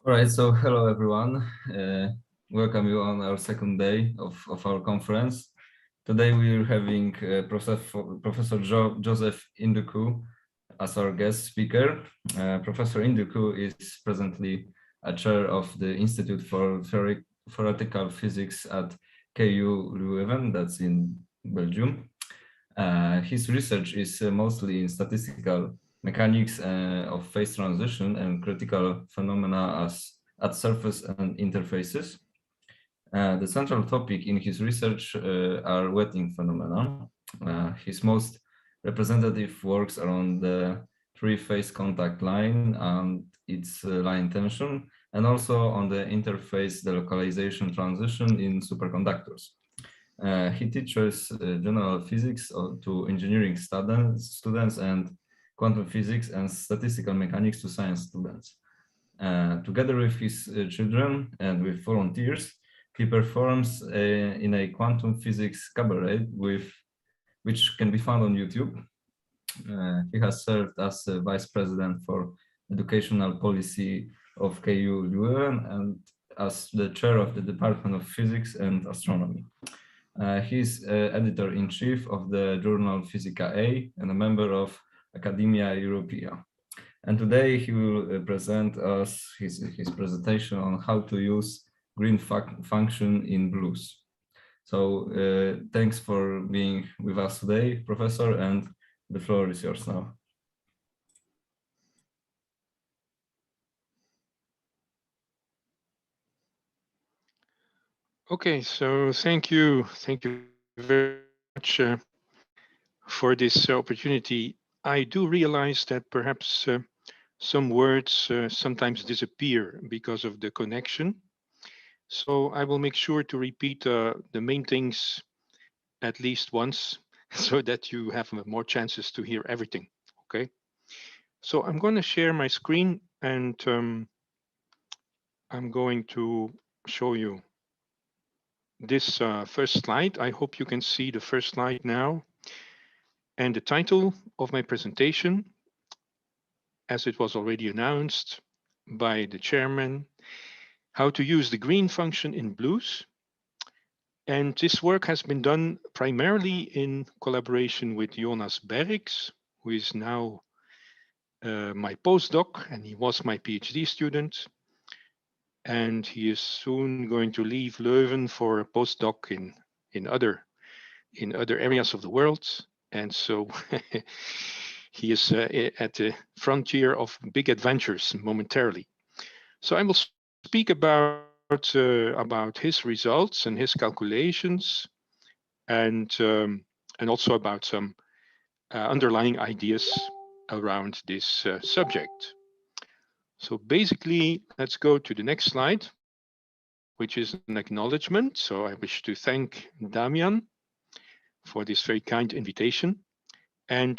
All right, so hello everyone. Welcome you on our second day of our conference. Today we're having Professor Joseph Induku as our guest speaker. Professor Induku is presently a chair of the Institute for Theoretical Physics at KU Leuven, that's in Belgium. His research is mostly in statistical mechanics of phase transition and critical phenomena at surface and interfaces. The central topic in his research are wetting phenomena. His most representative works are on the three-phase contact line and its line tension, and also on the interface delocalization transition in superconductors. He teaches general physics to engineering students and quantum physics and statistical mechanics to science students. Together with his children and with volunteers, he performs in a quantum physics cabaret which can be found on YouTube. He has served as vice president for educational policy of KU Leuven and as the chair of the Department of Physics and Astronomy. He's editor-in-chief of the journal Physica A and a member of Academia Europaea. And today he will present us his presentation on how to use green function in blues. So thanks for being with us today, Professor, and the floor is yours now. Okay, so thank you very much for this opportunity. I do realize that perhaps some words sometimes disappear because of the connection. So I will make sure to repeat the main things at least once so that you have more chances to hear everything, okay? So I'm going to share my screen and I'm going to show you this first slide. I hope you can see the first slide now. And the title of my presentation, as it was already announced by the chairman, how to use the green function in blues. And this work has been done primarily in collaboration with Jonas Bergs, who is now my postdoc, and he was my PhD student. And he is soon going to leave Leuven for a postdoc in other areas of the world. And so he is at the frontier of big adventures momentarily. So I will speak about his results and his calculations, and also about some underlying ideas around this subject. So basically, let's go to the next slide, which is an acknowledgement. So I wish to thank Damian for this very kind invitation. And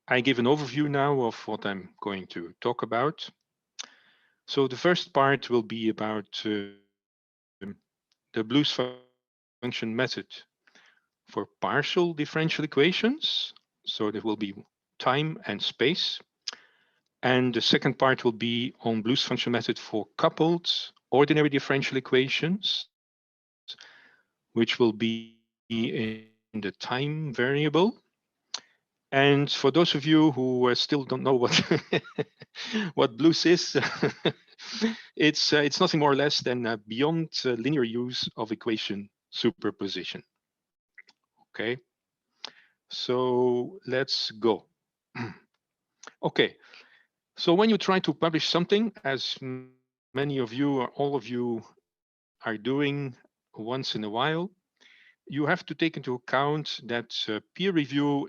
I give an overview now of what I'm going to talk about. So the first part will be about the blues function method for partial differential equations. So there will be time and space. And the second part will be on blues function method for coupled ordinary differential equations, which will be in the time variable. And for those of you who still don't know what what blues is, it's nothing more or less than beyond linear use of equation superposition. Okay, so let's go. Okay, so when you try to publish something, as many of you or all of you are doing once in a while, you have to take into account that peer review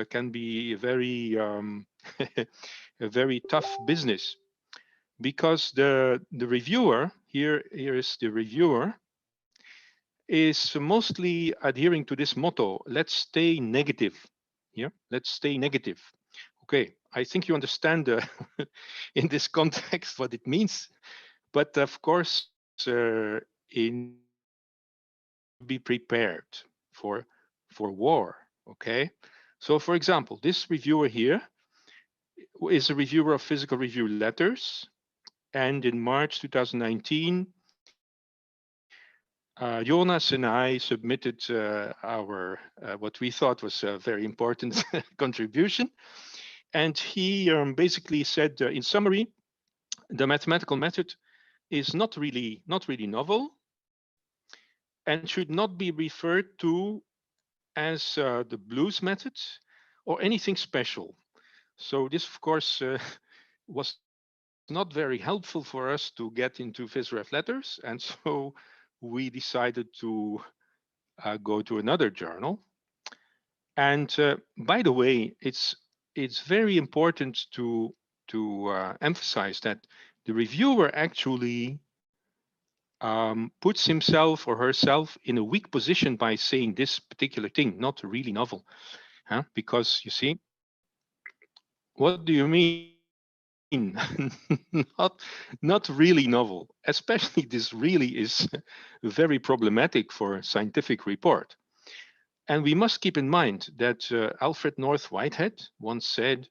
can be a very a very tough business, because the reviewer here is the reviewer is mostly adhering to this motto: let's stay negative. Yeah, let's stay negative. Okay, I think you understand in this context what it means, but of course, be prepared for war. Okay, so for example, this reviewer here is a reviewer of physical review letters, And in March 2019, Jonas and I submitted our what we thought was a very important contribution. And he basically said, in summary, the mathematical method is not really novel and should not be referred to as the blues method or anything special. So this, of course, was not very helpful for us to get into Viz letters, and so we decided to go to another journal. And by the way, it's very important to emphasize that the reviewer actually puts himself or herself in a weak position by saying this particular thing, not really novel, huh? Because you see, what do you mean? not really novel. Especially this really is very problematic for a scientific report. And we must keep in mind that Alfred North Whitehead once said,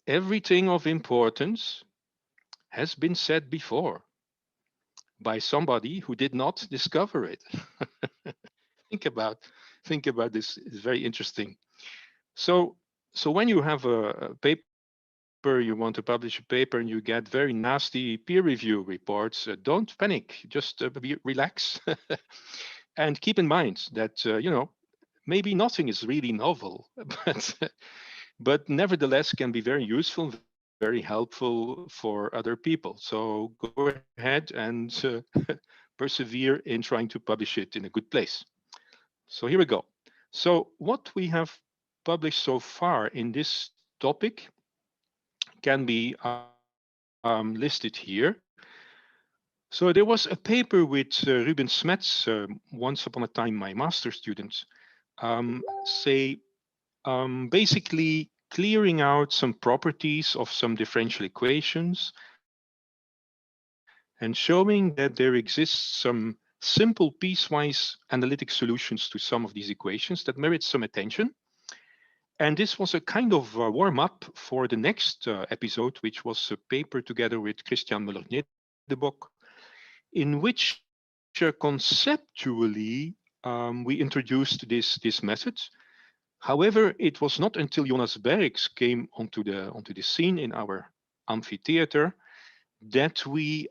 everything of importance has been said before by somebody who did not discover it. think about think about this. It's very interesting. So so when you have a paper, you want to publish a paper, and you get very nasty peer review reports, don't panic. Just relax and keep in mind that maybe nothing is really novel, but nevertheless can be very useful, very helpful for other people. So go ahead and persevere in trying to publish it in a good place. So here we go. So what we have published so far in this topic can be listed here. So there was a paper with Ruben Smets, once upon a time my master student, say basically clearing out some properties of some differential equations and showing that there exists some simple piecewise analytic solutions to some of these equations that merit some attention. And this was a kind of warm up for the next episode, which was a paper together with Christian Muller-Nedebock, in which conceptually we introduced this method. However, it was not until Jonas Bergs came onto the scene in our amphitheater that we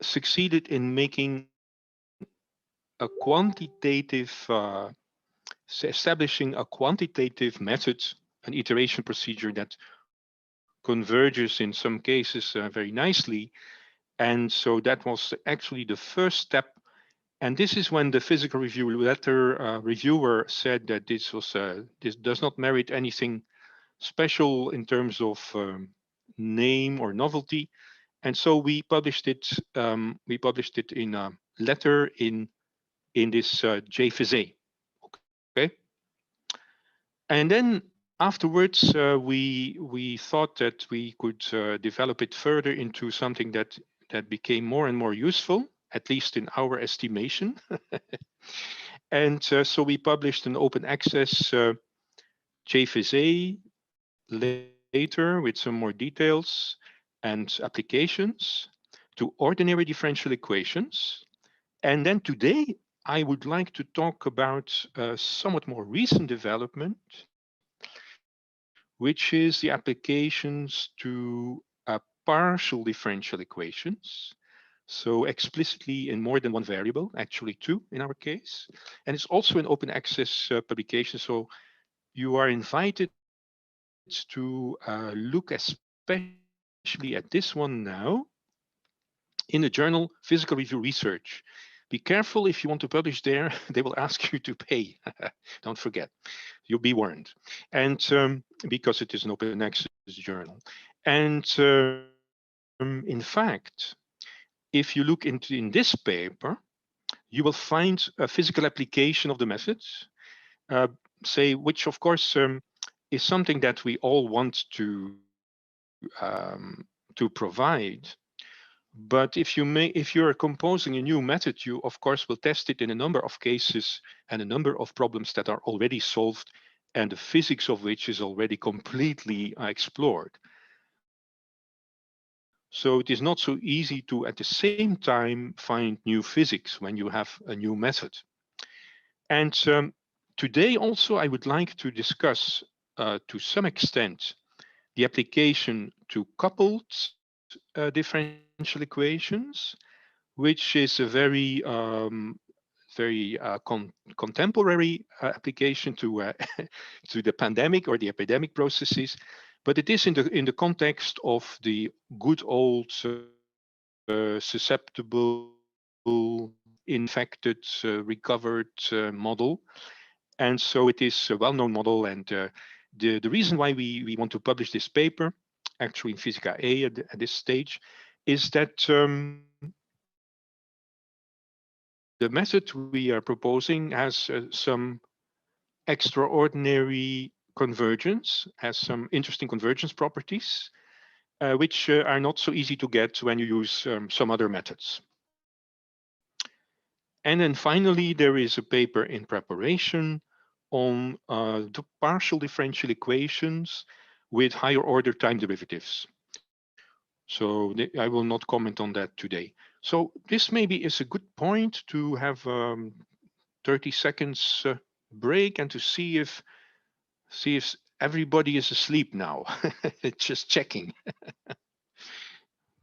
succeeded in making a establishing a quantitative method, an iteration procedure that converges in some cases very nicely. And so that was actually the first step. And this is when the physical review letter reviewer said that this does not merit anything special in terms of name or novelty. And so we published it. We published it in a letter in this JPhysA. Okay. And then afterwards, we thought that we could develop it further into something that became more and more useful, at least in our estimation. And so we published an open access JPhysA later with some more details and applications to ordinary differential equations. And then today, I would like to talk about a somewhat more recent development, which is the applications to partial differential equations. So explicitly in more than one variable, actually two in our case. And it's also an open access publication. So you are invited to look especially at this one now in the journal Physical Review Research. Be careful if you want to publish there, they will ask you to pay. Don't forget, you'll be warned. And because it is an open access journal. And in fact, if you look into in this paper, you will find a physical application of the methods, uh, say, which of course is something that we all want to provide. But if you're composing a new method, you of course will test it in a number of cases and a number of problems that are already solved and the physics of which is already completely explored. So it is not so easy to, at the same time, find new physics when you have a new method. And today also, I would like to discuss to some extent the application to coupled differential equations, which is a very contemporary application to to the pandemic or the epidemic processes, but it is in the context of the good old susceptible, infected, recovered model. And so it is a well-known model. And the reason why we want to publish this paper, actually in Physica A at this stage, is that the method we are proposing has some extraordinary convergence, has some interesting convergence properties, which are not so easy to get when you use some other methods. And then finally, there is a paper in preparation on the partial differential equations with higher order time derivatives. So I will not comment on that today. So this maybe is a good point to have 30 seconds break and to see if everybody is asleep now. Just checking.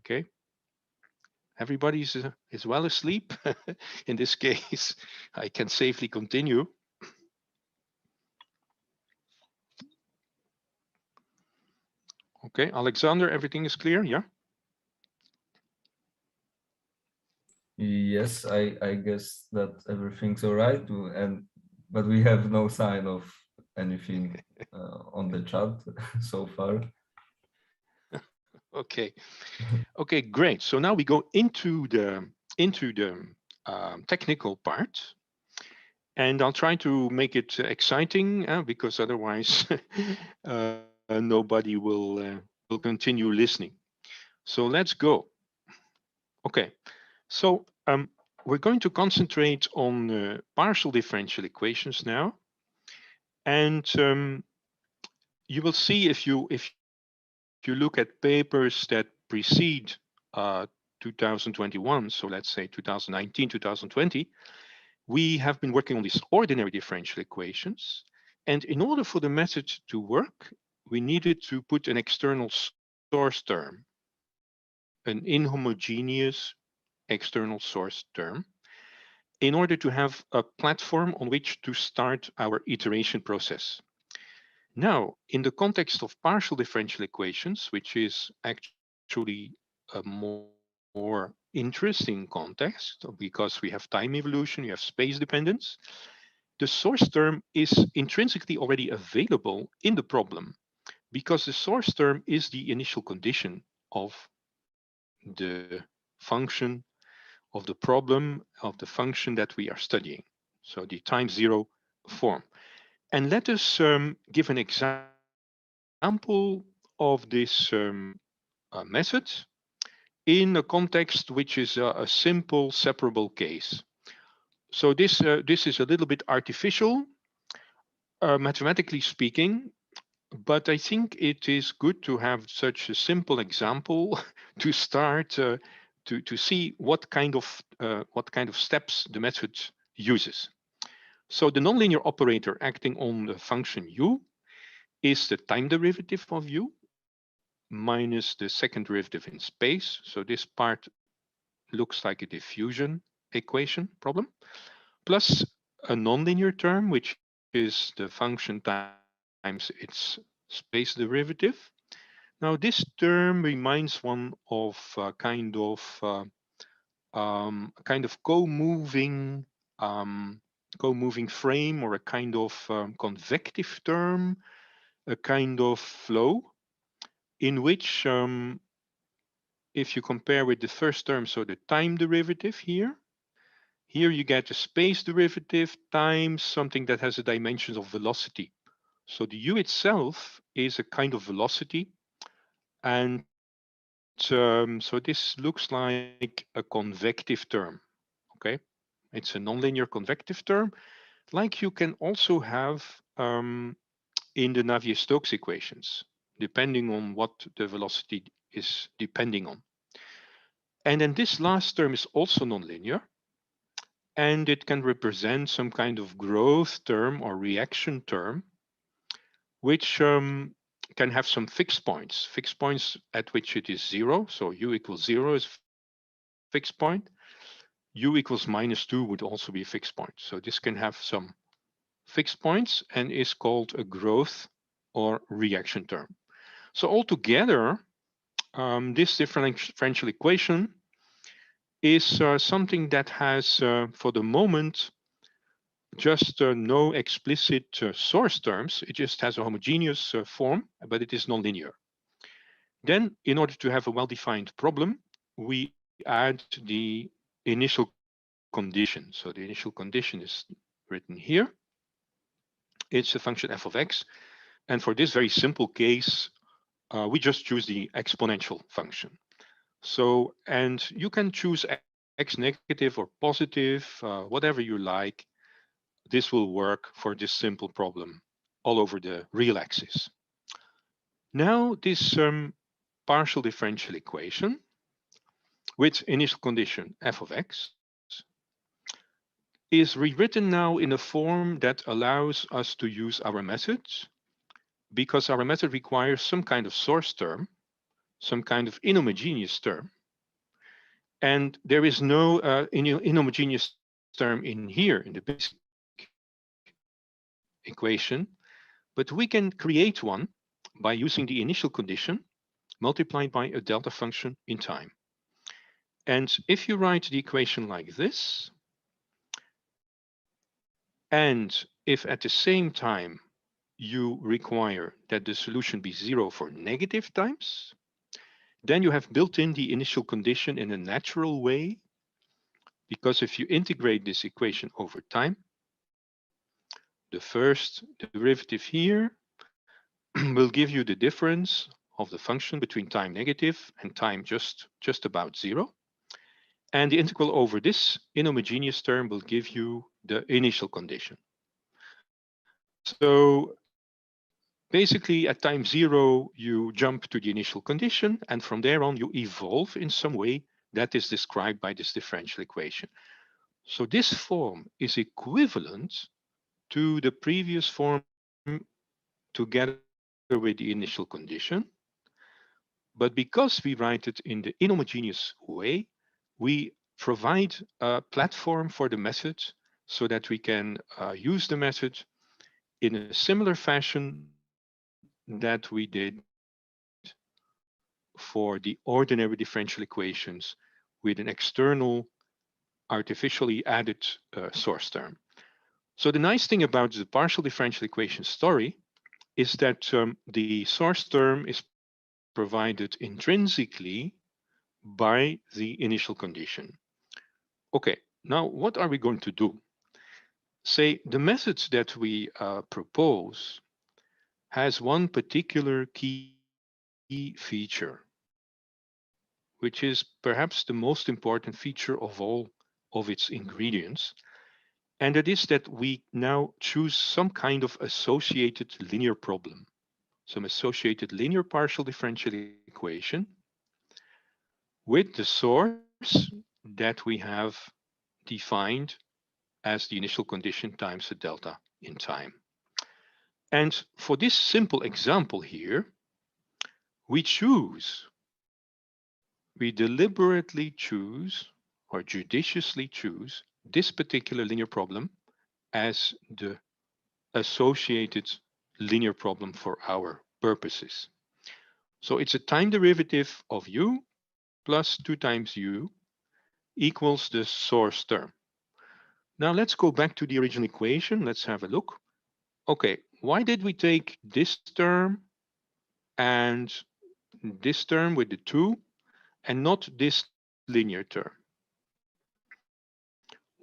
Okay. Everybody is well asleep. In this case, I can safely continue. Okay, Alexander, everything is clear, yeah? Yes, I guess that everything's all right, but we have no sign of anything on the chat so far. Okay, okay, great. So now we go into the technical part, and I'll try to make it exciting because otherwise nobody will continue listening. So let's go. Okay, so we're going to concentrate on partial differential equations now, and you will see if you look at papers that precede uh, 2021, so let's say 2019, 2020, we have been working on these ordinary differential equations. And in order for the method to work, we needed to put an external source term, an inhomogeneous external source term, in order to have a platform on which to start our iteration process. Now, in the context of partial differential equations, which is actually a more interesting context because we have time evolution, we have space dependence, the source term is intrinsically already available in the problem because the source term is the initial condition of the function, of the problem, of the function that we are studying. So the time zero form. And let us give an example of this method in a context which is a simple separable case. So this is a little bit artificial, mathematically speaking, but I think it is good to have such a simple example to start to see what kind of steps the method uses. So the nonlinear operator acting on the function u is the time derivative of u minus the second derivative in space. So this part looks like a diffusion equation problem, plus a nonlinear term, which is the function times its space derivative. Now this term reminds one of kind of co-moving frame, or a kind of convective term, a kind of flow in which if you compare with the first term, so the time derivative here you get a space derivative times something that has a dimensions of velocity. So the u itself is a kind of velocity. And so this looks like a convective term, okay? It's a nonlinear convective term, like you can also have in the Navier-Stokes equations, depending on what the velocity is depending on. And then this last term is also nonlinear, and it can represent some kind of growth term or reaction term, which can have some fixed points at which it is 0. So u equals 0 is fixed point. U equals -2 would also be a fixed point. So this can have some fixed points and is called a growth or reaction term. So altogether, this differential equation is something that has, for the moment, just no explicit source terms. It just has a homogeneous form, but it is nonlinear. Then, in order to have a well-defined problem, we add the initial condition. So the initial condition is written here. It's a function f of x. And for this very simple case, we just choose the exponential function. So, and you can choose x negative or positive, whatever you like. This will work for this simple problem all over the real axis. Now, this partial differential equation with initial condition f of x is rewritten now in a form that allows us to use our methods, because our method requires some kind of source term, some kind of inhomogeneous term. And there is no inhomogeneous term in here in the basic equation, but we can create one by using the initial condition multiplied by a delta function in time. And if you write the equation like this, and if at the same time you require that the solution be 0 for negative times, then you have built in the initial condition in a natural way, because if you integrate this equation over time, the first derivative here will give you the difference of the function between time negative and time just about 0. And the integral over this inhomogeneous term will give you the initial condition. So basically at time 0, you jump to the initial condition, and from there on you evolve in some way that is described by this differential equation. So this form is equivalent to the previous form together with the initial condition. But because we write it in the inhomogeneous way, we provide a platform for the method so that we can use the method in a similar fashion that we did for the ordinary differential equations with an external artificially added source term. So the nice thing about the partial differential equation story is that the source term is provided intrinsically by the initial condition. Okay, now what are we going to do? Say the methods that we propose has one particular key feature, which is perhaps the most important feature of all of its ingredients. And that is that we now choose some kind of associated linear problem, some associated linear partial differential equation with the source that we have defined as the initial condition times the delta in time. And for this simple example here, we deliberately choose or judiciously choose this particular linear problem as the associated linear problem for our purposes. So it's a time derivative of u plus 2 times u equals the source term. Now let's go back to the original equation. Let's have a look. Okay, why did we take this term and this term with the 2 and not this linear term?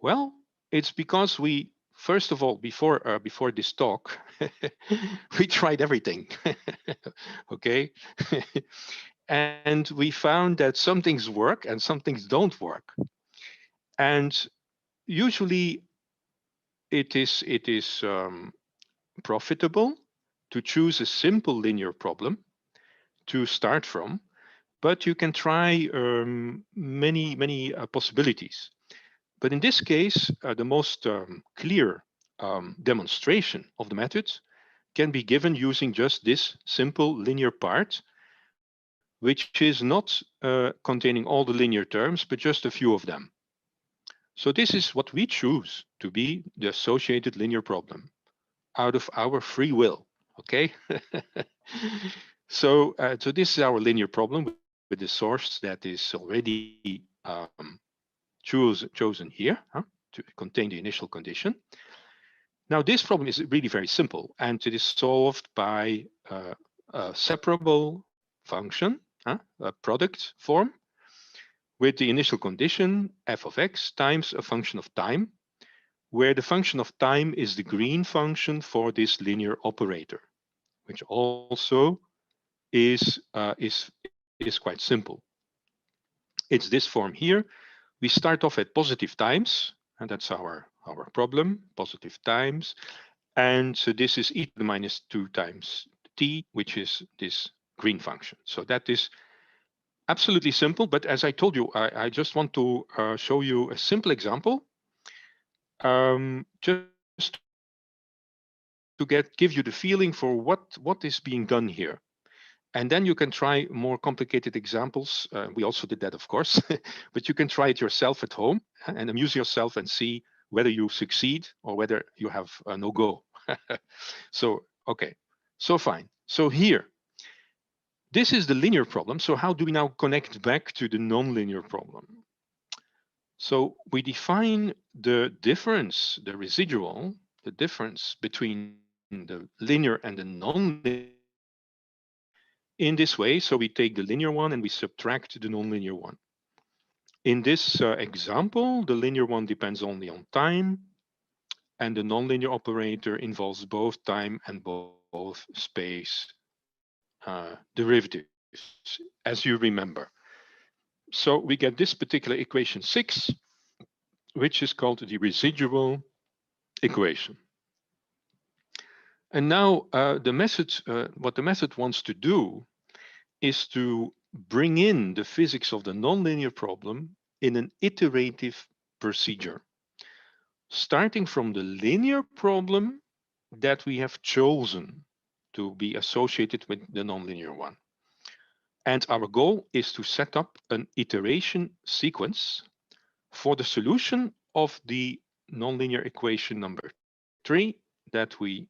Well, it's because we, first of all, before this talk, we tried everything, okay? And we found that some things work and some things don't work. And usually it is profitable to choose a simple linear problem to start from. but you can try many possibilities. But in this case, the most clear demonstration of the methods can be given using just this simple linear part, which is not containing all the linear terms, but just a few of them. So this is what we choose to be the associated linear problem out of our free will, okay? So this is our linear problem with the source that is already chosen here to contain the initial condition. Now, this problem is really very simple, and it is solved by a separable function, a product form, with the initial condition f of x times a function of time, where the function of time is the green function for this linear operator, which also is quite simple. It's this form here. We start off at positive times, and that's our problem, positive times. And so this is e to the minus 2 times t, which is this green function. So that is absolutely simple. But as I told you, I just want to show you a simple example, just to give you the feeling for what is being done here. And then you can try more complicated examples. We also did that, of course, but you can try it yourself at home and amuse yourself and see whether you succeed or whether you have a no go. So, okay, so fine. So here, this is the linear problem. So how do we now connect back to the nonlinear problem? So we define the difference, the residual, the difference between the linear and the nonlinear in this way. So we take the linear one and we subtract the nonlinear one. In this example, the linear one depends only on time, and the nonlinear operator involves both time and both space derivatives, as you remember. So we get this particular equation 6, which is called the residual equation. And now the method, what the method wants to do is to bring in the physics of the nonlinear problem in an iterative procedure, starting from the linear problem that we have chosen to be associated with the nonlinear one. And our goal is to set up an iteration sequence for the solution of the nonlinear equation number 3 that we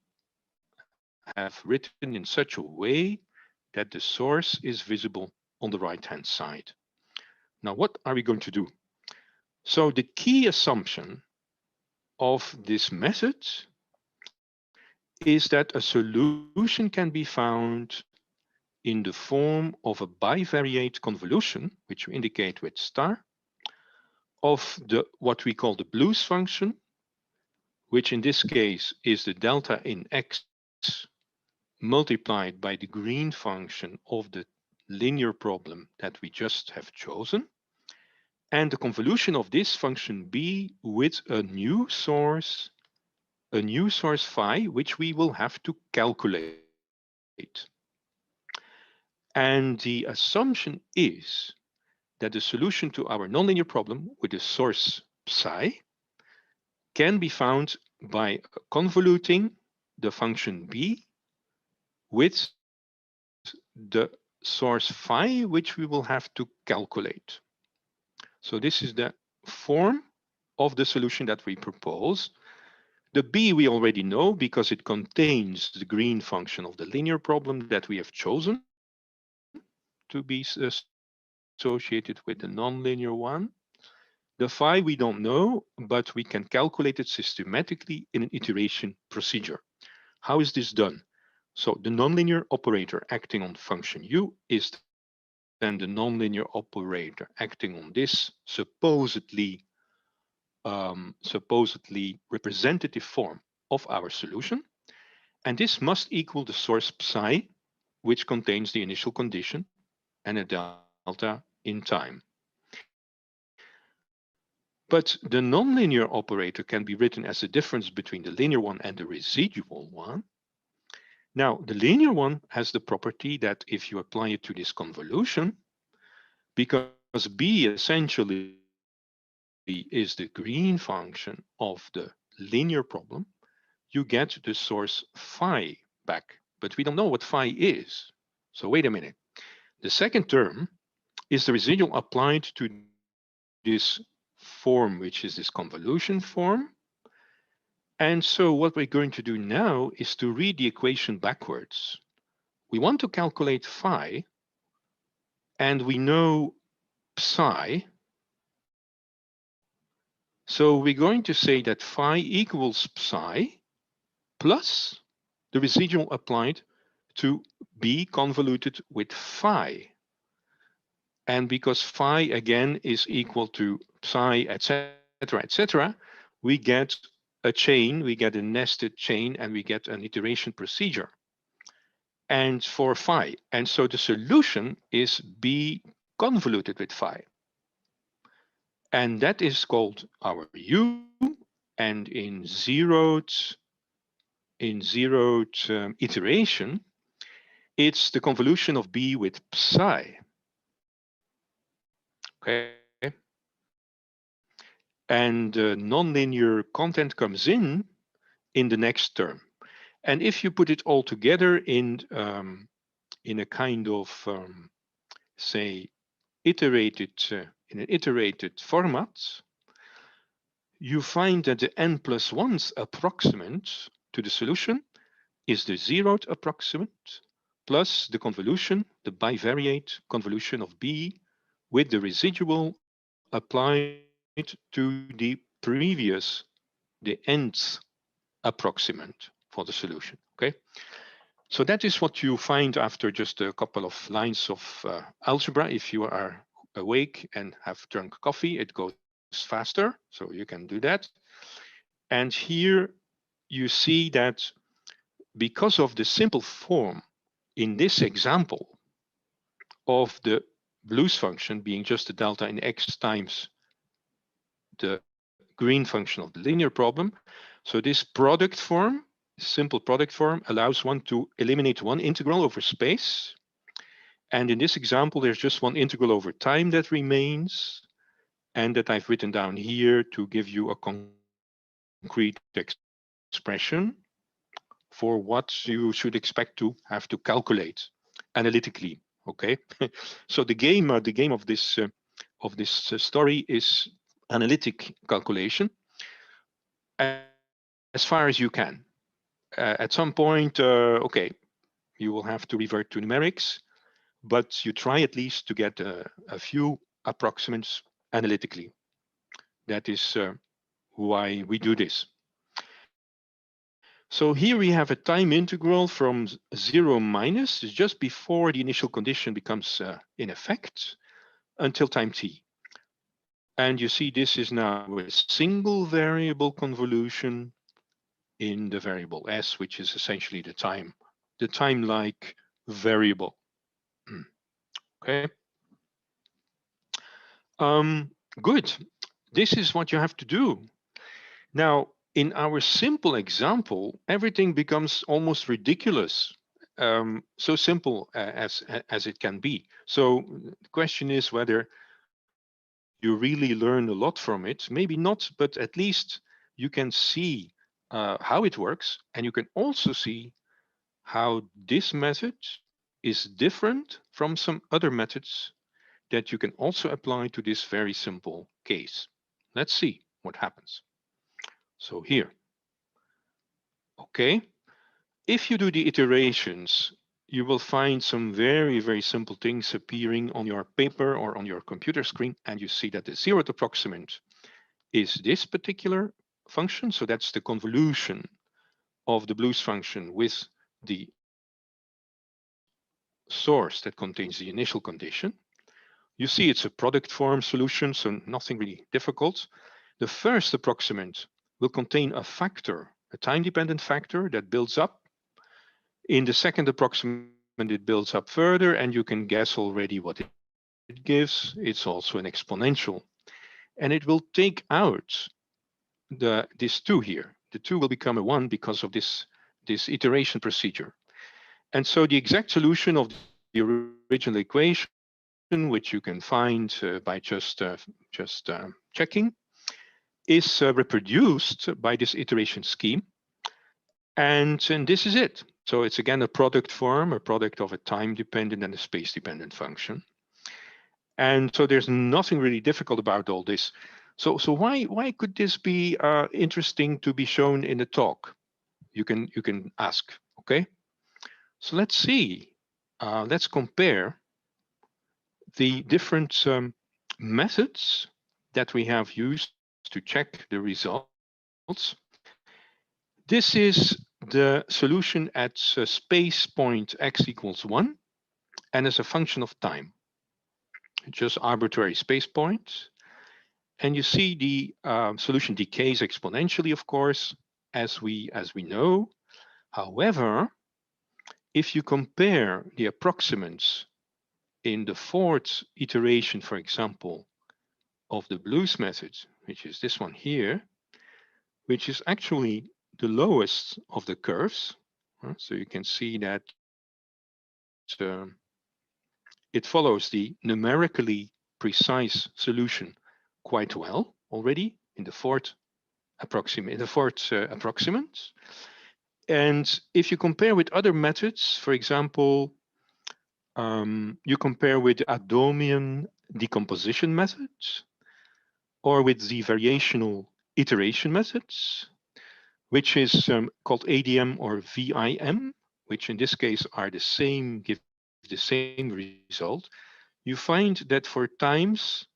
have written in such a way that the source is visible on the right-hand side. Now, what are we going to do? So the key assumption of this method is that a solution can be found in the form of a bivariate convolution, which we indicate with star, of what we call the blues function, which in this case is the delta in x multiplied by the green function of the linear problem that we just have chosen, and the convolution of this function b with a new source phi, which we will have to calculate. And the assumption is that the solution to our nonlinear problem with the source psi can be found by convoluting the function b with the source phi, which we will have to calculate. So this is the form of the solution that we propose. The b we already know because it contains the green function of the linear problem that we have chosen to be associated with the nonlinear one. The phi we don't know, but we can calculate it systematically in an iteration procedure. How is this done? So the nonlinear operator acting on function u is then the nonlinear operator acting on this supposedly representative form of our solution. And this must equal the source psi, which contains the initial condition and a delta in time. But the nonlinear operator can be written as the difference between the linear one and the residual one. Now, the linear one has the property that if you apply it to this convolution, because b essentially is the green function of the linear problem, you get the source phi back, but we don't know what phi is. So wait a minute. The second term is the residual applied to this form, which is this convolution form. And so what we're going to do now is to read the equation backwards. We want to calculate phi, and we know psi. So we're going to say that phi equals psi plus the residual applied to b convoluted with phi. And because phi again is equal to psi, etc., etc., we get a chain, we get a nested chain, and we get an iteration procedure. And for phi, and so the solution is b convoluted with phi. And that is called our u, and in zeroth iteration, it's the convolution of b with psi. Okay. And nonlinear content comes in the next term. And if you put it all together in a kind of say iterated in an iterated format, you find that the n+1th approximant to the solution is the zeroth approximant plus the convolution, the bivariate convolution of b with the residual applied to the previous, the nth approximant for the solution. Okay, so that is what you find after just a couple of lines of algebra. If you are awake and have drunk coffee, it goes faster, so you can do that. And here you see that because of the simple form in this example of the blues function being just the delta in x times the green function of the linear problem. So this product form, simple product form, allows one to eliminate one integral over space. And in this example, there's just one integral over time that remains, and that I've written down here to give you a concrete expression for what you should expect to have to calculate analytically. Okay, so the game of this story is analytic calculation as far as you can. At some point, okay, you will have to revert to numerics, but you try at least to get a few approximants analytically. That is why we do this. So here we have a time integral from 0 minus, just before the initial condition becomes in effect, until time t. And you see this is now a single variable convolution in the variable s, which is essentially the time-like variable. Okay. Good. This is what you have to do. Now, in our simple example, everything becomes almost ridiculous. So simple as it can be. So the question is whether you really learn a lot from it. Maybe not, but at least you can see how it works, and you can also see how this method is different from some other methods that you can also apply to this very simple case. Let's see what happens. So here, okay, if you do the iterations, you will find some very, very simple things appearing on your paper or on your computer screen, and you see that the zeroth approximant is this particular function. So that's the convolution of the blues function with the source that contains the initial condition. You see it's a product form solution, so nothing really difficult. The first approximant will contain a factor, a time-dependent factor that builds up. In the second approximant, it builds up further, and you can guess already what it gives. It's also an exponential. And it will take out this 2 here. The 2 will become a 1 because of this iteration procedure. And so the exact solution of the original equation which you can find by just checking, is reproduced by this iteration scheme. And this is it. So it's again a product form, a product of a time-dependent and a space-dependent function. And so there's nothing really difficult about all this. So why could this be interesting to be shown in a talk? You can ask. Okay. So let's see. Let's compare the different methods that we have used to check the results. This is the solution at space point x equals 1 and as a function of time. Just arbitrary space points. And you see the solution decays exponentially, of course, as we know. However, if you compare the approximants in the fourth iteration, for example, of the Blues method, which is this one here, which is actually the lowest of the curves. So you can see that it follows the numerically precise solution quite well already in the fourth approximant. And if you compare with other methods, for example, you compare with the Adomian decomposition methods or with the variational iteration methods, which is called ADM or VIM, which in this case are the same, give the same result. You find that for times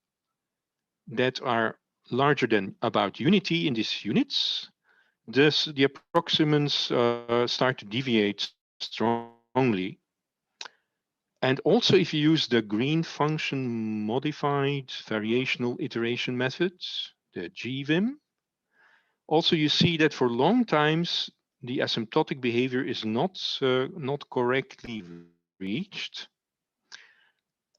that are larger than about unity in these units, the approximants start to deviate strongly. And also if you use the green function modified variational iteration methods, the GVIM, also you see that for long times, the asymptotic behavior is not correctly reached.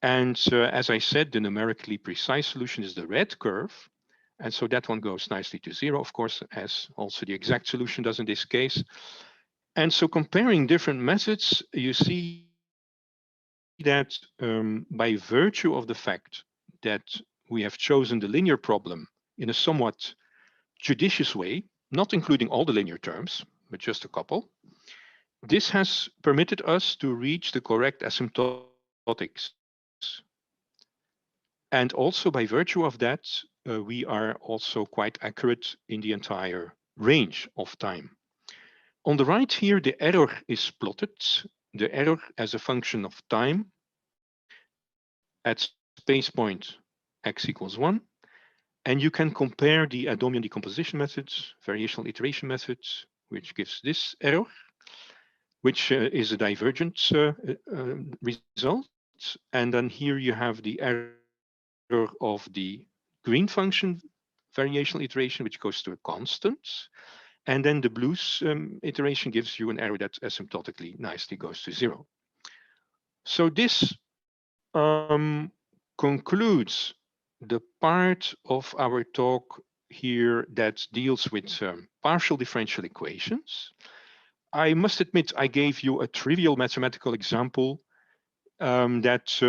And as I said, the numerically precise solution is the red curve. And so that one goes nicely to 0, of course, as also the exact solution does in this case. And so comparing different methods, you see that by virtue of the fact that we have chosen the linear problem in a somewhat judicious way, not including all the linear terms, but just a couple, this has permitted us to reach the correct asymptotics. And also by virtue of that, we are also quite accurate in the entire range of time. On the right here, the error is plotted, the error as a function of time at space point x equals 1. And you can compare the Adomian decomposition methods, variational iteration methods, which gives this error, which is a divergent result. And then here you have the error of the green function variational iteration, which goes to a constant. And then the Blues iteration gives you an error that asymptotically nicely goes to 0. So this concludes the part of our talk here that deals with partial differential equations. I must admit, I gave you a trivial mathematical example that,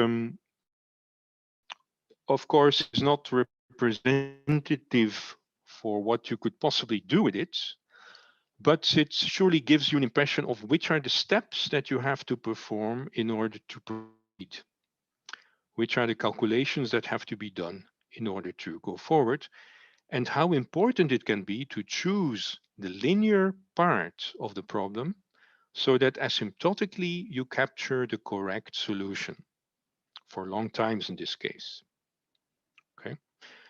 of course, is not representative for what you could possibly do with it, but it surely gives you an impression of which are the steps that you have to perform in order to proceed, which are the calculations that have to be done in order to go forward, and how important it can be to choose the linear part of the problem so that asymptotically you capture the correct solution for long times in this case. Okay,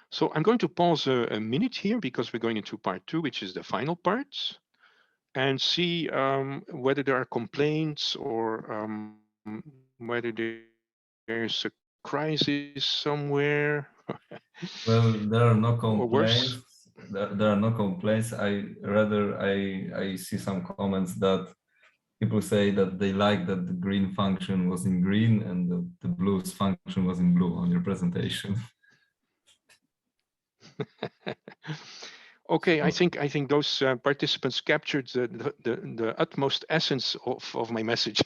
so I'm going to pause a minute here because we're going into part 2, which is the final part, and see whether there are complaints or whether there's a crisis somewhere. Well, there are no Or worse. complaints. There are no complaints. I see some comments that people say that they like that the green function was in green and the blues function was in blue on your presentation. Okay, I think those participants captured the utmost essence of my message.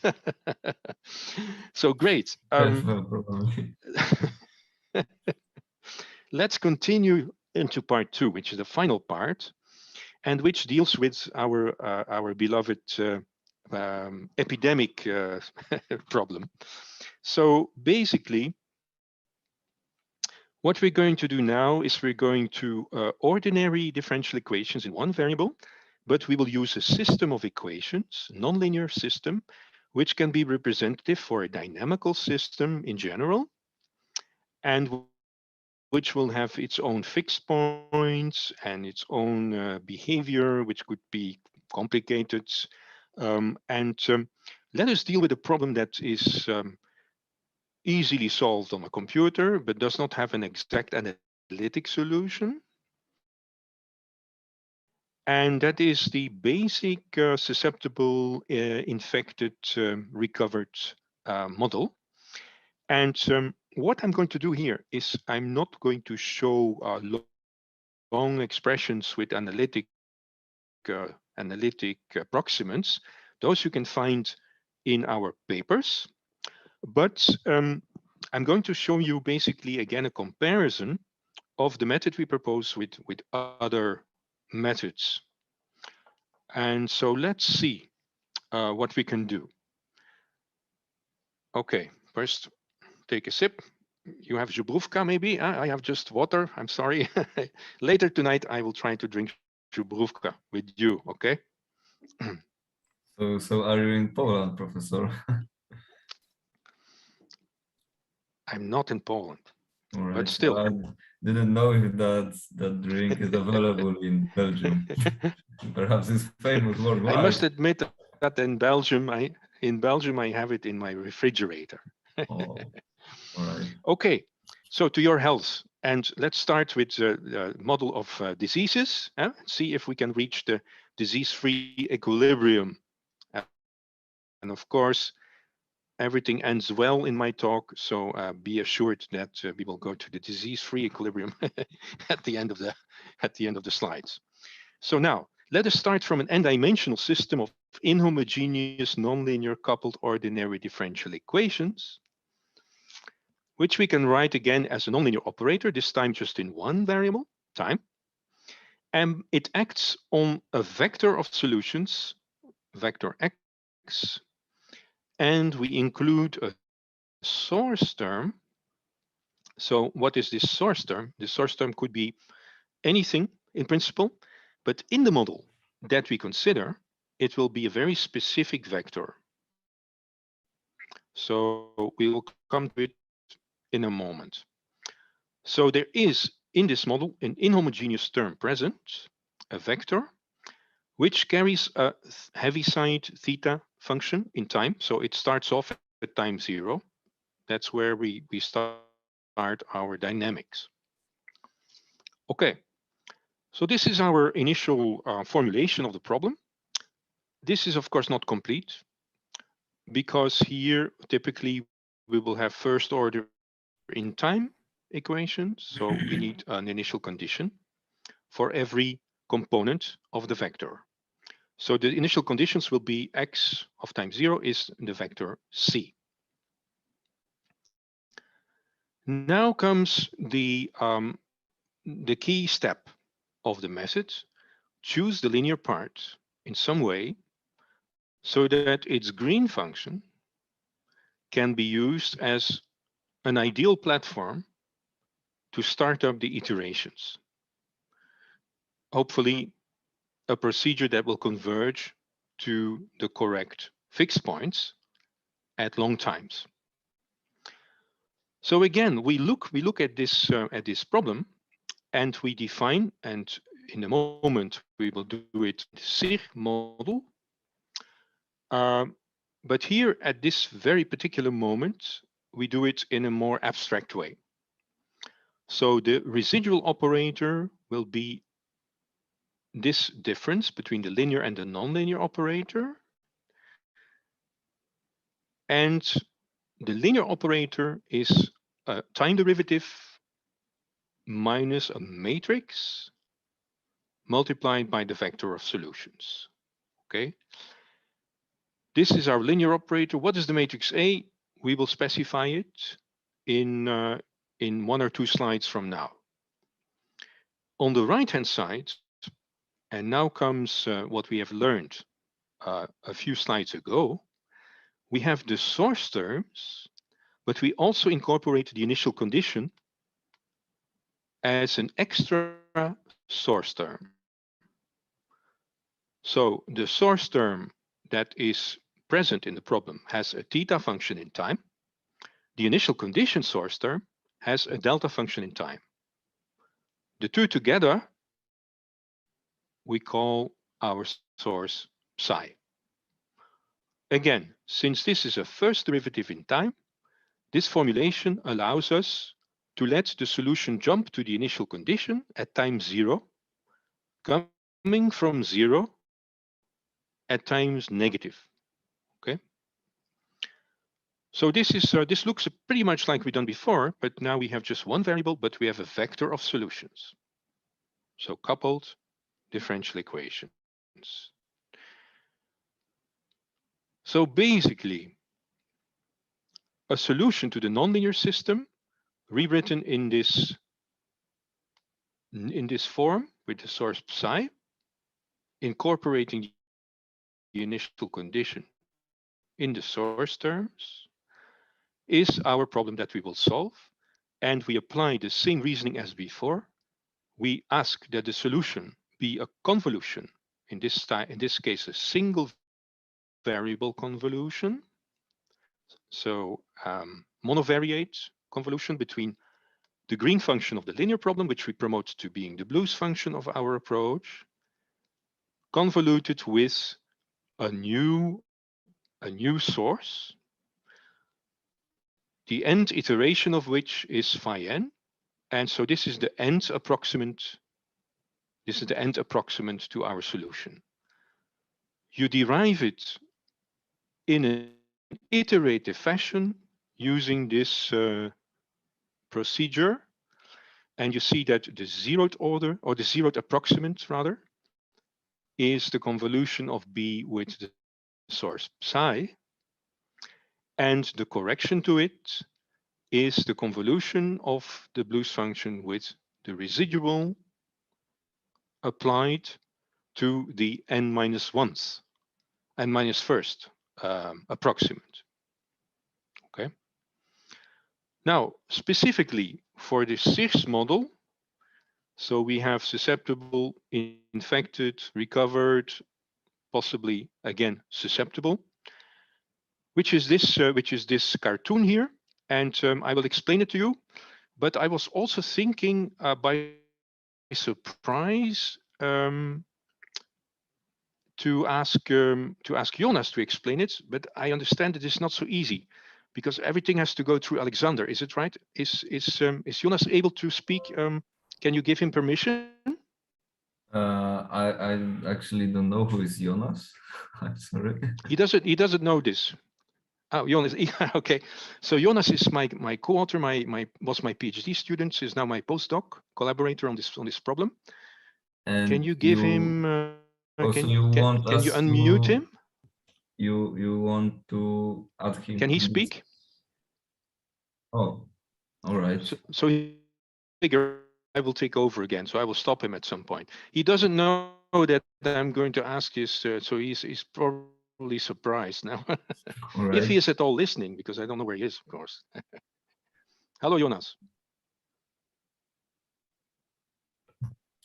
So great. Probably. Let's continue into part 2, which is the final part, and which deals with our beloved epidemic problem. So basically, what we're going to do now is we're going to ordinary differential equations in one variable, but we will use a system of equations, nonlinear system, which can be representative for a dynamical system in general, and which will have its own fixed points and its own behavior, which could be complicated. Let us deal with a problem that is easily solved on a computer, but does not have an exact analytic solution. And that is the basic susceptible infected recovered model. And what I'm going to do here is I'm not going to show long expressions with analytic approximants. Those you can find in our papers. But I'm going to show you basically, again, a comparison of the method we propose with other methods. And so let's see what we can do. Okay, first take a sip. You have Zhubruvka maybe? I have just water, I'm sorry. Later tonight, I will try to drink Zhubruvka with you, okay? So are you in Poland, Professor? I'm not in Poland, All right. but still. I didn't know if that drink is available in Belgium. Perhaps it's famous worldwide. I must admit that in Belgium, I have it in my refrigerator. Oh, all right. Okay, so to your health. And let's start with the model of diseases. See if we can reach the disease-free equilibrium. And of course, everything ends well in my talk, so be assured that we will go to the disease-free equilibrium at the end of the slides. So now, let us start from an n-dimensional system of inhomogeneous nonlinear coupled ordinary differential equations, which we can write again as a nonlinear operator, this time just in one variable, time. And it acts on a vector of solutions, vector x, and we include a source term. So what is this source term? The source term could be anything in principle, but in the model that we consider, it will be a very specific vector. So we will come to it in a moment. So there is in this model an inhomogeneous term present, a vector, which carries a heaviside theta function in time. So it starts off at time 0. That's where we start our dynamics. Okay, so this is our initial formulation of the problem. This is of course not complete, because here typically we will have first order in time equations. So we need an initial condition for every component of the vector. So the initial conditions will be x of time 0 is the vector c. Now comes the key step of the method. Choose the linear part in some way so that its green function can be used as an ideal platform to start up the iterations. Hopefully, a procedure that will converge to the correct fixed points at long times. So again, we look at this problem, and we define, and in a moment we will do it in the SIG model. But here at this very particular moment, we do it in a more abstract way. So the residual operator will be this difference between the linear and the nonlinear operator. And the linear operator is a time derivative minus a matrix multiplied by the vector of solutions. Okay. This is our linear operator. What is the matrix A? We will specify it in 1 or 2 slides from now. On the right-hand side, and now comes what we have learned a few slides ago, we have the source terms, but we also incorporate the initial condition as an extra source term. So the source term that is present in the problem has a theta function in time. The initial condition source term has a delta function in time. The two together we call our source psi. Again, since this is a first derivative in time, this formulation allows us to let the solution jump to the initial condition at time 0, coming from 0 at times negative. Okay. So this looks pretty much like we've done before, but now we have just one variable, but we have a vector of solutions. So coupled differential equations. So basically, a solution to the nonlinear system rewritten in this form with the source psi, incorporating the initial condition in the source terms, is our problem that we will solve. And we apply the same reasoning as before. We ask that the solution be a convolution, in this case, a single variable convolution. So monovariate convolution between the green function of the linear problem, which we promote to being the blues function of our approach, convoluted with a new source, the end iteration of which is phi n. And so this is the end approximant. This is the end approximant to our solution. You derive it in an iterative fashion using this procedure. And you see that the zeroth order, or the zeroth approximant rather, is the convolution of B with the source psi. And the correction to it is the convolution of the blues function with the residual applied to the n-1th, n-1st approximant. Okay. Now, specifically for the CIRS model, so we have susceptible, infected, recovered, possibly again susceptible, which is this cartoon here, and I will explain it to you. But I was also thinking by surprise to ask Jonas to explain it, but I understand it is not so easy because everything has to go through Alexander. Is it right? Is Jonas able to speak? Can you give him permission? I actually don't know who is Jonas. I'm sorry. He doesn't know this. Oh, Jonas. Yeah, okay. So Jonas is my co-author. Was my PhD student. Is now my postdoc collaborator on this problem. And can you give him? Can you unmute him? You want to add him? Can he speak? Oh, all right. So he figure I will take over again. So I will stop him at some point. He doesn't know that I'm going to ask this, so he's probably surprised now. All right. If he is at all listening, because I don't know where he is, of course. Hello, Jonas.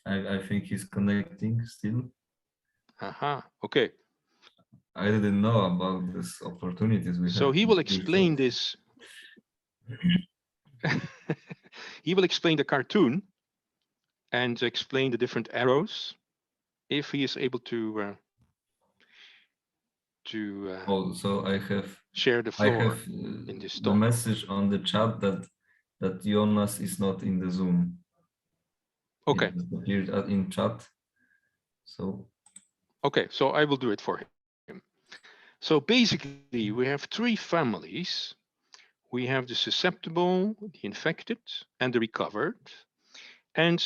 I think he's connecting still. Aha, okay. I didn't know about these opportunities we have. So he will explain this. He will explain the cartoon and explain the different arrows if he is able to oh, so I have share the floor. I have in this the talk. message on the chat that Jonas is not in the Zoom. Okay. It appeared in chat. So okay, so I will do it for him. So basically we have 3 families. We have the susceptible, the infected, and the recovered. And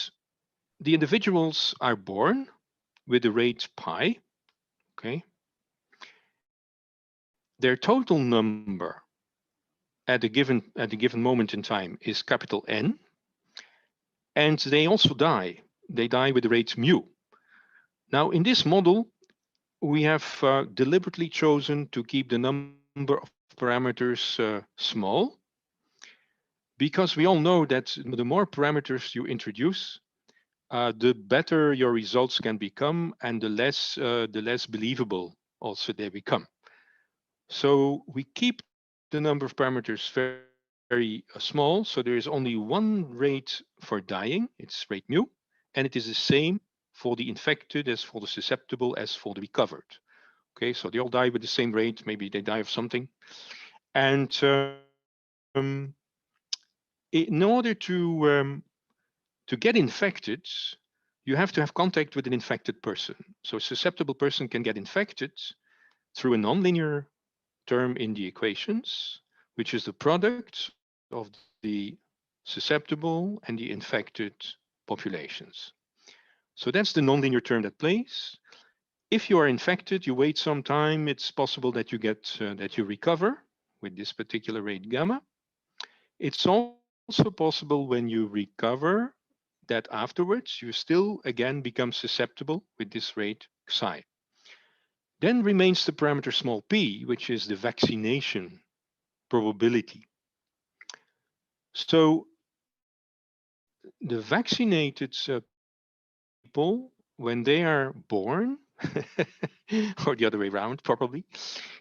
the individuals are born with the rate pi, okay? Their total number at a given moment in time is capital N, and they also die. They die with the rate mu. Now, in this model, we have deliberately chosen to keep the number of parameters small, because we all know that the more parameters you introduce, the better your results can become, and the less believable also they become. So we keep the number of parameters very small. So there is only one rate for dying. It's rate mu, and it is the same for the infected as for the susceptible as for the recovered. Okay, so they all die with the same rate. Maybe they die of something. And in order to get infected, you have to have contact with an infected person. So a susceptible person can get infected through a nonlinear term in the equations, which is the product of the susceptible and the infected populations. So that's the nonlinear term that plays. If you are infected, you wait some time, it's possible that you get that you recover with this particular rate gamma. It's also possible when you recover that afterwards you still again become susceptible with this rate psi. Then remains the parameter small p, which is the vaccination probability. So the vaccinated people, when they are born, or the other way around, probably,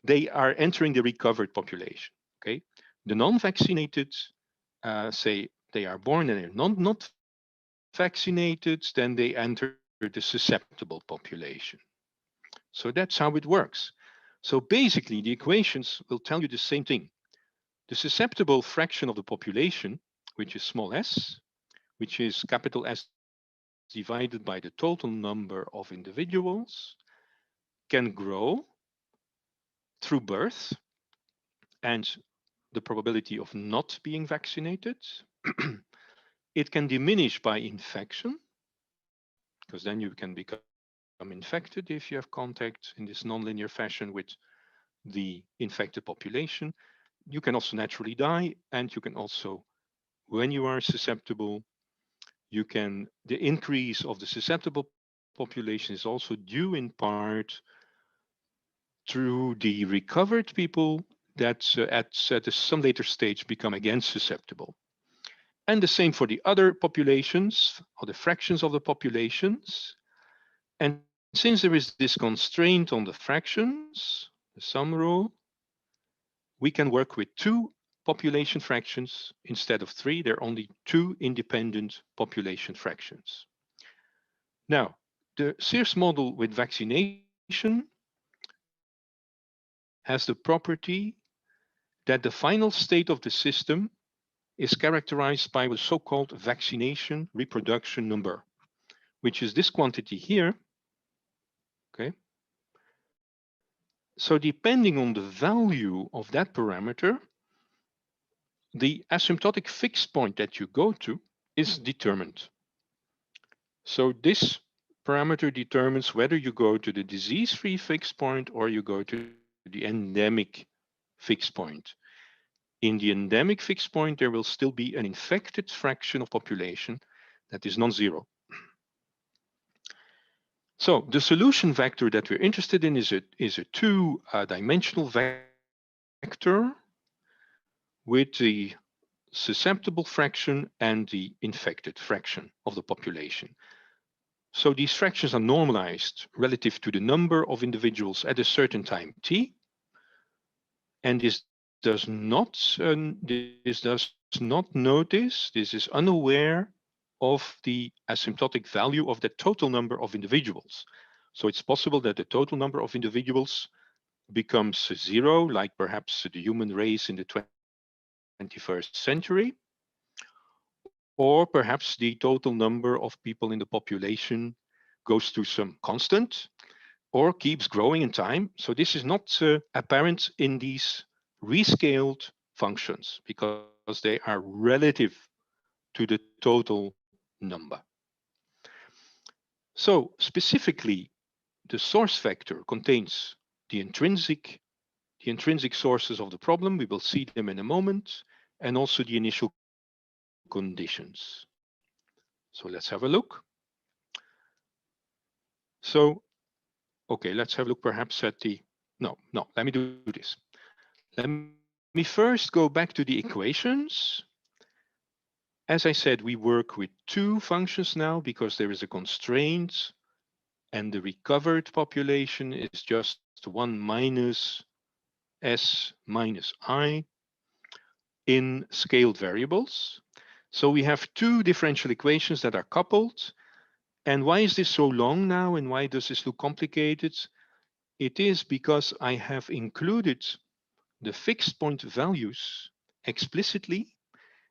they are entering the recovered population. Okay, the non-vaccinated, say they are born and they're not vaccinated, then they enter the susceptible population. So that's how it works. So basically, the equations will tell you the same thing. The susceptible fraction of the population, which is small s, which is capital S divided by the total number of individuals, can grow through birth and the probability of not being vaccinated. It can diminish by infection, because then you can become infected if you have contact in this nonlinear fashion with the infected population. You can also naturally die, and you can also, when you are susceptible, the increase of the susceptible population is also due in part through the recovered people that at some later stage become again susceptible. And the same for the other populations, or the fractions of the populations. And since there is this constraint on the fractions, the sum rule, we can work with two population fractions instead of three. There are only two independent population fractions. Now, the Sears model with vaccination has the property that the final state of the system is characterized by the so-called vaccination reproduction number, which is this quantity here. Okay. So depending on the value of that parameter, the asymptotic fixed point that you go to is determined. So this parameter determines whether you go to the disease-free fixed point or you go to the endemic fixed point. In the endemic fixed point, there will still be an infected fraction of population that is non-zero. So the solution vector that we're interested in is a two-dimensional vector with the susceptible fraction and the infected fraction of the population. So these fractions are normalized relative to the number of individuals at a certain time t, and this does not notice, this is unaware of the asymptotic value of the total number of individuals. So it's possible that the total number of individuals becomes zero, like perhaps the human race in the 21st century, or perhaps the total number of people in the population goes to some constant or keeps growing in time. So this is not apparent in these rescaled functions because they are relative to the total number. So specifically, the source vector contains the intrinsic sources of the problem. We will see them in a moment, and also the initial conditions. So let's have a look. So, okay, let's have a look perhaps at the, no, let me do this. Let me first go back to the equations. As I said, we work with two functions now because there is a constraint, and the recovered population is just 1 minus s minus I in scaled variables. So we have two differential equations that are coupled. And why is this so long now, and why does this look complicated? It is because I have included the fixed point values explicitly,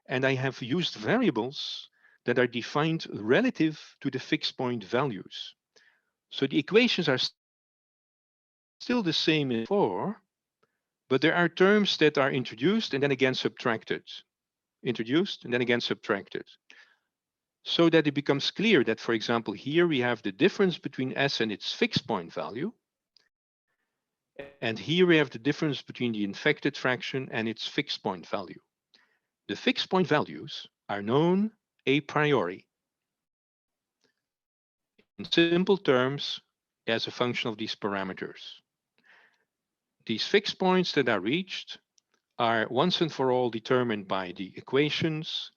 and I have used variables that are defined relative to the fixed point values. So the equations are still the same as before, but there are terms that are introduced and then again subtracted. Introduced and then again subtracted. So that it becomes clear that, for example, here we have the difference between S and its fixed point value. And here we have the difference between the infected fraction and its fixed point value. The fixed point values are known a priori, in simple terms, as a function of these parameters. These fixed points that are reached are once and for all determined by the equations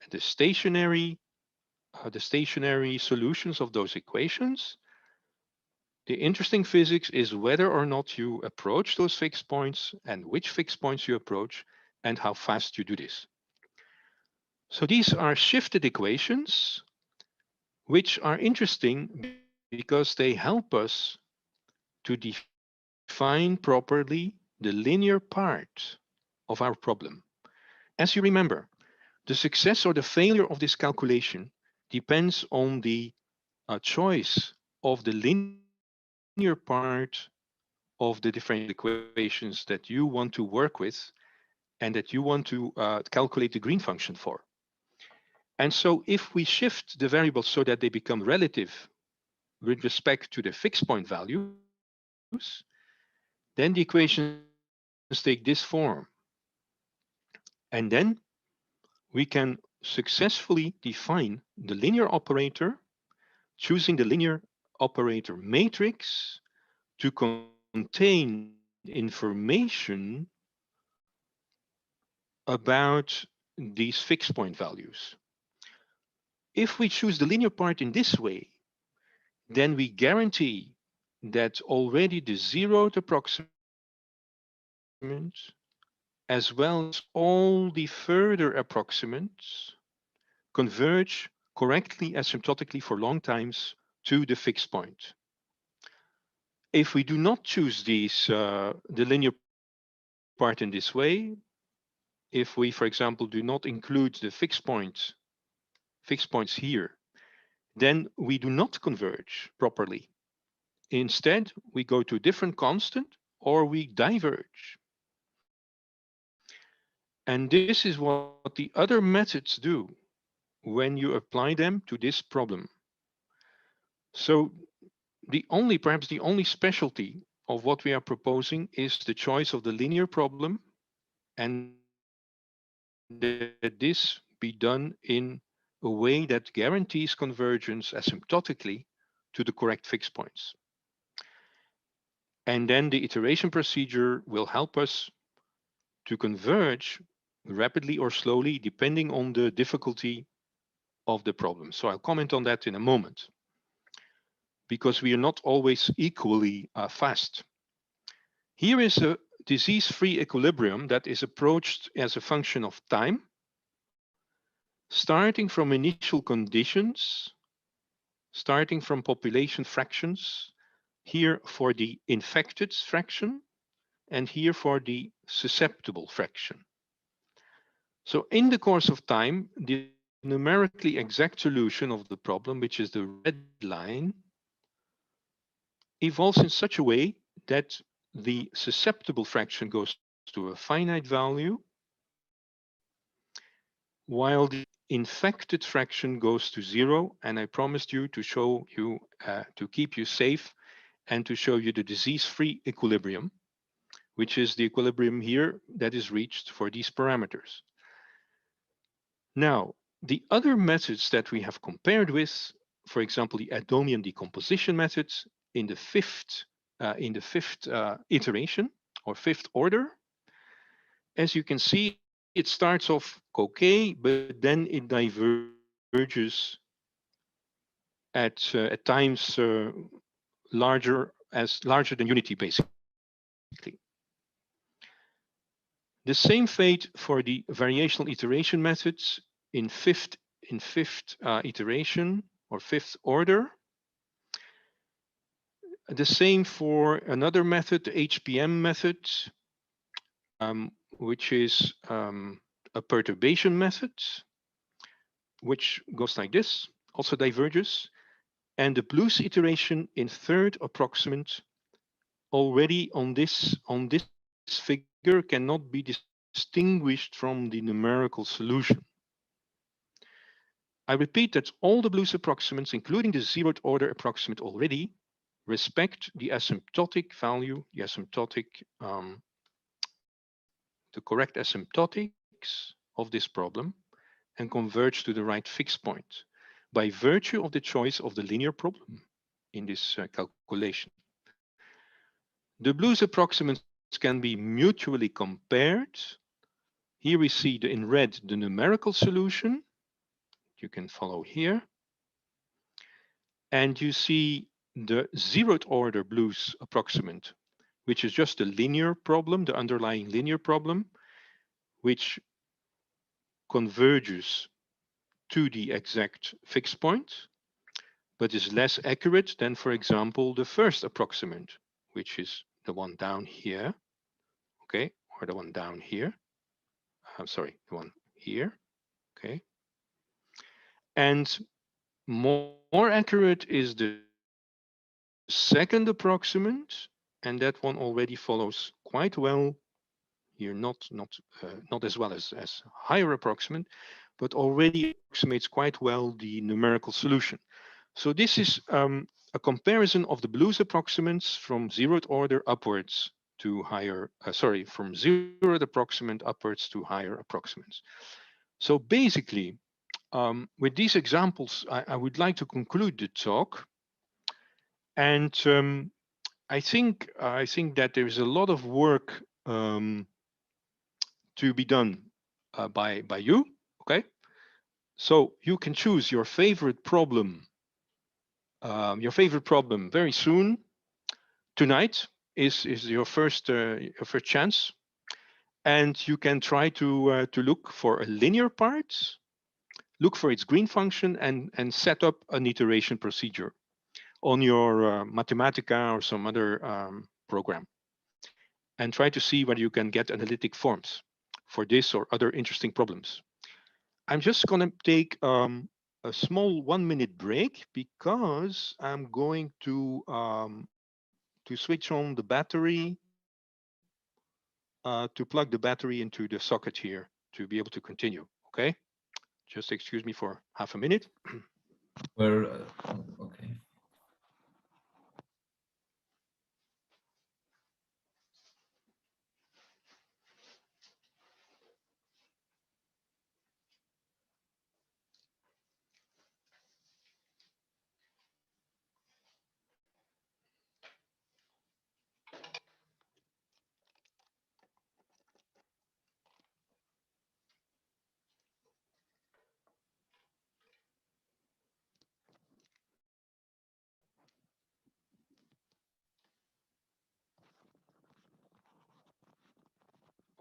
and the stationary solutions of those equations. The interesting physics is whether or not you approach those fixed points and which fixed points you approach and how fast you do this. So these are shifted equations, which are interesting because they help us to define properly the linear part of our problem. As you remember, the success or the failure of this calculation depends on the choice of the linear part of the differential equations that you want to work with and that you want to calculate the green function for. And so if we shift the variables so that they become relative with respect to the fixed point values, then the equations take this form. And then we can successfully define the linear operator, choosing the linear operator matrix to contain information about these fixed point values. If we choose the linear part in this way, then we guarantee that already the zeroth approximant, as well as all the further approximants, converge correctly asymptotically for long times to the fixed point. If we do not choose the linear part in this way, if we, for example, do not include the fixed points here, then we do not converge properly. Instead, we go to a different constant or we diverge. And this is what the other methods do when you apply them to this problem. So perhaps the only specialty of what we are proposing is the choice of the linear problem, and that this be done in a way that guarantees convergence asymptotically to the correct fixed points. And then the iteration procedure will help us to converge rapidly or slowly, depending on the difficulty of the problem. So I'll comment on that in a moment, because we are not always equally fast. Here is a disease-free equilibrium that is approached as a function of time, starting from initial conditions, starting from population fractions, here for the infected fraction, and here for the susceptible fraction. So in the course of time, the numerically exact solution of the problem, which is the red line, evolves in such a way that the susceptible fraction goes to a finite value, while the infected fraction goes to 0, and I promised you to show you, to keep you safe and to show you the disease-free equilibrium, which is the equilibrium here that is reached for these parameters. Now, the other methods that we have compared with, for example, the Adamian decomposition methods in the fifth iteration or fifth order, as you can see, it starts off okay, but then it diverges at times larger than unity, basically. The same fate for the variational iteration methods in fifth iteration or fifth order. The same for another method, the HPM method, which is a perturbation method, which goes like this, also diverges. And the Blues iteration in third approximant already on this figure cannot be distinguished from the numerical solution. I repeat that all the Blues approximants, including the zeroth order approximate already, respect the asymptotic value, the correct asymptotics of this problem, and converge to the right fixed point by virtue of the choice of the linear problem in this calculation. The Blues approximants can be mutually compared. Here we see in red the numerical solution. You can follow here. And you see the zeroth order Blues approximant, which is just a linear problem, the underlying linear problem, which converges to the exact fixed point, but is less accurate than, for example, the first approximant, which is the one down here, okay, or the one down here. I'm sorry, the one here, okay. And more accurate is the second approximant, and that one already follows quite well here, not as well as higher approximant, but already approximates quite well the numerical solution. So this is a comparison of the Blues approximants from zeroth order upwards to higher, from zeroth approximant upwards to higher approximants. So basically, with these examples, I would like to conclude the talk. And I think that there is a lot of work to be done by you, okay? So you can choose your favorite problem very soon. Tonight is your first chance, and you can try to look for a linear part, look for its green function, and set up an iteration procedure on your Mathematica or some other program, and try to see whether you can get analytic forms for this or other interesting problems. I'm just going to take a small 1-minute break because I'm going to switch on the battery, to plug the battery into the socket here to be able to continue. Okay, just excuse me for half a minute. Okay.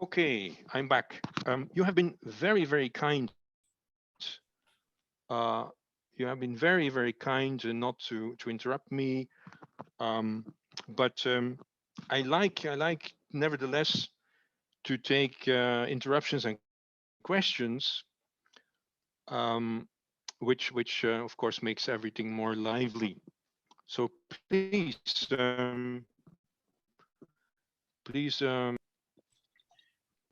Okay, I'm back. You have been very, very kind. You have been very, very kind not to interrupt me. But I like nevertheless to take interruptions and questions, which of course makes everything more lively. So please,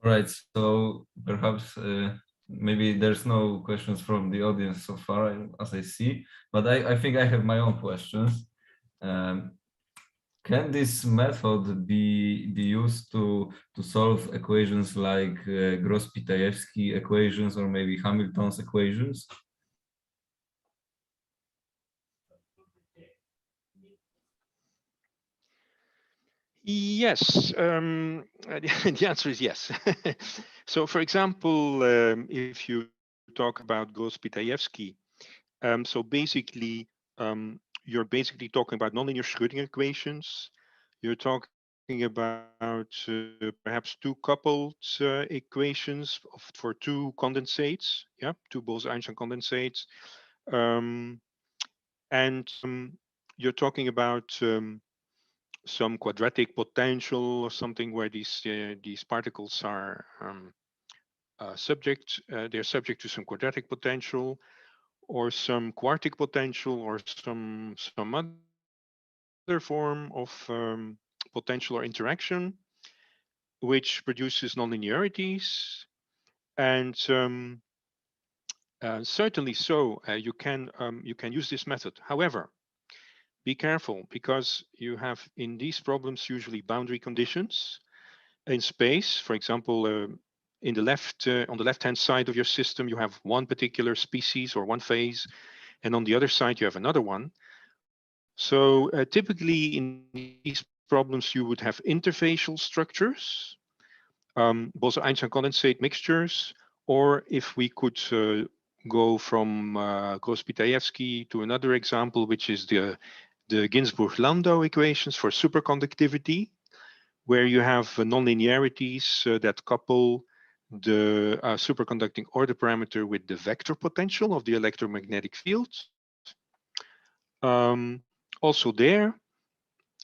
All right. So perhaps maybe there's no questions from the audience so far, as I see, but I think I have my own questions. Can this method be used to solve equations like Gross-Pitayevsky equations or maybe Hamilton's equations? Yes, the answer is yes. So, for example, if you talk about Gross-Pitayevsky, so basically, you're basically talking about nonlinear Schrödinger equations. You're talking about perhaps two coupled equations for two condensates, yeah, two Bose-Einstein condensates, um, and you're talking about some quadratic potential or something where these particles are they're subject to some quadratic potential or some quartic potential or some other form of potential or interaction, which produces nonlinearities. And certainly so, you can use this method. However, be careful, because you have in these problems usually boundary conditions in space. For example, in the left on the left-hand side of your system, you have one particular species or one phase, and on the other side you have another one. So typically in these problems you would have interfacial structures, Bose-Einstein condensate mixtures, or if we could go from Gross-Pitayevsky to another example, which is the Ginzburg-Landau equations for superconductivity, where you have nonlinearities that couple the superconducting order parameter with the vector potential of the electromagnetic field. Also there,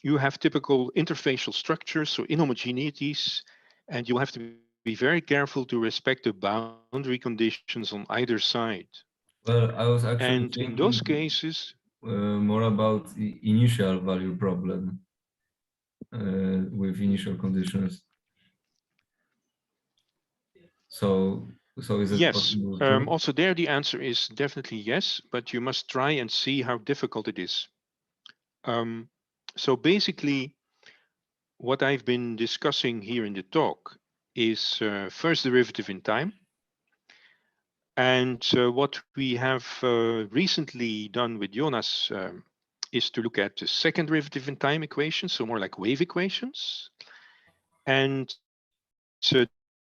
you have typical interfacial structures, so inhomogeneities, and you have to be very careful to respect the boundary conditions on either side. Well, I was And actually in those thinking cases, more about the initial value problem with initial conditions. So, is it yes, possible to? also there the answer is definitely yes, but you must try and see how difficult it is. So basically, what I've been discussing here in the talk is first derivative in time. And what we have recently done with Jonas is to look at the second derivative in time equations, so more like wave equations. And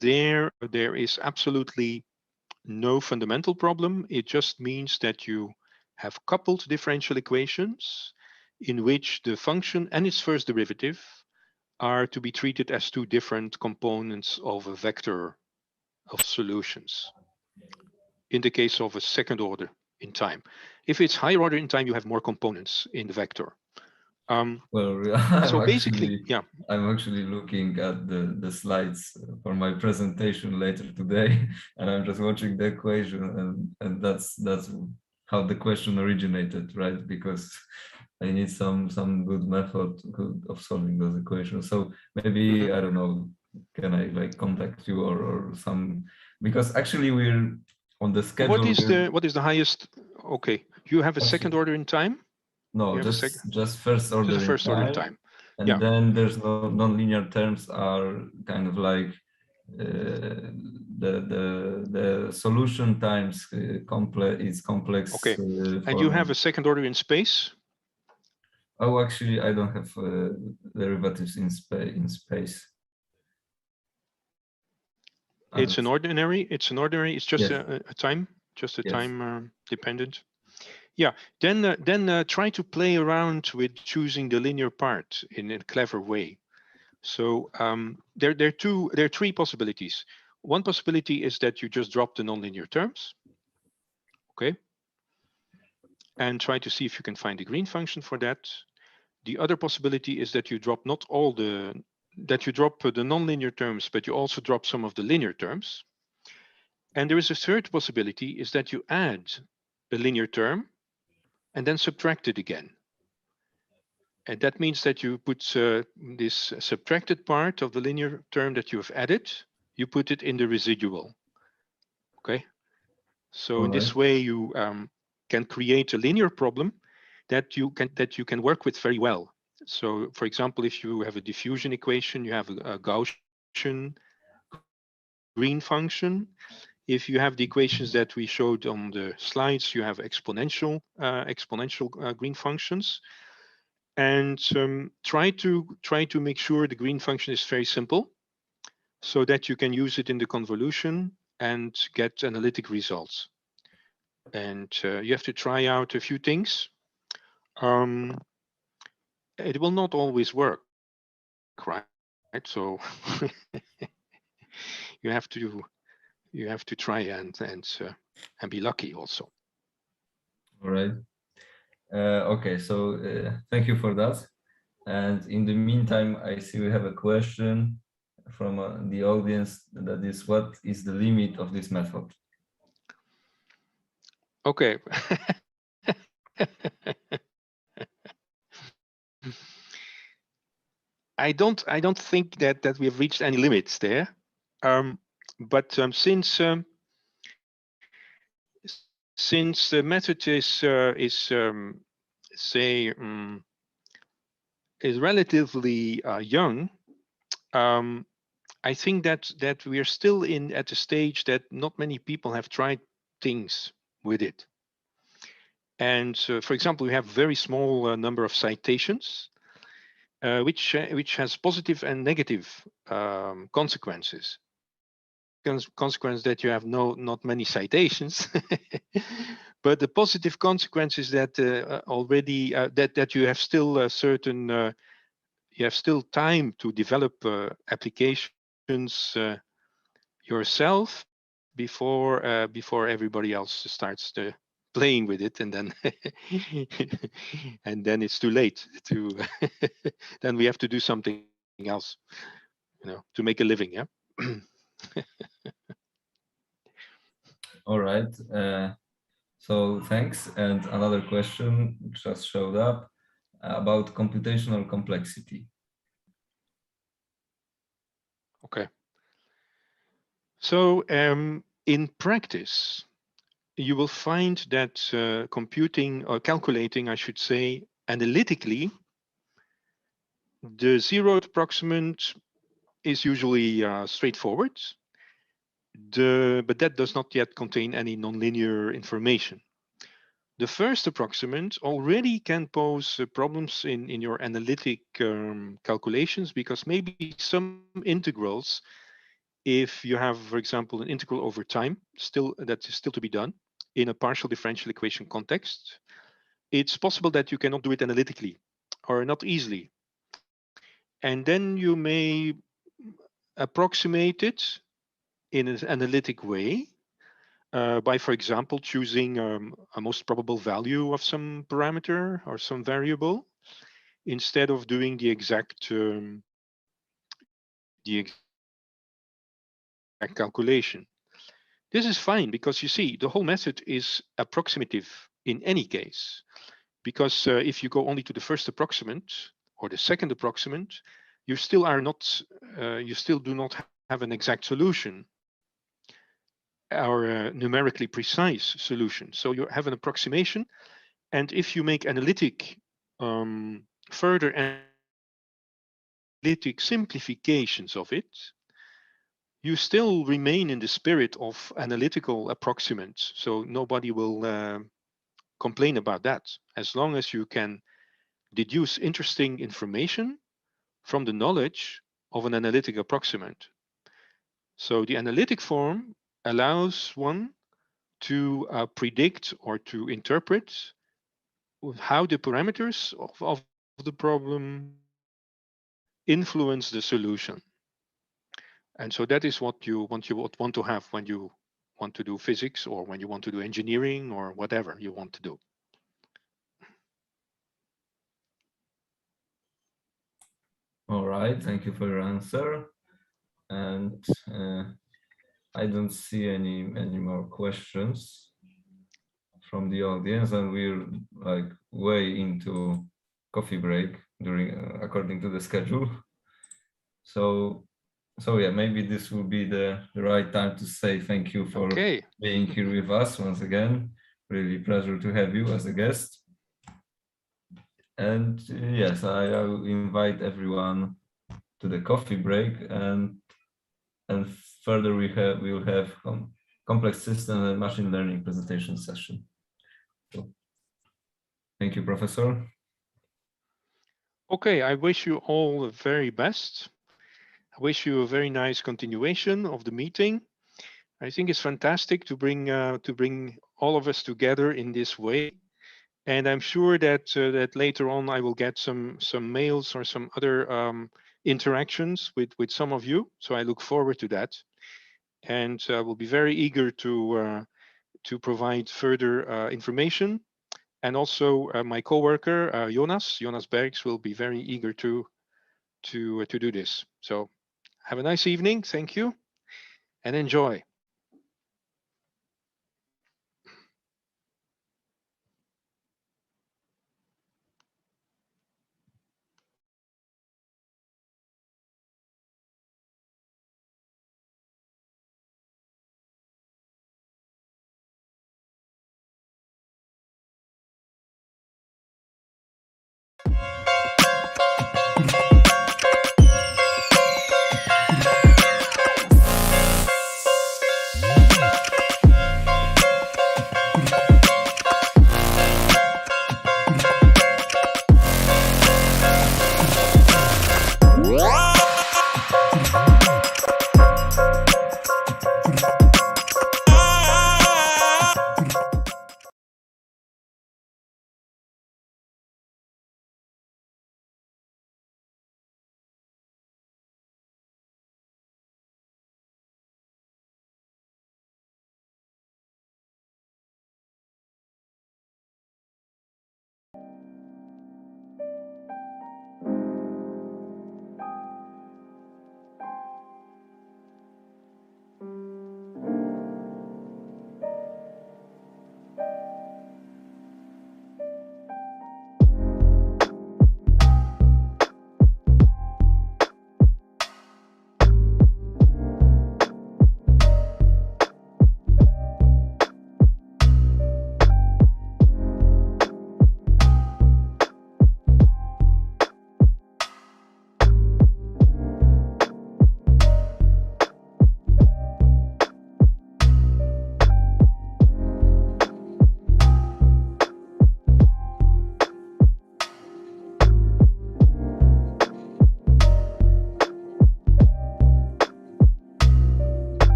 there is absolutely no fundamental problem. It just means that you have coupled differential equations in which the function and its first derivative are to be treated as two different components of a vector of solutions in the case of a second order in time. If it's higher order in time, you have more components in the vector. Well, So basically, yeah. I'm actually looking at the slides for my presentation later today, and I'm just watching the equation, and that's how the question originated, right? Because I need some good method of solving those equations. So maybe I don't know, can I like contact you or some, because actually we're on the schedule. What is the highest? Okay, you have a second order in time. No, You have just first order just a in first order in time, time. and Yeah. then there's no nonlinear terms are kind of like the solution times complex Okay, and you for. have a second order in space. Oh, actually, I don't have derivatives in space. It's an ordinary. It's just Yes, a time, yes. dependent. Yeah. Then try to play around with choosing the linear part in a clever way. So there are three possibilities. One possibility is that you just drop the nonlinear terms, okay, and try to see if you can find the green function for that. The other possibility is that you drop the nonlinear terms, but you also drop some of the linear terms. And there is a third possibility, is that you add a linear term and then subtract it again. And that means that you put this subtracted part of the linear term that you have added, you put it in the residual. Okay, so All in this right. way you can create a linear problem that you can work with very well. So, for example, if you have a diffusion equation, you have a Gaussian green function. If you have the equations that we showed on the slides, you have exponential green functions. And try to make sure the green function is very simple, so that you can use it in the convolution and get analytic results. And you have to try out a few things. It will not always work, right? So you have to try and be lucky also. All right. Okay, so thank you for that. And in the meantime, I see we have a question from the audience, that is, what is the limit of this method? Okay. I don't think that we have reached any limits there. But since the method is relatively young, I think that we are still at a stage that not many people have tried things with it. And for example, we have very small number of citations, which has positive and negative consequences. Consequence that you have not many citations, but the positive consequence is that already that you have still you have still time to develop applications yourself before everybody else starts playing with it, and then and then it's too late to then we have to do something else, to make a living. Yeah. All right. So thanks. And another question just showed up about computational complexity. Okay. So in practice, you will find that computing, or calculating, I should say, analytically, the zeroth approximant is usually straightforward, but that does not yet contain any nonlinear information. The first approximant already can pose problems in your analytic calculations, because maybe some integrals, if you have, for example, an integral over time, that is still to be done in a partial differential equation context, it's possible that you cannot do it analytically, or not easily. And then you may approximate it in an analytic way by, for example, choosing a most probable value of some parameter or some variable, instead of doing the exact calculation. This is fine, because you see, the whole method is approximative in any case, because if you go only to the first approximant or the second approximant, you still do not have an exact solution, or a numerically precise solution. So you have an approximation, and if you make analytic further analytic simplifications of it, you still remain in the spirit of analytical approximants. So nobody will complain about that, as long as you can deduce interesting information from the knowledge of an analytic approximant. So the analytic form allows one to predict or to interpret how the parameters of the problem influence the solution. And so that is what you want to have when you want to do physics, or when you want to do engineering, or whatever you want to do. All right. Thank you for your answer. And I don't see any more questions from the audience, and we're like way into coffee break during according to the schedule. So So yeah, maybe this will be the right time to say thank you for being here with us once again. Really pleasure to have you as a guest. And yes, I will invite everyone to the coffee break, and further we'll have complex system and machine learning presentation session. So, thank you, Professor. Okay, I wish you all the very best. I wish you a very nice continuation of the meeting. I think it's fantastic to bring all of us together in this way, and I'm sure that that later on I will get some mails or some other interactions with some of you. So I look forward to that, and I will be very eager to provide further information. And also my coworker Jonas Bergs will be very eager to do this. So have a nice evening. Thank you and enjoy.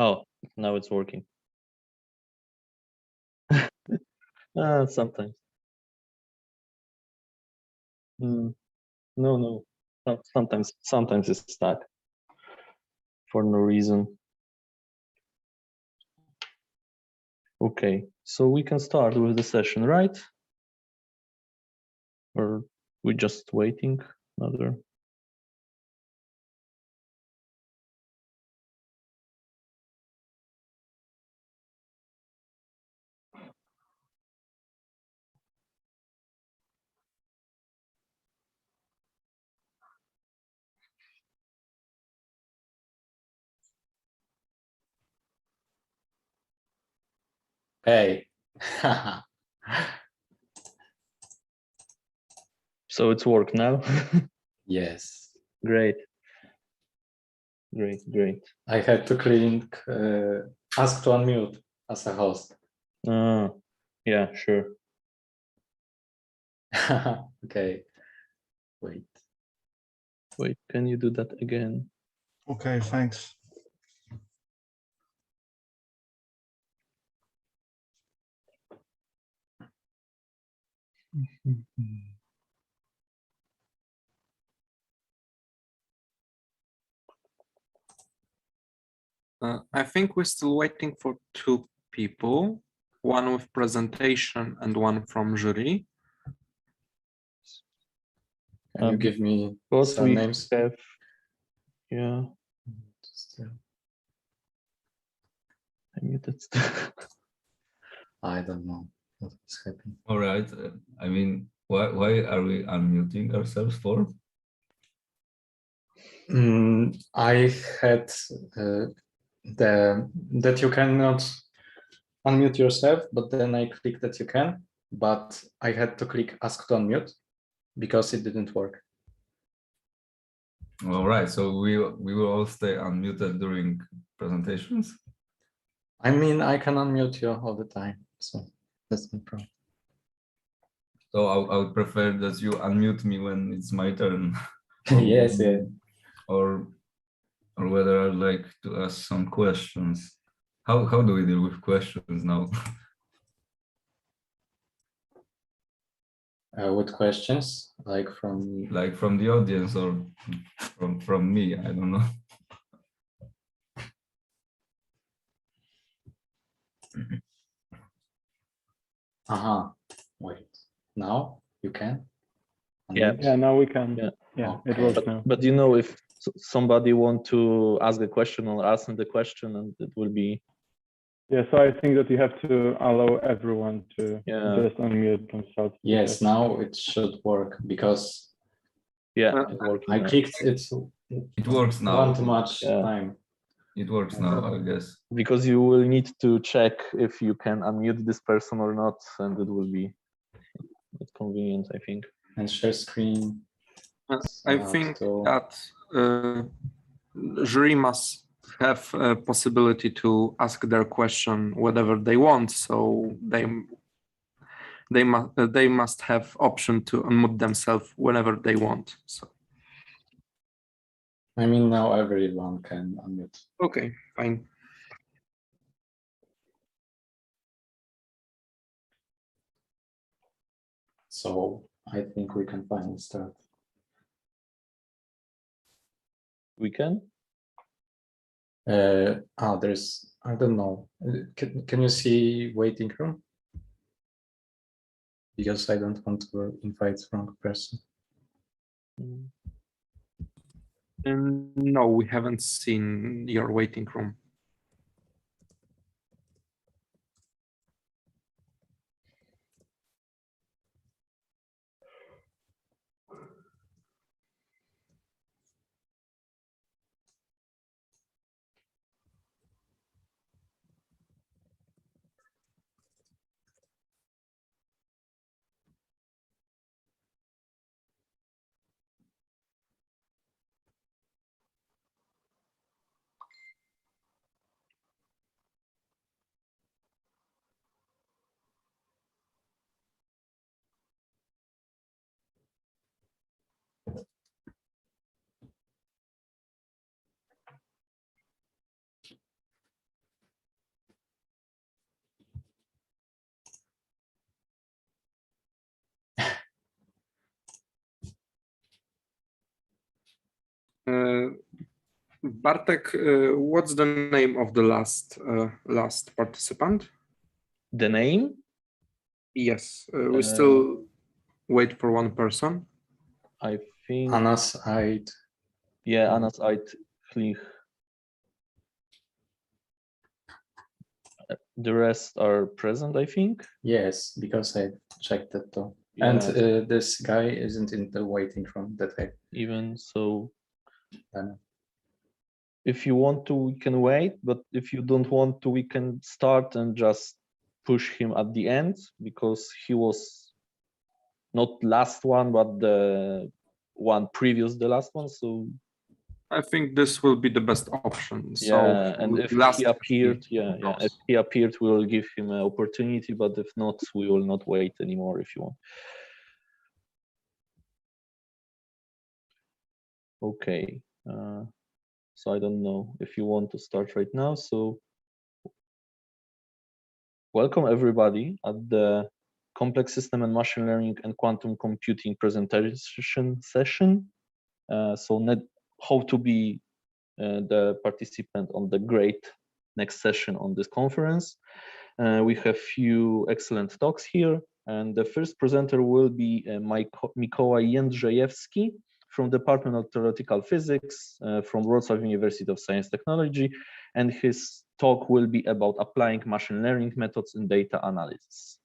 Oh, now it's working. Sometimes. No, no. Sometimes it's stuck for no reason. Okay, so we can start with the session, right? Or we're just waiting another? Hey. So it's work now? Yes. Great. Great. I had to click ask to unmute as a host. Yeah, sure. Okay. Wait. Wait, can you do that again? Okay, thanks. I think we're still waiting for two people, one with presentation and one from jury. Can you give me What some we names? have? Yeah, I muted. I don't know what is happening. All right. I mean, why are we unmuting ourselves for? I had that you cannot unmute yourself, but then I clicked that you can, but I had to click ask to unmute because it didn't work. All right. So we will all stay unmuted during presentations. I mean, I can unmute you all the time, so that's no problem. So I would prefer that you unmute me when it's my turn. Yes, yeah. Or whether I'd like to ask some questions. How do we deal with questions now? With questions like from Like from the audience or from me? I don't know. wait, now you can? Yeah. Yeah, now we can. Yeah. Yeah, it Okay. works now. But you know, if somebody want to ask a question or ask the question, and it will be. Yeah, so I think that you have to allow everyone to just unmute themselves. Yes, now it should work because Yeah, it's working I now. clicked it. It works now. One too much Yeah. time. It works now, I guess. Because you will need to check if you can unmute this person or not, and it will be not convenient, I think. And share screen. I think that jury must have a possibility to ask their question whatever they want, so they must have option to unmute themselves whenever they want. So I mean, now everyone can unmute. okay, fine. So I think we can finally start. We can? There's, I don't know. Can you see waiting room? Because I don't want to invite wrong person. No, we haven't seen your waiting room. Bartek, what's the name of the last participant? The name? Yes, we still wait for one person. I think. Anas Ait. Yeah, Anas Ait Klich. The rest are present, I think. Yes, because I checked that too. Yeah. And this guy isn't in the waiting room that I even so. If you want to, we can wait, but if you don't want to, we can start and just push him at the end, because he was not last one, but the one previous the last one. So I think this will be the best option. yeah, So and if he appeared, if he appeared, we will give him an opportunity, but if not, we will not wait anymore if you want. Okay, so I don't know if you want to start right now. So welcome everybody at the Complex System and Machine Learning and Quantum Computing presentation session. How to be the participant on the great next session on this conference. We have few excellent talks here, and the first presenter will be Mikołaj Jędrzejewski from Department of Theoretical Physics from Wrocław University of Science Technology, and his talk will be about applying machine learning methods in data analysis.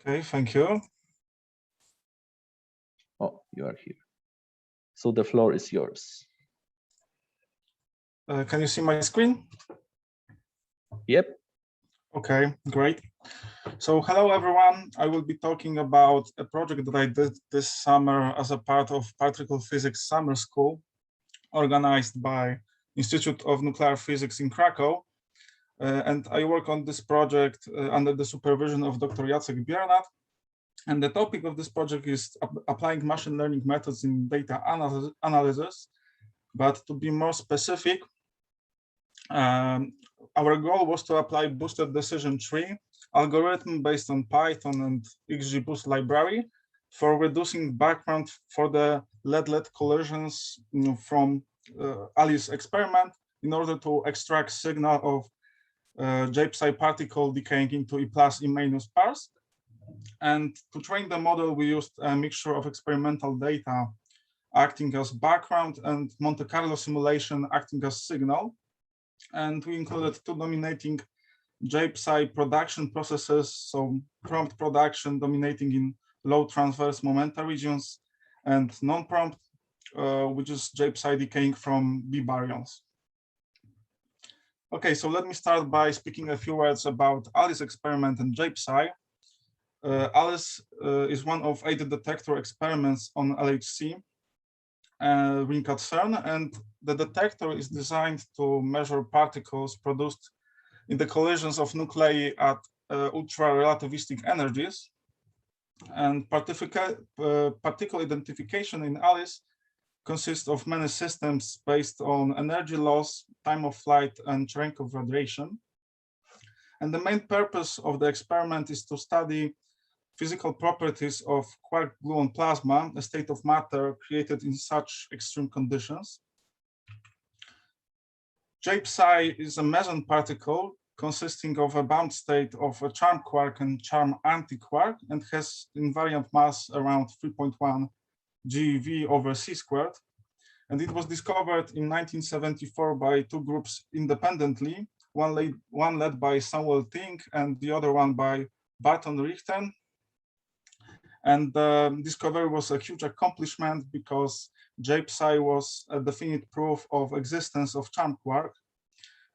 Okay, thank you. Oh, you are here. So the floor is yours. Can you see my screen? Yep. Okay, great. So hello, everyone. I will be talking about a project that I did this summer as a part of Particle Physics Summer School, organized by Institute of Nuclear Physics in Krakow. And I work on this project under the supervision of Dr. Jacek Biernat. And the topic of this project is applying machine learning methods in data analysis. But to be more specific, our goal was to apply boosted decision tree algorithm based on Python and XGBoost library for reducing background for the lead-lead collisions from Alice experiment in order to extract signal of JPSI particle decaying into E+ E- pairs. And to train the model, we used a mixture of experimental data acting as background and Monte Carlo simulation acting as signal. And we included two dominating JPSI production processes, so prompt production dominating in low transverse momenta regions, and non-prompt, which is JPSI decaying from B baryons. Okay, so let me start by speaking a few words about Alice experiment and JPSI. Alice is one of 8 detector experiments on LHC ring at CERN, and the detector is designed to measure particles produced in the collisions of nuclei at ultra-relativistic energies. And particle identification in Alice consists of many systems based on energy loss, time of flight, and Cherenkov radiation. And the main purpose of the experiment is to study physical properties of quark-gluon plasma, a state of matter created in such extreme conditions. JPSI is a meson particle consisting of a bound state of a charm quark and charm antiquark, and has invariant mass around 3.1 GeV over c squared. And it was discovered in 1974 by 2 groups independently, one led by Samuel Ting and the other one by Barton Richten. And the discovery was a huge accomplishment because JPSI was a definite proof of existence of charm quark.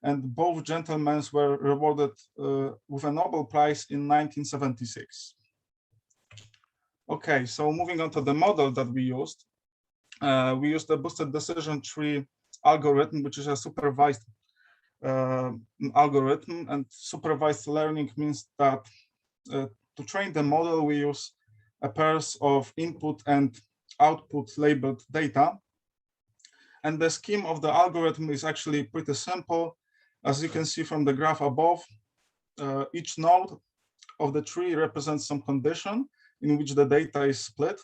And both gentlemen were rewarded with a Nobel Prize in 1976. Okay, so moving on to the model that we used a boosted decision tree algorithm, which is a supervised algorithm. And supervised learning means that to train the model, we use a pairs of input and output labeled data. And the scheme of the algorithm is actually pretty simple. As you can see from the graph above, each node of the tree represents some condition in which the data is split.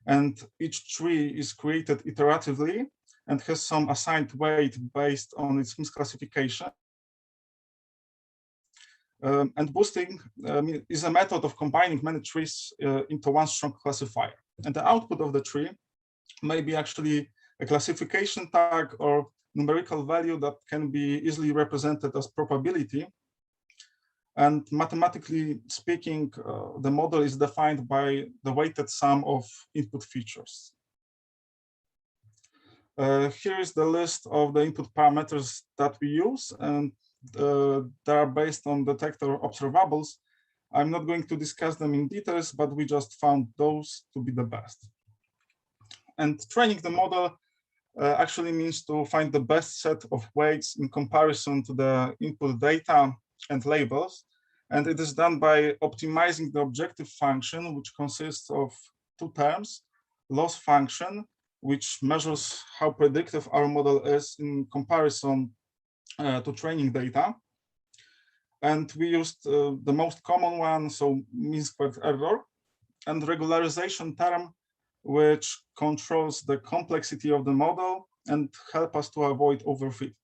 And each tree is created iteratively. and has some assigned weight based on its misclassification. And boosting is a method of combining many trees into one strong classifier. And the output of the tree may be actually a classification tag or numerical value that can be easily represented as probability. And mathematically speaking, the model is defined by the weighted sum of input features. Here is the list of the input parameters that we use, and they are based on detector observables. I'm not going to discuss them in details, but we just found those to be the best. And training the model actually means to find the best set of weights in comparison to the input data and labels. And it is done by optimizing the objective function, which consists of two terms: loss function, which measures how predictive our model is in comparison to training data. And we used the most common one, so mean squared error, and regularization term, which controls the complexity of the model and help us to avoid overfitting.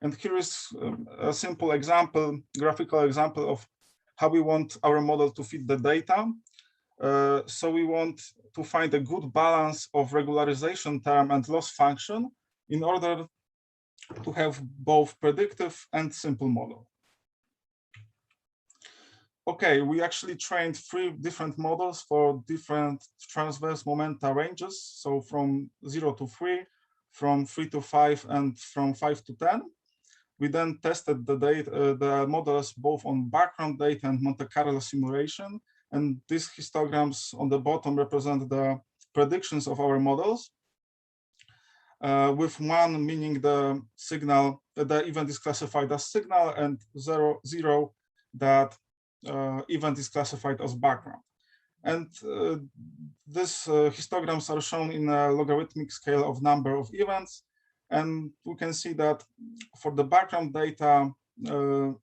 And here is a simple example, graphical example of how we want our model to fit the data. So we want to find a good balance of regularization term and loss function in order to have both predictive and simple model. Okay, we actually trained 3 different models for different transverse momenta ranges. So from 0 to 3, from 3 to 5, and from 5 to 10. We then tested the data, the models both on background data and Monte Carlo simulation. And these histograms on the bottom represent the predictions of our models, with 1 meaning the signal, the event is classified as signal, and 0 that event is classified as background. And these histograms are shown in a logarithmic scale of number of events. And we can see that for the background data,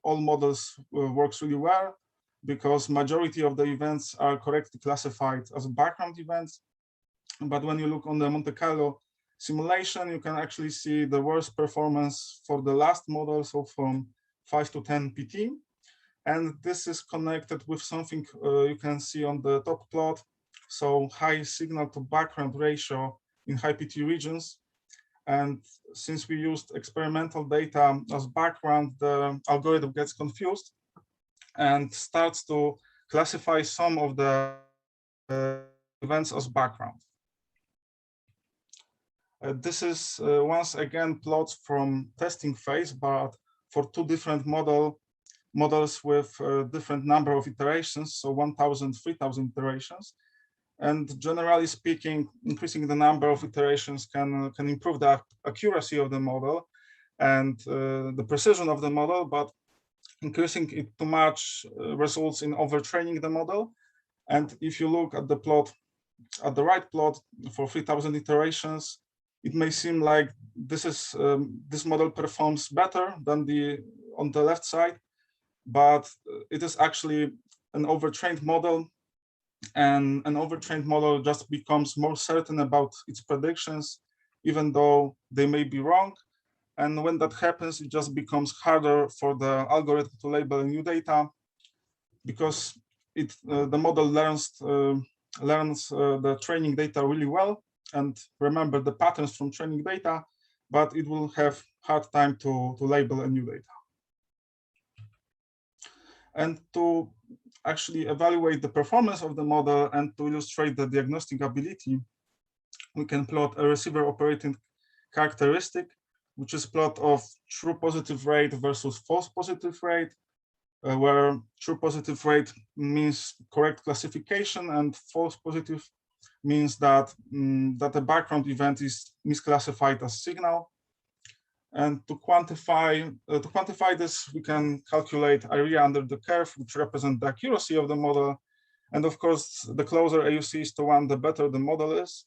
all models works really well, because majority of the events are correctly classified as background events. But when you look on the Monte Carlo simulation, you can actually see the worst performance for the last model, so from 5 to 10 PT. And this is connected with something you can see on the top plot. So high signal to background ratio in high PT regions. And since we used experimental data as background, the algorithm gets confused and starts to classify some of the events as background. This is once again plots from testing phase, but for 2 different models with different number of iterations, so 1,000, 3,000 iterations. And generally speaking, increasing the number of iterations can improve the accuracy of the model and the precision of the model, but increasing it too much results in overtraining the model. And if you look at the plot, at the right plot for 3,000 iterations, it may seem like this model performs better than the on the left side, but it is actually an overtrained model. And an overtrained model just becomes more certain about its predictions, even though they may be wrong. And when that happens, it just becomes harder for the algorithm to label new data, because the model learns the training data really well and remember the patterns from training data, but it will have hard time to label a new data. And to actually evaluate the performance of the model and to illustrate the diagnostic ability, we can plot a receiver operating characteristic, which is plot of true positive rate versus false positive rate, where true positive rate means correct classification and false positive means that that a background event is misclassified as signal. And to quantify this, we can calculate area under the curve, which represent the accuracy of the model. And of course, the closer AUC is to 1, the better the model is.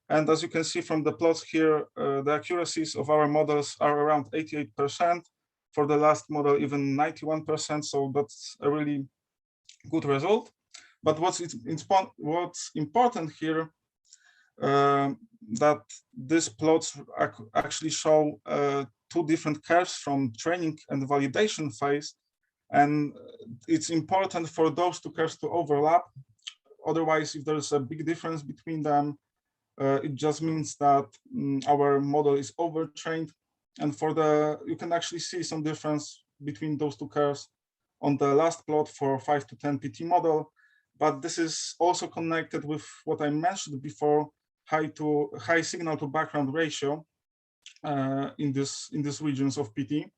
And as you can see from the plots here, the accuracies of our models are around 88%. For the last model, even 91%. So that's a really good result. But what's important here that these plots actually show two different curves from training and validation phase. And it's important for those two curves to overlap. Otherwise, if there's a big difference between them, it just means that our model is overtrained. And you can actually see some difference between those two curves on the last plot for 5 to 10 PT model. But this is also connected with what I mentioned before, high signal to background ratio in these regions of PT.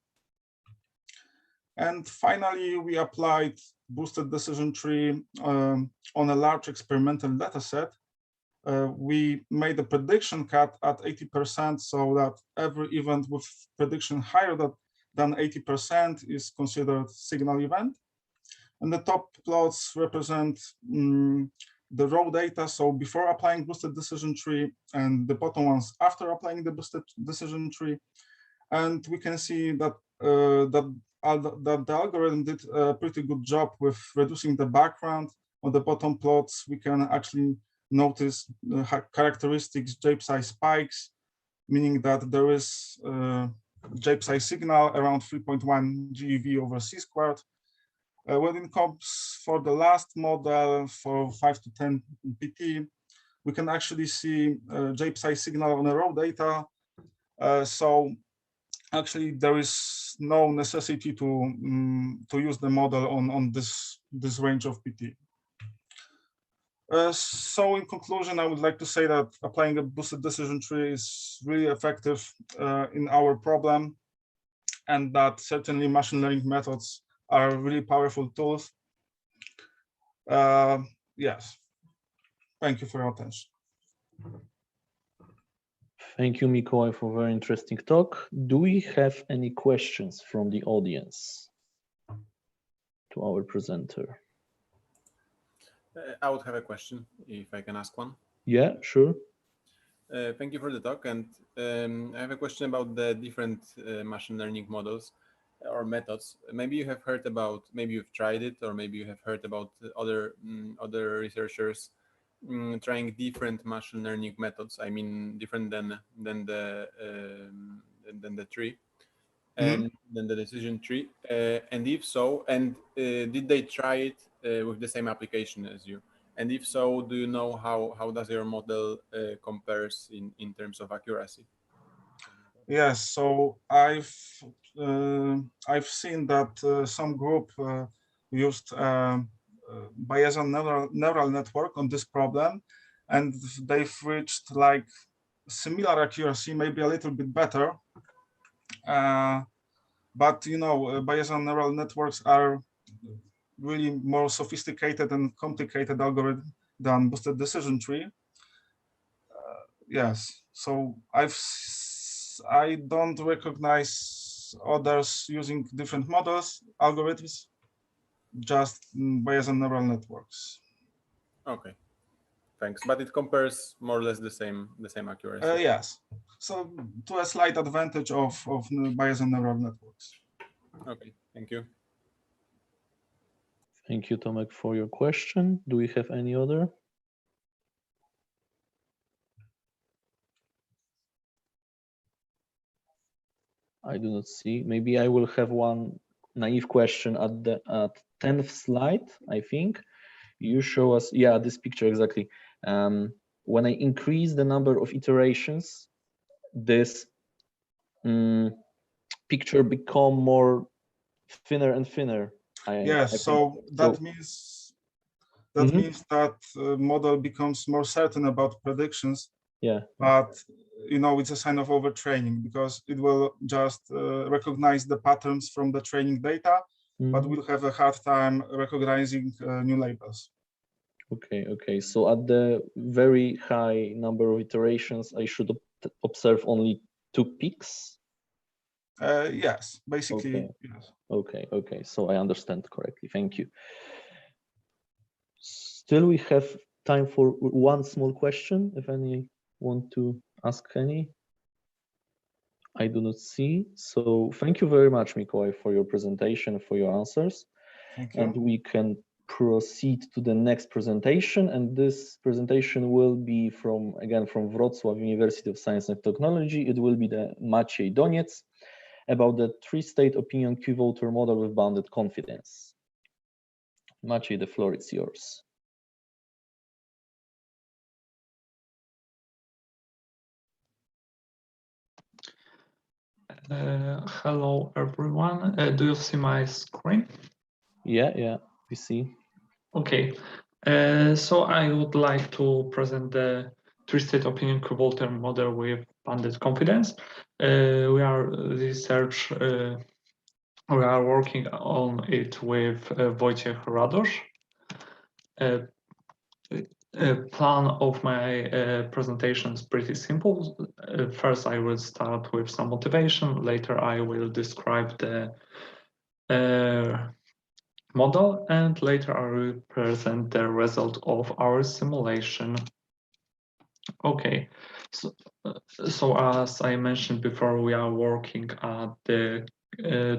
And finally, we applied boosted decision tree on a large experimental data set. We made a prediction cut at 80% so that every event with prediction higher than 80% is considered signal event. And the top plots represent the raw data, so before applying boosted decision tree, and the bottom ones after applying the boosted decision tree. And we can see that that the algorithm did a pretty good job with reducing the background. On the bottom plots, we can actually notice characteristics JPSI spikes, meaning that there is JPSI signal around 3.1 GeV over C squared. When it comes for the last model for 5 to 10 PT, we can actually see JPSI signal on the raw data. So actually, there is no necessity to use the model on this range of PT. So in conclusion, I would like to say that applying a boosted decision tree is really effective in our problem, and that certainly machine learning methods are really powerful tools. Yes, thank you for your attention. Thank you, Mikołaj, for a very interesting talk. Do we have any questions from the audience to our presenter? I would have a question, if I can ask one. Yeah, sure. Thank you for the talk. And I have a question about the different machine learning models or methods. Maybe you have heard about, maybe you've tried it, or maybe you have heard about other researchers trying different machine learning methods. I mean, different than the tree, and then the decision tree. And if so, and did they try it with the same application as you? And if so, do you know how does your model compares in terms of accuracy? Yes, so I've seen that some group used Bayesian neural network on this problem, and they've reached like similar accuracy, maybe a little bit better. But you know, Bayesian neural networks are really more sophisticated and complicated algorithm than boosted decision tree. Yes, so I don't recognize others using different models, algorithms, just Bayesian neural networks. Okay, thanks. But it compares more or less the same accuracy. Yes, so to a slight advantage of Bayesian neural networks. Okay, thank you. Thank you, Tomek, for your question. Do we have any other? I do not see. Maybe I will have one naive question at the 10th slide, I think. You show us, yeah, this picture exactly. When I increase the number of iterations, this picture become more thinner and thinner. Yes, so that means that model becomes more certain about predictions. Yeah. But you know, it's a sign of overtraining because it will just recognize the patterns from the training data, but we'll have a hard time recognizing new labels. Okay. So at the very high number of iterations, I should observe only 2 peaks? Yes, basically, okay. Yes. Okay. So I understand correctly. Thank you. Still, we have time for one small question, if any want to ask any. I do not see. So thank you very much, Mikołaj, for your presentation, for your answers. Thank you. And we can proceed to the next presentation, and this presentation will be from Wrocław University of Science and Technology. It will be the Maciej Doniec about the three-state opinion Q-voter model with bounded confidence. Maciej, the floor is yours. Hello, everyone. Do you see my screen? Yeah, we see. Okay. So I would like to present the three-state opinion Q-voter model with bounded confidence. We are working on it with Wojciech Radosz. Plan of my presentation is pretty simple. First, I will start with some motivation. Later, I will describe the model, and later I will present the result of our simulation. Okay, so as I mentioned before, we are working at the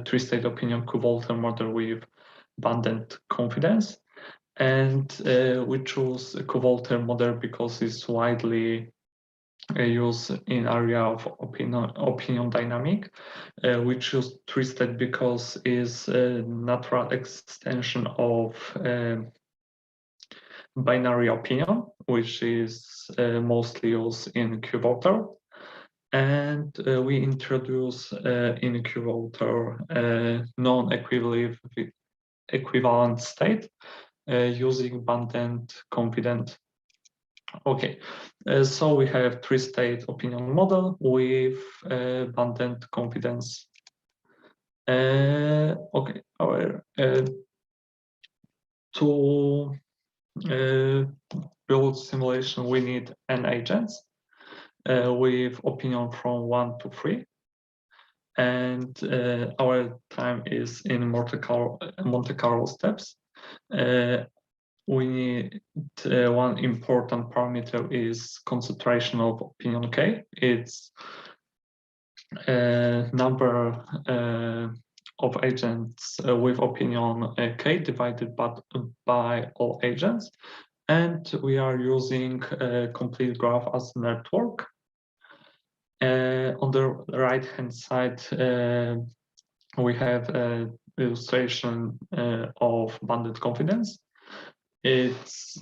three-state opinion Q-voter model with bounded confidence. And we choose a Q-voter model because it's widely used in area of opinion dynamic. We choose three-state because it's a natural extension of binary opinion, which is mostly used in Q-voter. And we introduce in Q-voter non-equivalent state using bounded confidence. Okay, so we have three-state opinion model with bounded confidence. Okay, to build simulation, we need n agents with opinion from 1 to 3. And our time is in Monte Carlo steps. We need one important parameter is concentration of opinion K. It's number of agents with opinion K divided by all agents. And we are using a complete graph as a network. On the right-hand side, we have an illustration of bounded confidence. It's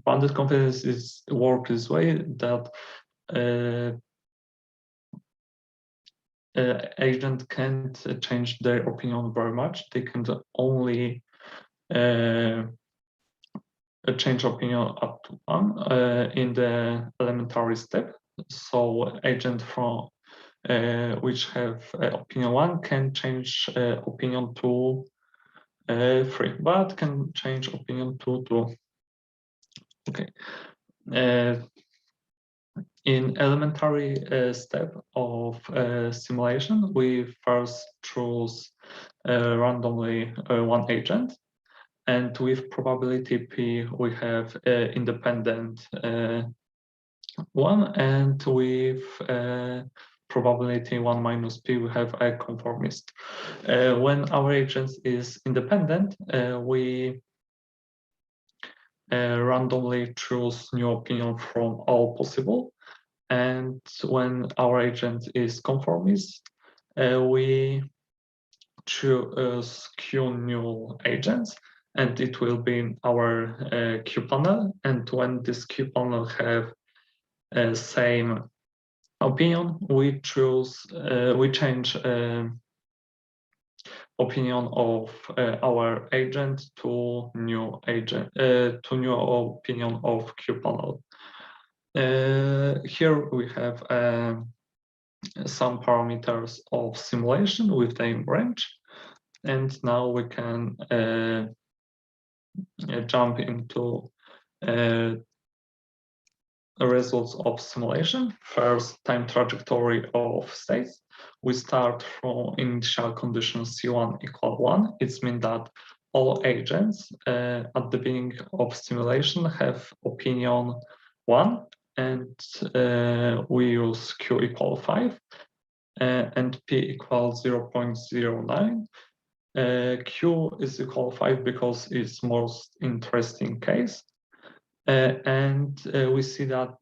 bounded confidence works this way that agent can't change their opinion very much. They can only change opinion up to 1 in the elementary step. So agent from which have opinion 1 can change opinion to 3, but can change opinion to 2. Okay. In elementary step of simulation, we first choose randomly one agent, and with probability P, we have independent one, and with probability 1 minus P, we have a conformist. When our agent is independent, we randomly choose new opinion from all possible. And when our agent is conformist, we choose Q null agents, and it will be in our Q panel. And when this Q panel have same opinion, we change opinion of our agent to new opinion of Q panel. Here we have some parameters of simulation with the branch, and now we can jump into results of simulation. First, time trajectory of states. We start from initial condition C1 equal 1. It means that all agents at the beginning of simulation have opinion 1, and we use Q equal 5 and P equals 0.09. Q is equal 5 because it's most interesting case. And we see that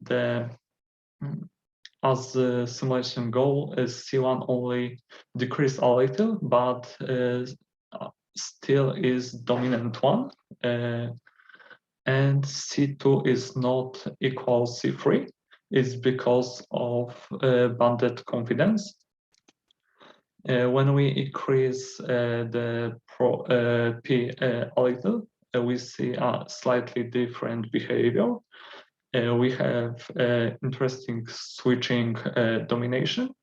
as the simulation goal is C1 only decreased a little, but still is dominant one. And C2 is not equal C3. It's because of bounded confidence. When we increase the P a little, we see a slightly different behavior. We have interesting switching domination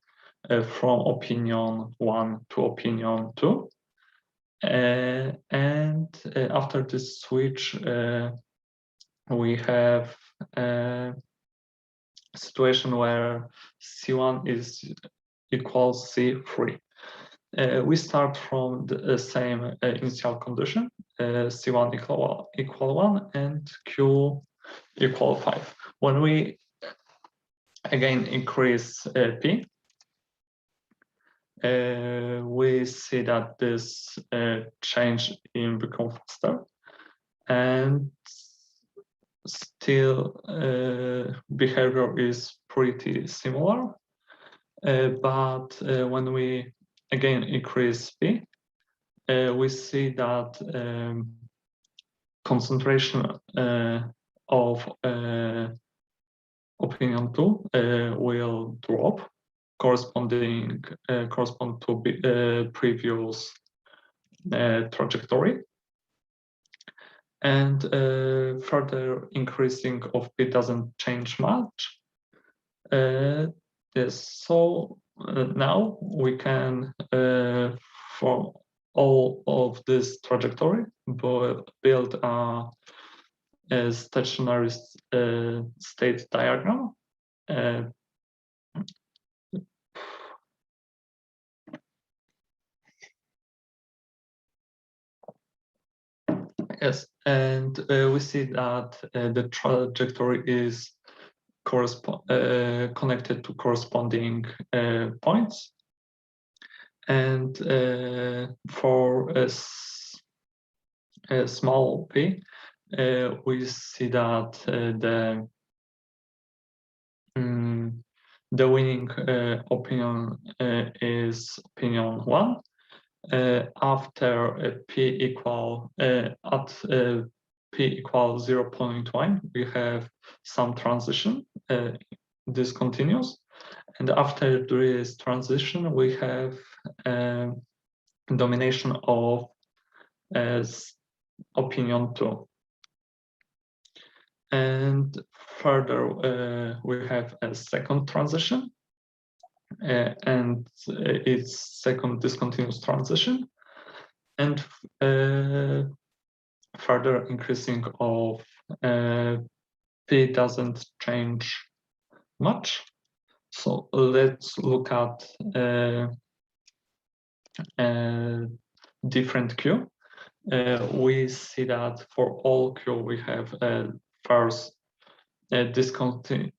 from opinion 1 to opinion 2. And after this switch, we have a situation where C1 is equal C3. We start from the same initial condition, C1 equal 1 and Q equal 5. When we again increase P, we see that this change in become faster, and still behavior is pretty similar. But when we again increase P, we see that concentration of opinion 2 will drop, correspond to previous trajectory. And further increasing of P doesn't change much. Yes, so now we can, for all of this trajectory, build a stationary state diagram. Yes, and we see that the trajectory is connected to corresponding points. And for a small p, we see that the winning opinion is opinion 1. After p equal at p equals 0.1, we have some transition. This continues, and after this transition, we have domination of opinion 2. And further, we have a second transition, and it's second discontinuous transition, and further increasing of P doesn't change much. So let's look at different Q. We see that for all Q we have first discontinuous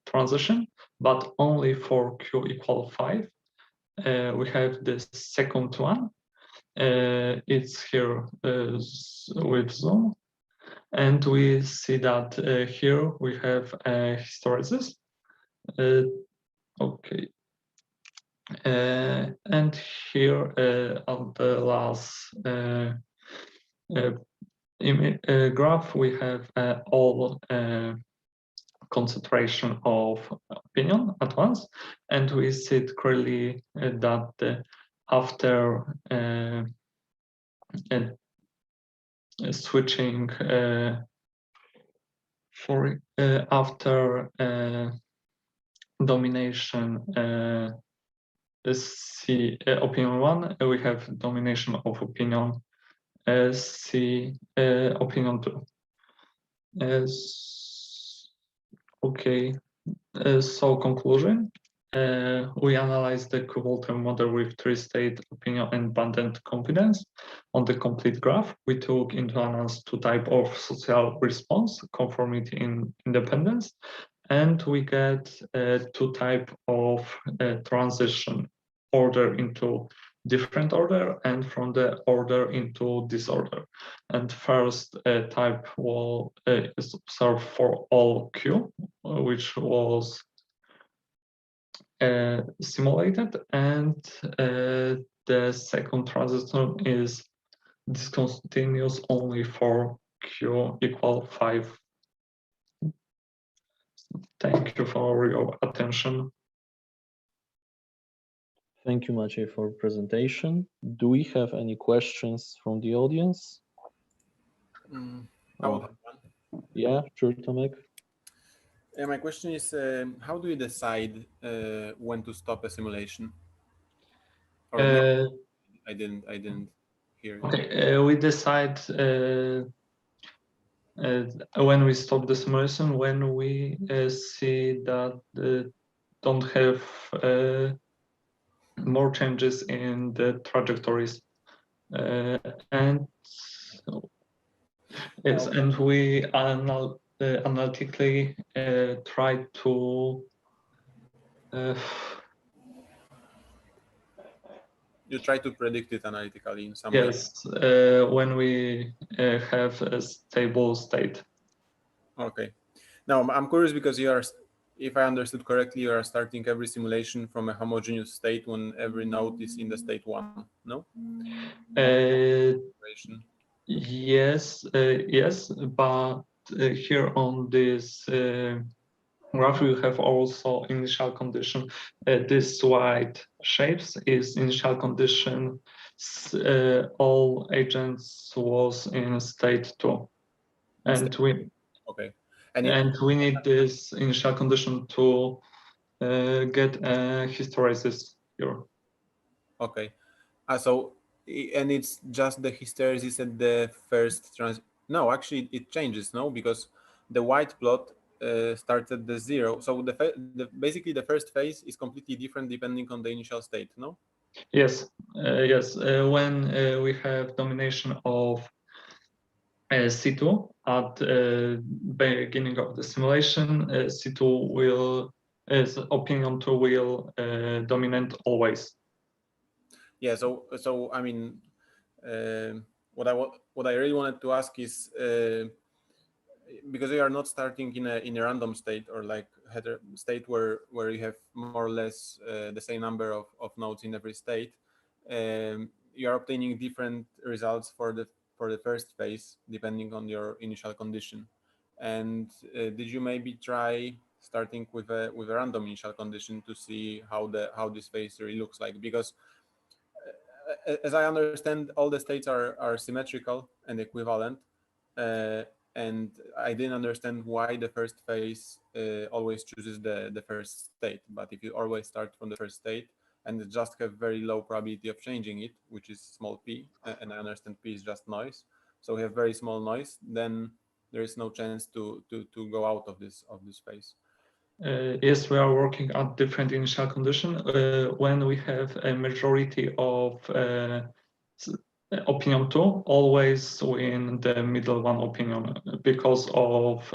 transition, but only for Q equal 5. We have this second one. It's here with zoom, and we see that here we have hysteresis. Okay. And here on the last graph, we have all concentration of opinion at once, and we see it clearly that after switching after domination C opinion 1, we have domination of opinion C opinion 2. Okay, so conclusion. We analyzed the Kumquat model with 3-state opinion and bounded confidence. On the complete graph, we took into account 2 types of social response, conformity and independence, and we get 2 types of transition, order into different order and from the order into disorder. And first type is observed for all Q, which was simulated, and the second transition is discontinuous only for Q equal 5. Thank you for your attention. Thank you, Maciej, for presentation. Do we have any questions from the audience? I will have one. Yeah, sure, Tomek. My question is, how do you decide when to stop a simulation? Or I didn't hear it. Okay, we decide when we stop the simulation when we see that don't have more changes in the trajectories, and yes, and we analytically try to. You try to predict it analytically in some way. Yes, when we have a stable state. Okay. Now I'm curious because you are, if I understood correctly, you are starting every simulation from a homogeneous state when every node is in the state 1, no? Yes, yes, but here on this graph you have also initial condition. This white shapes is initial condition. All agents was in state 2, and we okay, and we need this initial condition to get a hysteresis here. Okay, so and it's just the hysteresis at the first no, actually it changes, no, because the white plot started the 0, so basically the first phase is completely different depending on the initial state, no? Yes, yes. When we have domination of C2 at beginning of the simulation, C2 will, opinion 2 will dominate always. Yeah. So I mean, what I really wanted to ask is, because you are not starting in a random state or like header state where you have more or less the same number of nodes in every state, you are obtaining different results for the first phase depending on your initial condition. And did you maybe try starting with a random initial condition to see how this phase really looks like? Because as I understand, all the states are symmetrical and equivalent. And I didn't understand why the first phase always chooses the first state. But if you always start from the first state and just have very low probability of changing it, which is small p, and I understand p is just noise, so we have very small noise, then there is no chance to go out of this phase. Yes, we are working at different initial condition. When we have a majority of opinion 2, always win the middle one opinion because of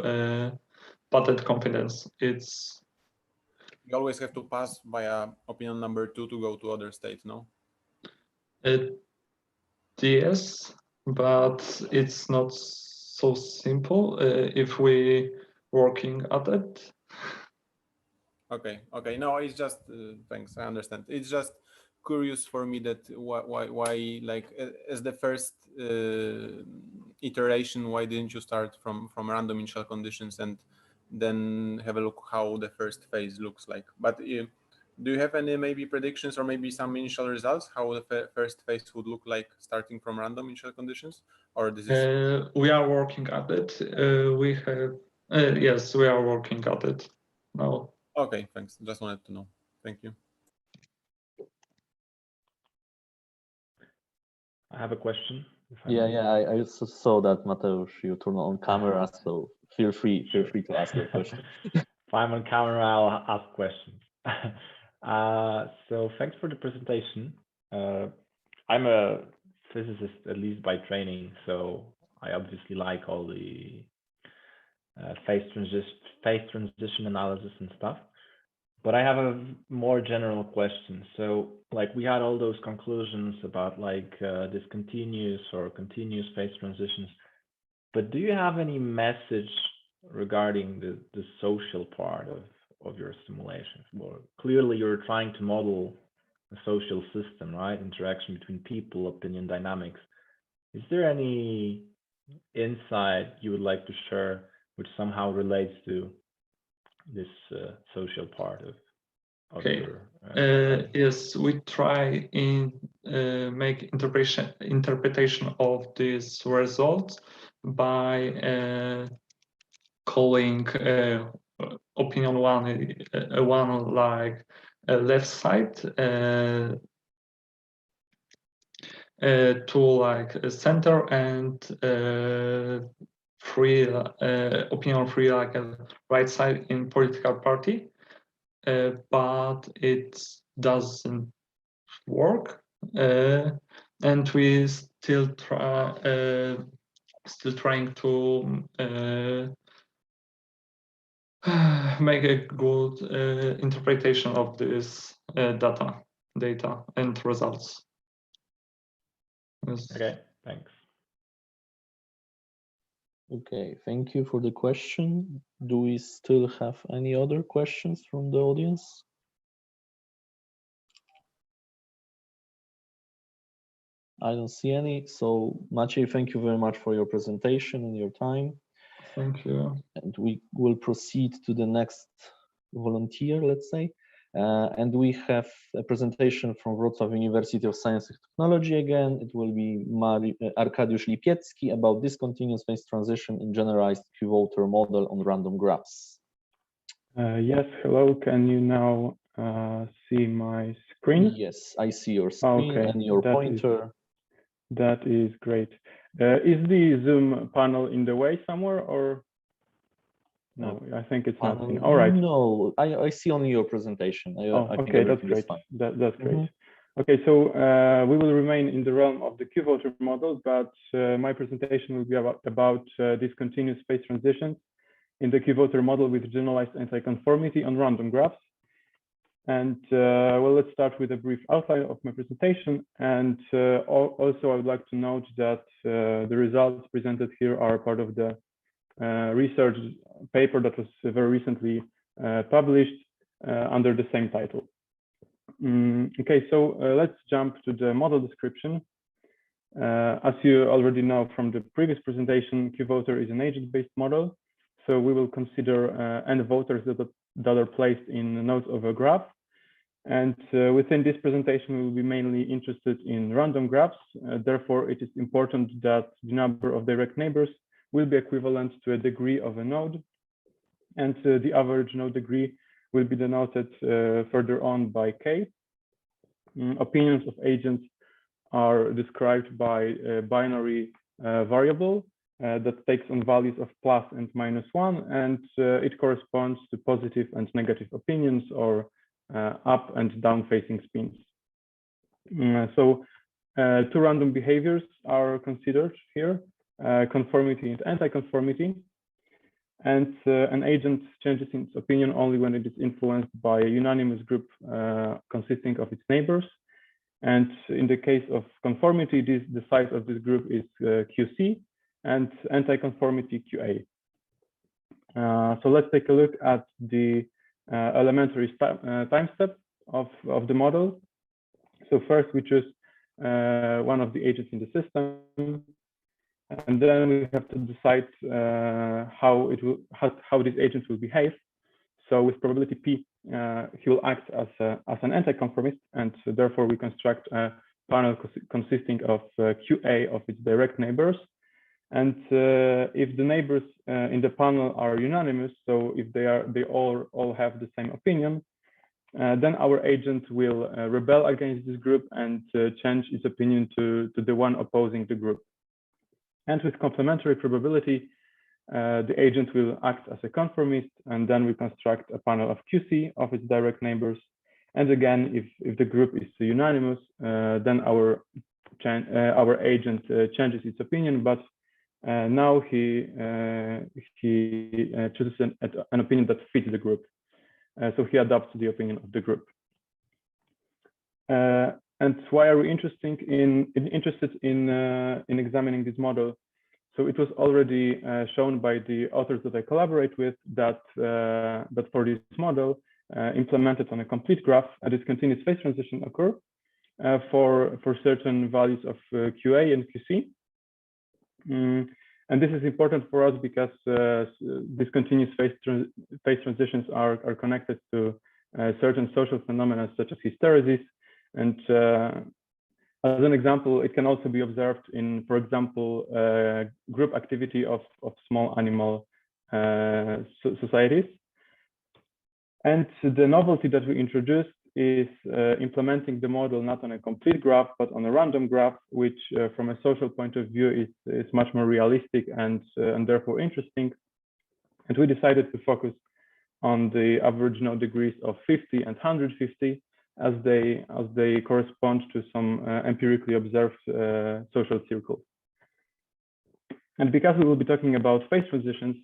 padded confidence. It's you always have to pass via opinion number 2 to go to other state, no? Yes, but it's not so simple if we working at it. Okay. No, it's just thanks. I understand. It's just curious for me that why like as the first iteration, why didn't you start from random initial conditions and then have a look how the first phase looks like? But do you have any maybe predictions or maybe some initial results how the first phase would look like starting from random initial conditions? Or this is we are working at it. We have yes, we are working at it now. Okay, thanks. Just wanted to know. Thank you. I have a question. I also saw that, Mateusz, you turn on camera, so feel free to ask your question. If I'm on camera, I'll ask questions. So thanks for the presentation. I'm a physicist, at least by training, so I obviously like all the phase transition analysis and stuff. But I have a more general question. So, like, we had all those conclusions about like discontinuous or continuous phase transitions. But do you have any message regarding the social part of your simulations? Well, clearly you're trying to model a social system, right? Interaction between people, opinion dynamics. Is there any insight you would like to share which somehow relates to this social part of Okay. your Yes, we try in make interpretation of these results by calling opinion one like left side to like a center and free opinion free like a right side in political party. But it doesn't work, and we still trying to make a good interpretation of this data and results. Yes. Okay, thanks. Okay, thank you for the question. Do we still have any other questions from the audience? I don't see any. So Maciej, thank you very much for your presentation and your time. Thank you. And we will proceed to the next volunteer, let's say. And we have a presentation from Wrocław University of Science and Technology again. It will be Arkadiusz Lipiecki about discontinuous phase transition in generalized Q-voter model on random graphs. Yes, hello. Can you now see my screen? Yes, I see your screen and your pointer. That is great. Is the Zoom panel in the way somewhere or? No, I think it's not. All right. No, I see only your presentation. I think okay, that's great. That's great. Okay, so we will remain in the realm of the Q-voter model, but my presentation will be about discontinuous phase transitions in the Q-voter model with generalized anti-conformity on random graphs. And well, let's start with a brief outline of my presentation. And also, I would like to note that the results presented here are part of the research paper that was very recently published under the same title. Okay, so let's jump to the model description. As you already know from the previous presentation, Q-voter is an agent-based model. So we will consider n voters that are placed in nodes of a graph. And within this presentation, we will be mainly interested in random graphs. Therefore, it is important that the number of direct neighbors will be equivalent to a degree of a node. And the average node degree will be denoted further on by K. Opinions of agents are described by a binary variable that takes on values of plus and -1, and it corresponds to positive and negative opinions or up and down facing spins. So two random behaviors are considered here, conformity and anti-conformity. And an agent changes its opinion only when it is influenced by a unanimous group consisting of its neighbors. And in the case of conformity, the size of this group is QC, and anti-conformity QA. So let's take a look at the elementary time steps of the model. So first, we choose one of the agents in the system, and then we have to decide how this agent will behave. So with probability P, he will act as an anti-conformist, and so therefore we construct a panel consisting of QA of its direct neighbors. And if the neighbors in the panel are unanimous, so if they all have the same opinion, then our agent will rebel against this group and change its opinion to the one opposing the group. And with complementary probability, the agent will act as a conformist, and then we construct a panel of QC of its direct neighbors. And again, if the group is unanimous, then our agent changes its opinion, but now he chooses an opinion that fits the group. so he adopts the opinion of the group. And why are we interested in examining this model? So it was already shown by the authors that I collaborate with that that for this model implemented on a complete graph, a discontinuous phase transition occur for certain values of QA and QC. And this is important for us because discontinuous phase transitions are connected to certain social phenomena such as hysteresis. And as an example, it can also be observed in, for example, group activity of small animal societies. And the novelty that we introduced is implementing the model not on a complete graph, but on a random graph, which from a social point of view is much more realistic and therefore interesting. And we decided to focus on the average node degrees of 50 and 150 as they correspond to some empirically observed social circles. And because we will be talking about phase transitions,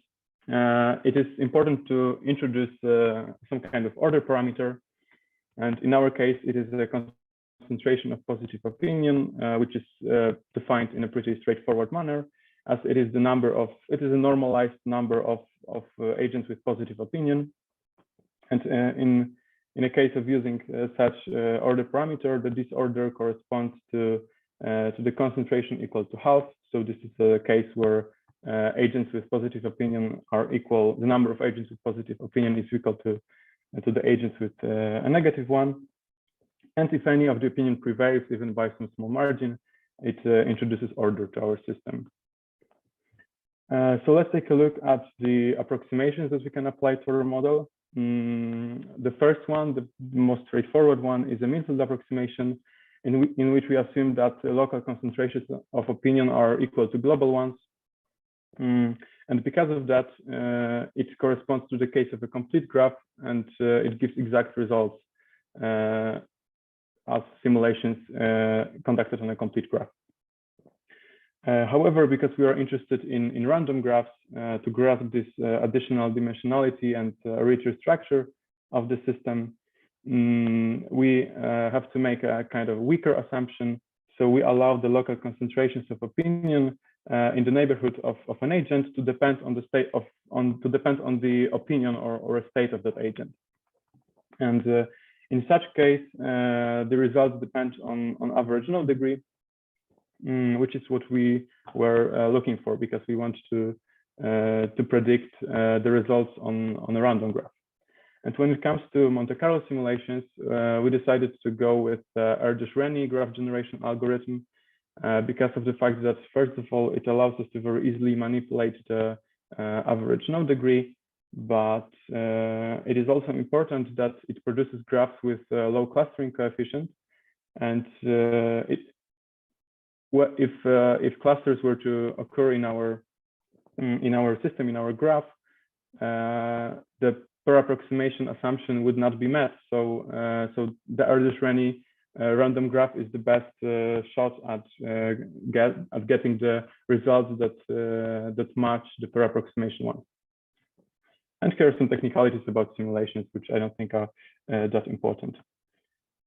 it is important to introduce some kind of order parameter. And in our case, it is a concentration of positive opinion, which is defined in a pretty straightforward manner, as it is a normalized number of agents with positive opinion. And in a case of using such order parameter, the disorder corresponds to the concentration equal to half. So this is a case where agents with positive opinion are equal, the number of agents with positive opinion is equal to the agents with a negative one. And if any of the opinion prevails, even by some small margin, it introduces order to our system. So let's take a look at the approximations that we can apply to our model. The first one, the most straightforward one, is a mean field approximation in which we assume that local concentrations of opinion are equal to global ones. And because of that, it corresponds to the case of a complete graph, and it gives exact results as simulations conducted on a complete graph. However, because we are interested in random graphs to grasp this additional dimensionality and richer structure of the system, we have to make a kind of weaker assumption. So we allow the local concentrations of opinion in the neighborhood of an agent to depend on the state of the opinion or a state of that agent. And in such case, the results depend on average node degree, which is what we were looking for because we want to predict the results on a random graph. And when it comes to Monte Carlo simulations, we decided to go with Erdős-Renyi graph generation algorithm because of the fact that, first of all, it allows us to very easily manipulate the average node degree, but it is also important that it produces graphs with low clustering coefficient. And if clusters were to occur in our system, in our graph, the per approximation assumption would not be met. So the Erdős-Renyi random graph is the best shot at getting the results that match the per approximation one. And here are some technicalities about simulations, which I don't think are that important.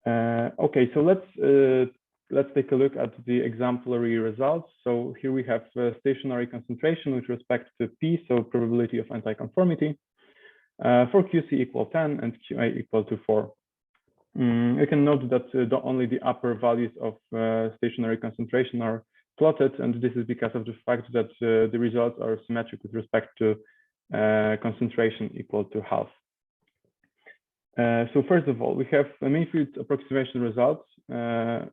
Okay, so let's take a look at the exemplary results. So here we have stationary concentration with respect to P, so probability of anti-conformity, for QC equal 10 and QA equal to 4. You can note that only the upper values of stationary concentration are plotted, and this is because of the fact that the results are symmetric with respect to concentration equal to half. So first of all, we have a mean field approximation results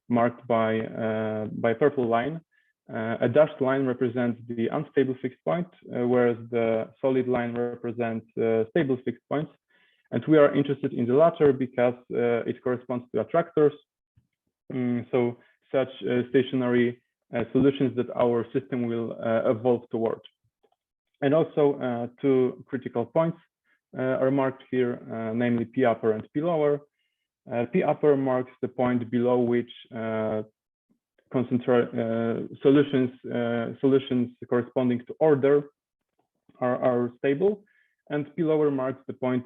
marked by purple line. A dashed line represents the unstable fixed point, whereas the solid line represents stable fixed points. And we are interested in the latter because it corresponds to attractors. So such stationary solutions that our system will evolve toward. And also two critical points are marked here, namely P upper and P lower. P upper marks the point below which solutions corresponding to order are stable, and P lower marks the point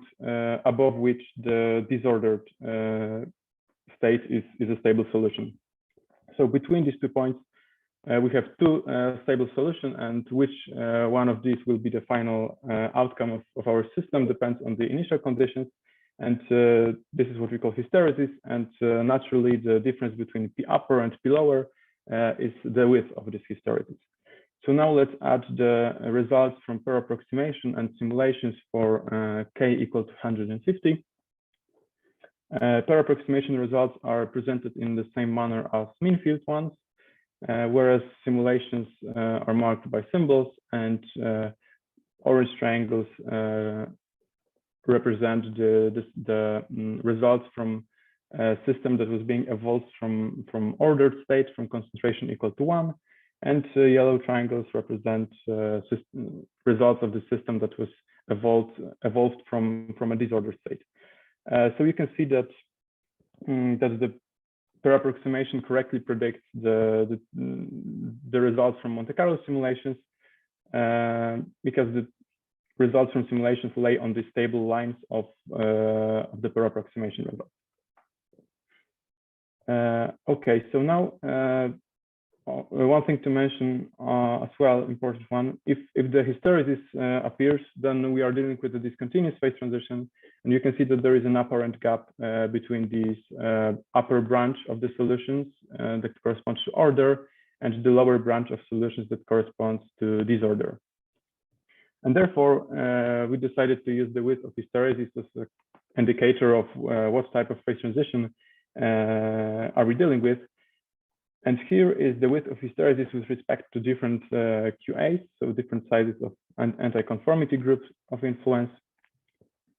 above which the disordered state is a stable solution. So between these 2 points, we have 2 stable solutions, and which one of these will be the final outcome of our system depends on the initial conditions. And this is what we call hysteresis. And naturally, the difference between P upper and P lower is the width of this hysteresis. So now let's add the results from pair approximation and simulations for K equal to 150. Pair approximation results are presented in the same manner as mean field ones, whereas simulations are marked by symbols, and orange triangles represent the results from a system that was being evolved from ordered state from concentration equal to 1, and yellow triangles represent results of the system that was evolved from a disordered state. So you can see that the pair approximation correctly predicts the results from Monte Carlo simulations because the results from simulations lay on the stable lines of the pair approximation results. Okay, so now one thing to mention as well, important one, if the hysteresis appears, then we are dealing with a discontinuous phase transition, and you can see that there is an apparent gap between these upper branch of the solutions that corresponds to order and the lower branch of solutions that corresponds to disorder. And therefore, we decided to use the width of hysteresis as an indicator of what type of phase transition are we dealing with. And here is the width of hysteresis with respect to different QAs, so different sizes of anti-conformity groups of influence,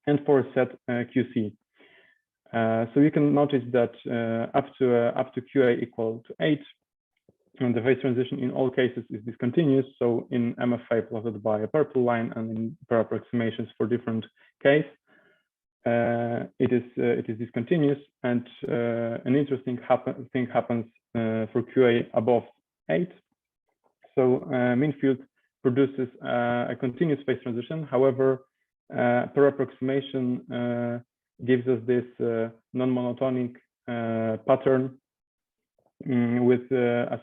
and for a set QC. So you can notice that up to QA equal to 8, and the phase transition in all cases is discontinuous. So in MFA plotted by a purple line, and in pair approximations for different Ks, it is discontinuous. And an interesting thing happens for QA above 8. So mean field produces a continuous phase transition. However, pair approximation gives us this non-monotonic pattern with a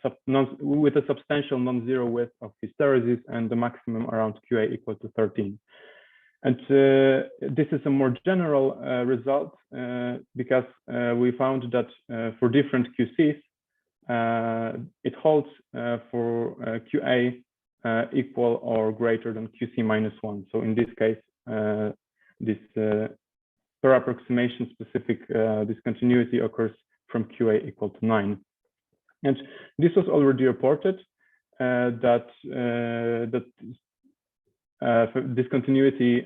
substantial non-zero width of hysteresis and the maximum around QA equal to 13. And this is a more general result because we found that for different QCs, it holds for QA equal or greater than QC minus 1. So in this case, this pair approximation specific discontinuity occurs from QA equal to 9. And this was already reported that discontinuity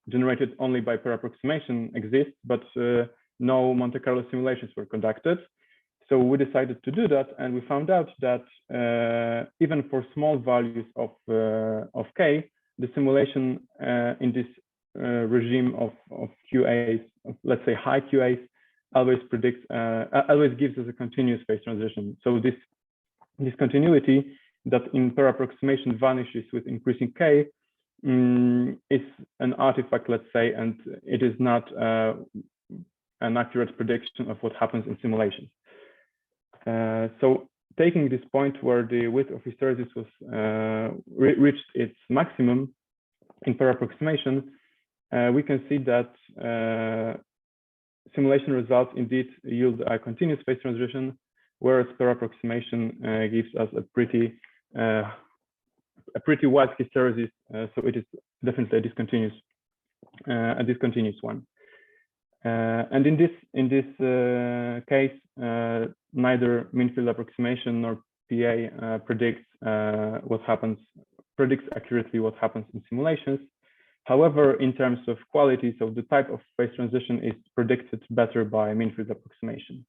generated only by pair approximation exists, but no Monte Carlo simulations were conducted. So we decided to do that, and we found out that even for small values of K, the simulation in this regime of QAs, let's say high QAs, always gives us a continuous phase transition. So this discontinuity that in pair approximation vanishes with increasing K is an artifact, let's say, and it is not an accurate prediction of what happens in simulations. So taking this point where the width of hysteresis was reached its maximum in pair approximation, we can see that simulation results indeed yield a continuous phase transition, whereas pair approximation gives us a pretty wide hysteresis, so it is definitely a discontinuous one. And in this case, neither mean field approximation nor PA predicts accurately what happens in simulations. However, in terms of quality, so the type of phase transition is predicted better by mean field approximation.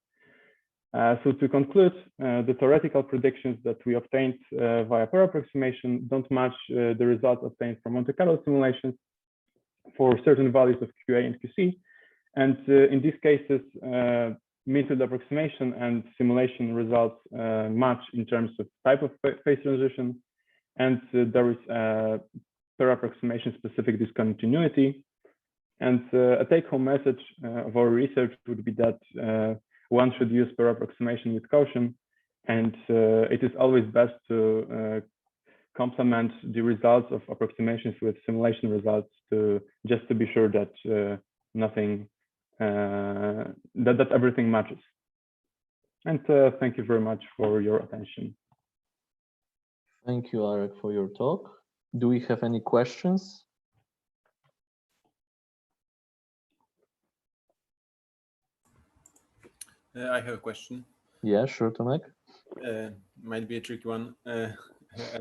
So to conclude, the theoretical predictions that we obtained via pair approximation don't match the results obtained from Monte Carlo simulations for certain values of QA and QC. And in these cases, mean field approximation and simulation results match in terms of type of phase transition. And there is a per approximation specific discontinuity. And a take-home message of our research would be that one should use per approximation with caution, and it is always best to complement the results of approximations with simulation results just to be sure that nothing that everything matches. And thank you very much for your attention. Thank you, Arek, for your talk. Do we have any questions? I have a question. Yeah, sure, Tomek. Might be a tricky one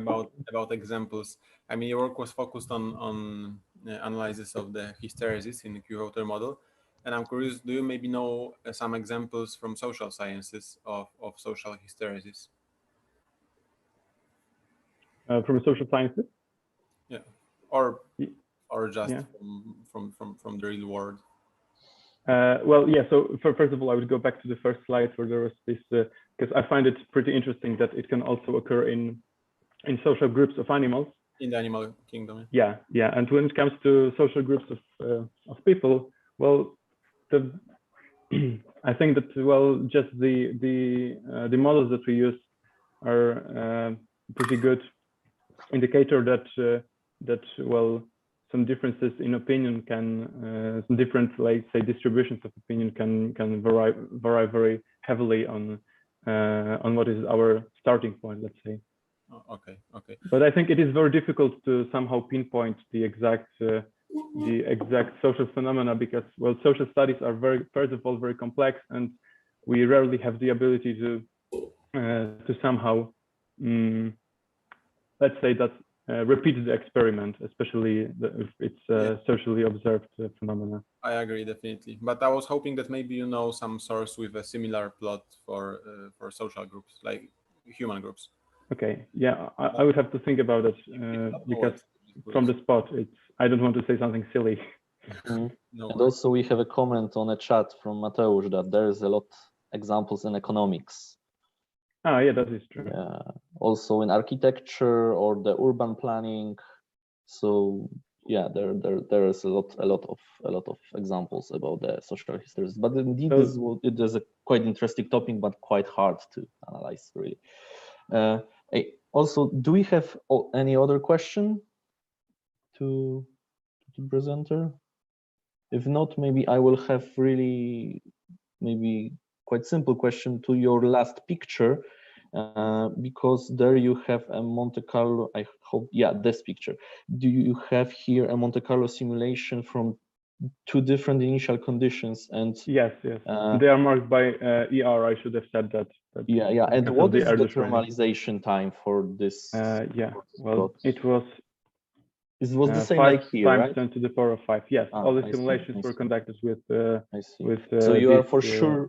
about examples. I mean, your work was focused on analysis of the hysteresis in the Q-voter model, and I'm curious, do you maybe know some examples from social sciences of social hysteresis? From social sciences? Yeah, or just yeah. from the real world. Well, yeah. So first of all, I would go back to the first slide where there was this, because I find it pretty interesting that it can also occur in social groups of animals. In the animal kingdom. Yeah, yeah. And when it comes to social groups of people, well, I think that just the models that we use are pretty good indicator that some differences in opinion can some different, like say, distributions of opinion can vary very heavily on what is our starting point, let's say. Oh, okay. But I think it is very difficult to somehow pinpoint the exact social phenomena, because social studies are first of all very complex, and we rarely have the ability to somehow let's say that repeat the experiment, especially if it's socially observed phenomena. I agree, definitely. But I was hoping that maybe you know some source with a similar plot for social groups, like human groups. Okay, yeah, I would have to think about it because from the spot, I don't want to say something silly. No. And also we have a comment on a chat from Mateusz that there is a lot examples in economics. Ah, yeah, that is true. Also in architecture or the urban planning. So yeah, there is a lot of examples about the social histories. But indeed, it is a quite interesting topic, but quite hard to analyze, really. Also, do we have any other question to the presenter? If not, maybe I will have really maybe quite simple question to your last picture, because there you have a Monte Carlo, I hope, yeah, this picture. Do you have here a Monte Carlo simulation from two different initial conditions? And yes, they are marked by ER. I should have said that. Yeah. And what is the normalization time for this? Yeah, well, it was the same 5 like here, times right? 10 to the power of 5. Yes, all the simulations were conducted with. So you are for sure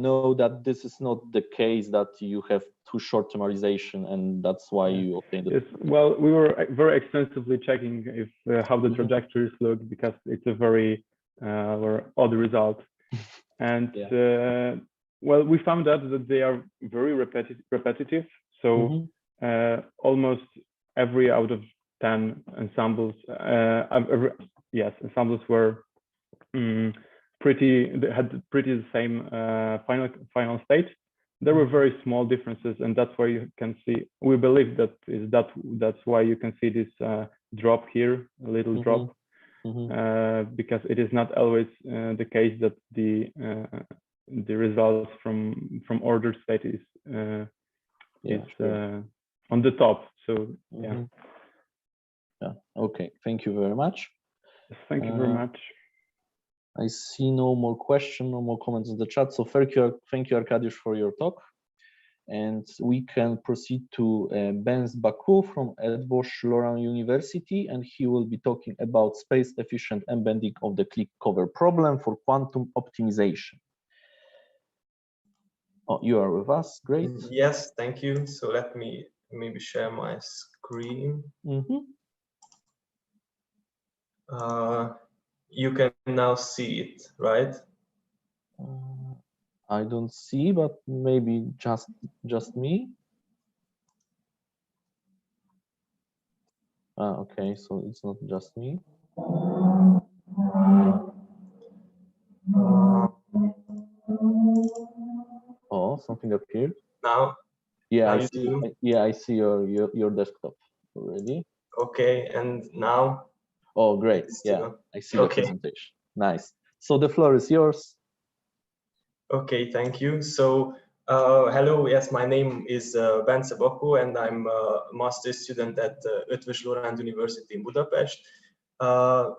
know that this is not the case, that you have too short thermalization, and that's why you obtained it. Yes, well, we were very extensively checking if how the trajectories look, because it's a very odd result, and well, we found out that they are very repetitive. So almost every out of 10 ensembles, ensembles were they had pretty the same final state. There were very small differences, and that's why you can see. We believe that's why you can see this drop here, a little drop, because it is not always the case that the results from ordered state is on the top. So yeah. Okay, thank you very much. Thank you very much. I see no more questions, no more comments in the chat. So thank you, Arkadiusz, for your talk. And we can proceed to Benz Baku from Stellenbosch University, and he will be talking about space-efficient embedding of the click cover problem for quantum optimization. Oh, you are with us, great. Yes, thank you. So let me maybe share my screen. You can now see it, right? I don't see, but maybe just me. Okay, so it's not just me. Oh, something appeared. Now, Yeah, now I you see. see. Yeah, I see your desktop already. Okay, and now. Oh, great. It's Yeah, still- I see the okay. presentation. Nice. So the floor is yours. Okay, thank you. So, hello. Yes, my name is Bence Bako, and I'm a master's student at Eötvös Loránd University in Budapest.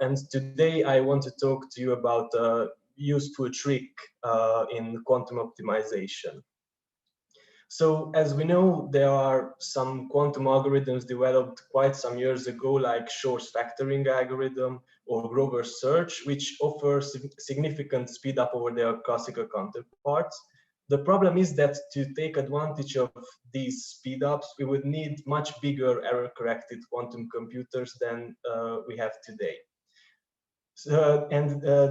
And today I want to talk to you about a useful trick in quantum optimization. So as we know, there are some quantum algorithms developed quite some years ago, like Shor's factoring algorithm or Grover's search, which offer significant speed up over their classical counterparts. The problem is that to take advantage of these speed ups, we would need much bigger error-corrected quantum computers than we have today.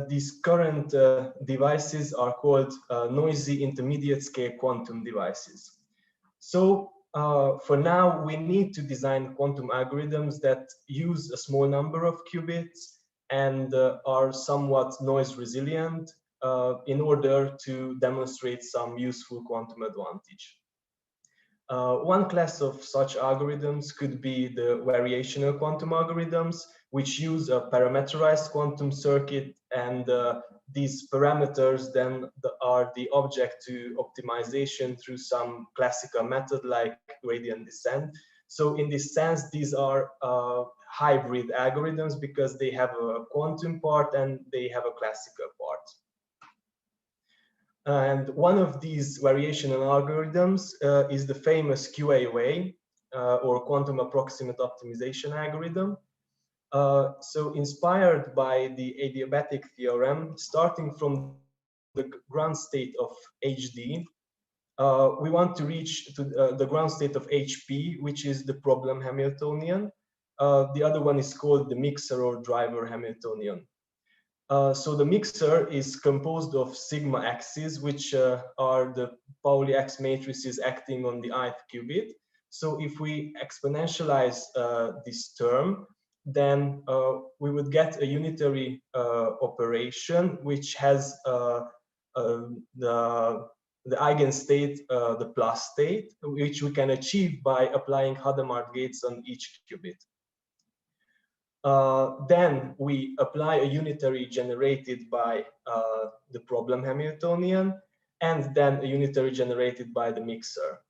These current devices are called noisy intermediate scale quantum devices. So for now, we need to design quantum algorithms that use a small number of qubits and are somewhat noise resilient in order to demonstrate some useful quantum advantage. One class of such algorithms could be the variational quantum algorithms, which use a parameterized quantum circuit, and these parameters then are the object to optimization through some classical method like gradient descent. So in this sense, these are hybrid algorithms because they have a quantum part and they have a classical part. And one of these variational algorithms is the famous QAOA, or quantum approximate optimization algorithm. So inspired by the adiabatic theorem, starting from the ground state of HD, we want to reach to the ground state of HP, which is the problem Hamiltonian. The other one is called the mixer or driver Hamiltonian. So the mixer is composed of sigma x's, which are the Pauli X matrices acting on the ith qubit. So if we exponentialize this term, then we would get a unitary operation which has the eigenstate, the plus state, which we can achieve by applying Hadamard gates on each qubit. Then we apply a unitary generated by the problem Hamiltonian, and then a unitary generated by the mixer.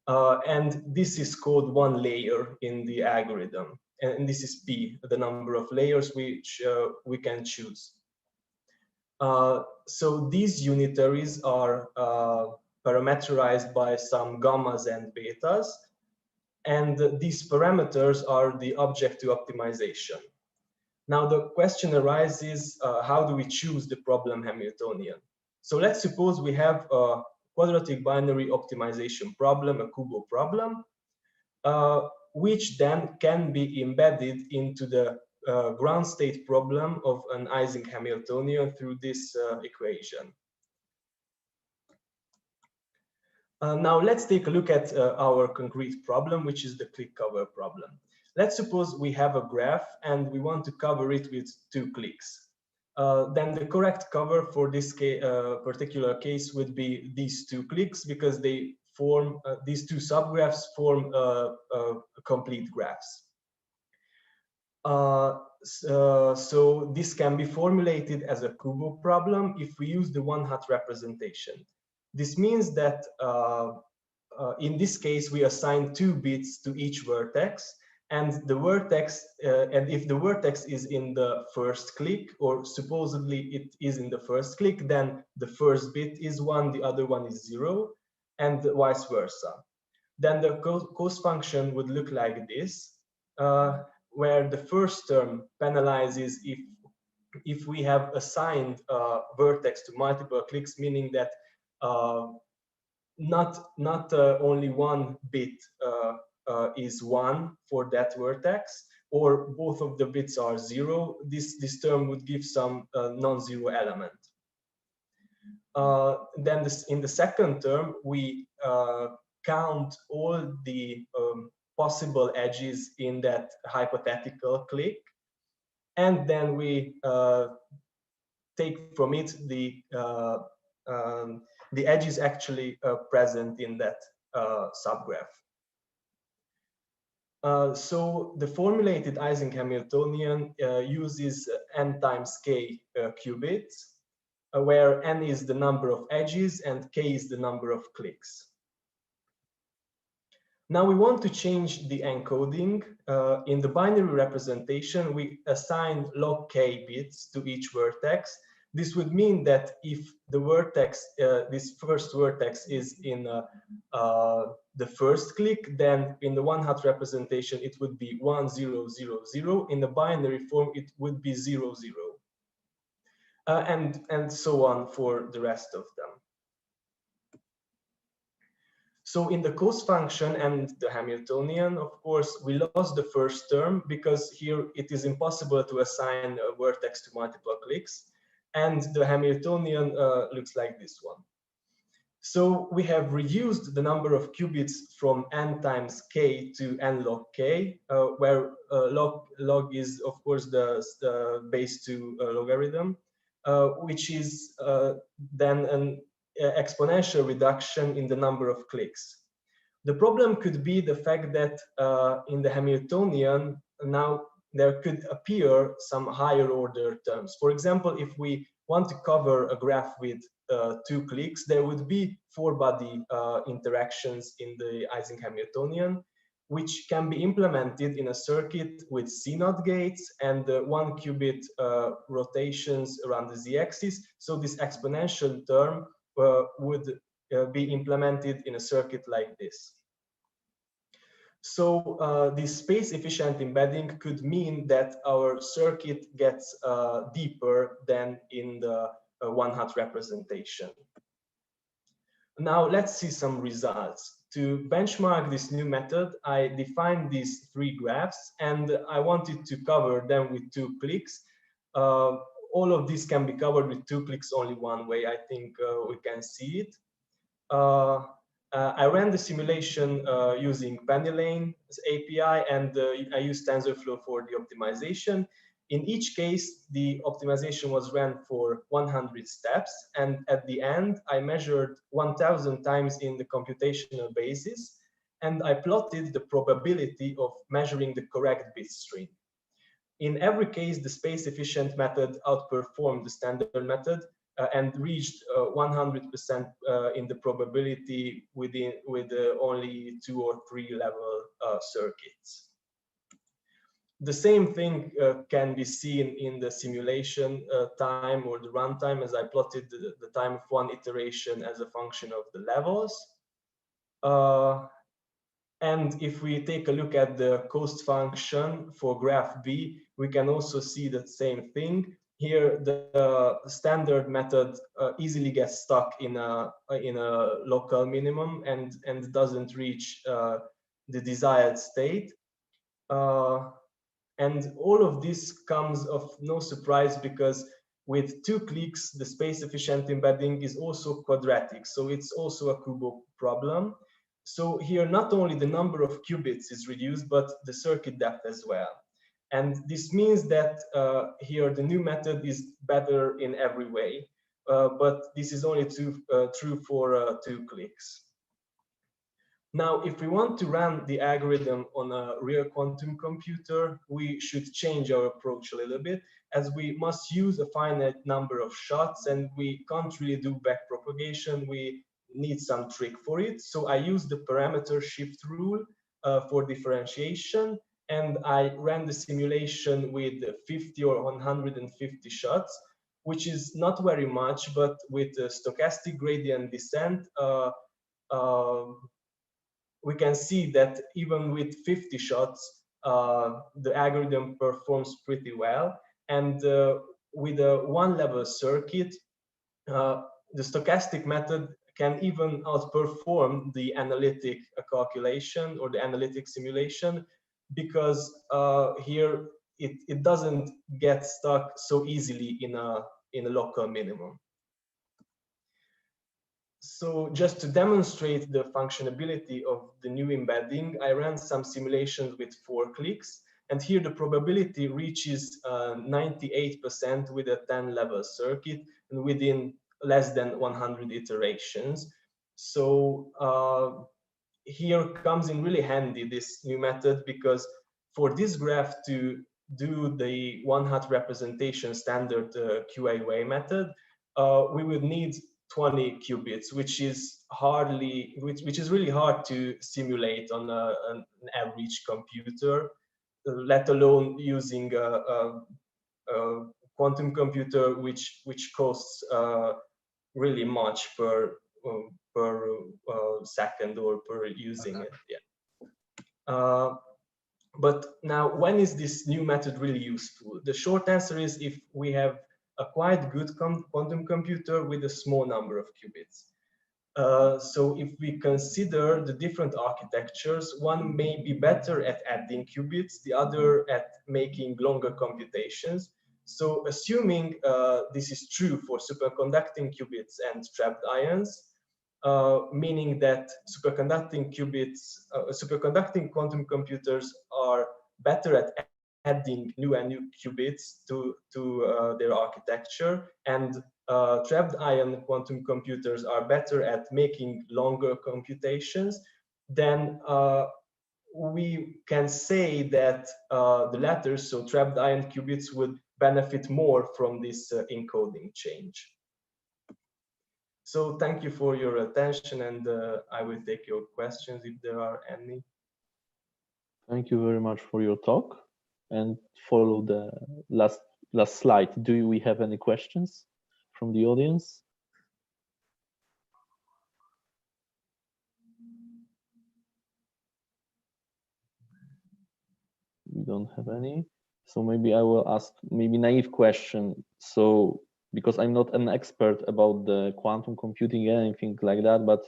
And this is called one layer in the algorithm. And this is P, the number of layers which we can choose. So these unitaries are parameterized by some gammas and betas. And these parameters are the object to optimization. Now the question arises, how do we choose the problem Hamiltonian? So let's suppose we have a quadratic binary optimization problem, a Kubo problem, which then can be embedded into the ground state problem of an Ising Hamiltonian through this equation. Now let's take a look at our concrete problem, which is the click cover problem. Let's suppose we have a graph and we want to cover it with 2 clicks. Then the correct cover for this particular case would be these 2 clicks, because they form, these 2 subgraphs form complete graphs. So this can be formulated as a Kubo problem if we use the one-hot representation. This means that in this case, we assign 2 bits to each vertex, and the vertex, and if the vertex is in the first click, or supposedly it is in the first click, then the first bit is 1, the other one is 0, and vice versa. Then the cost function would look like this, where the first term penalizes if we have assigned vertex to multiple clicks, meaning that not only 1 bit is 1 for that vertex, or both of the bits are 0, this term would give some non-zero element. Then in the second term, we count all the possible edges in that hypothetical click. And then we take from it the edges actually present in that subgraph. So the formulated Ising Hamiltonian uses n times k qubits, where n is the number of edges and k is the number of clicks. Now we want to change the encoding. In the binary representation, we assign log k bits to each vertex. This would mean that if the vertex, this first vertex is in the first click, then in the 1-hot representation, it would be 1, 0, 0, 0. In the binary form, it would be 0, 0. And so on for the rest of them. So in the cost function and the Hamiltonian, of course, we lost the first term because here it is impossible to assign a vertex to multiple clicks. And the Hamiltonian looks like this one. So we have reduced the number of qubits from n times k to n log k, where log is, of course, the base 2 logarithm, which is then an exponential reduction in the number of clicks. The problem could be the fact that in the Hamiltonian, now there could appear some higher order terms. For example, if we want to cover a graph with 2 clicks, there would be 4-body interactions in the Ising Hamiltonian, which can be implemented in a circuit with CNOT gates and 1 qubit rotations around the z-axis. So this exponential term would be implemented in a circuit like this. So this space-efficient embedding could mean that our circuit gets deeper than in the 1-hot representation. Now let's see some results. To benchmark this new method, I defined these 3 graphs, and I wanted to cover them with 2 clicks. All of this can be covered with 2 clicks only one way. I think we can see it. I ran the simulation using PennyLane's API, and I used TensorFlow for the optimization. In each case, the optimization was ran for 100 steps, and at the end, I measured 1,000 times in the computational basis, and I plotted the probability of measuring the correct bit stream. In every case, the space-efficient method outperformed the standard method and reached 100% in the probability with only 2 or 3 level circuits. The same thing can be seen in the simulation time or the runtime, as I plotted the time of one iteration as a function of the levels. And if we take a look at the cost function for graph B, we can also see the same thing. Here, the standard method easily gets stuck in a local minimum and doesn't reach the desired state. And all of this comes of no surprise, because with 2 clicks, the space-efficient embedding is also quadratic. So it's also a Kubo problem. So here, not only the number of qubits is reduced, but the circuit depth as well. And this means that here the new method is better in every way, but this is only true for 2 clicks. Now, if we want to run the algorithm on a real quantum computer, we should change our approach a little bit, as we must use a finite number of shots, and we can't really do backpropagation. We need some trick for it. So I use the parameter shift rule for differentiation, and I ran the simulation with 50 or 150 shots, which is not very much, but with a stochastic gradient descent, we can see that even with 50 shots, the algorithm performs pretty well. And with a 1-level circuit, the stochastic method can even outperform the analytic calculation or the analytic simulation, because here it doesn't get stuck so easily in a local minimum. So just to demonstrate the functionality of the new embedding, I ran some simulations with 4 clicks. And here the probability reaches 98% with a 10-level circuit and within less than 100 iterations. So here comes in really handy this new method, because for this graph to do the one-hot representation standard QA method, we would need 20 qubits, which is really hard to simulate on an average computer, let alone using a quantum computer, which costs really much per second or per using it. Yeah. But now, when is this new method really useful? The short answer is if we have a quite good quantum computer with a small number of qubits. So if we consider the different architectures, one may be better at adding qubits, the other at making longer computations. So assuming this is true for superconducting qubits and trapped ions, meaning that superconducting quantum computers are better at adding new and new qubits to their architecture, and trapped ion quantum computers are better at making longer computations, then we can say that the latter, so trapped ion qubits, would benefit more from this encoding change. So thank you for your attention, and I will take your questions if there are any. Thank you very much for your talk, and follow the last slide. Do we have any questions from the audience? We don't have any. So maybe I will ask maybe naive question. So because I'm not an expert about the quantum computing or anything like that, but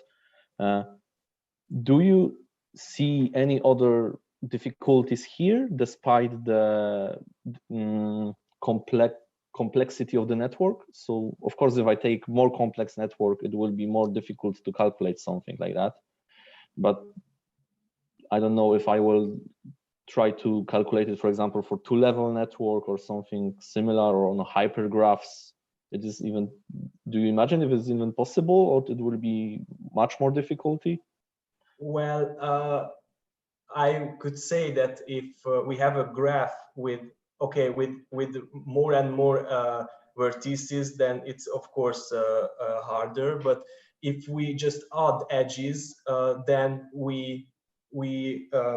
do you see any other difficulties here despite the complexity of the network? So of course, if I take more complex network, it will be more difficult to calculate something like that. But I don't know if I will try to calculate it, for example, for 2-level network or something similar, or on a hypergraphs. It is even, do you imagine if it's even possible, or it will be much more difficulty? Well, I could say that if we have a graph with more and more vertices, then it's of course harder. But if we just add edges, then we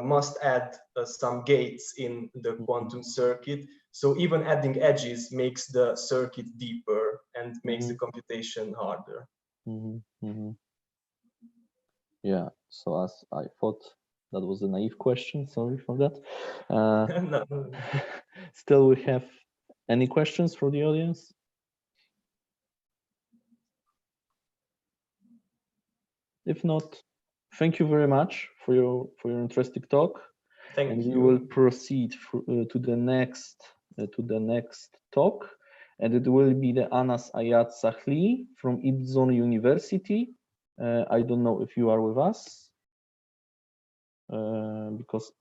must add some gates in the quantum circuit. So even adding edges makes the circuit deeper and makes the computation harder. Yeah, so as I thought that was a naive question, sorry for that. No. Still, we have any questions for the audience? If not, thank you very much for your interesting talk. Thank you. We will proceed to the next talk, and it will be the Anas Ayat Sahli from Idzon University. I don't know if you are with us, because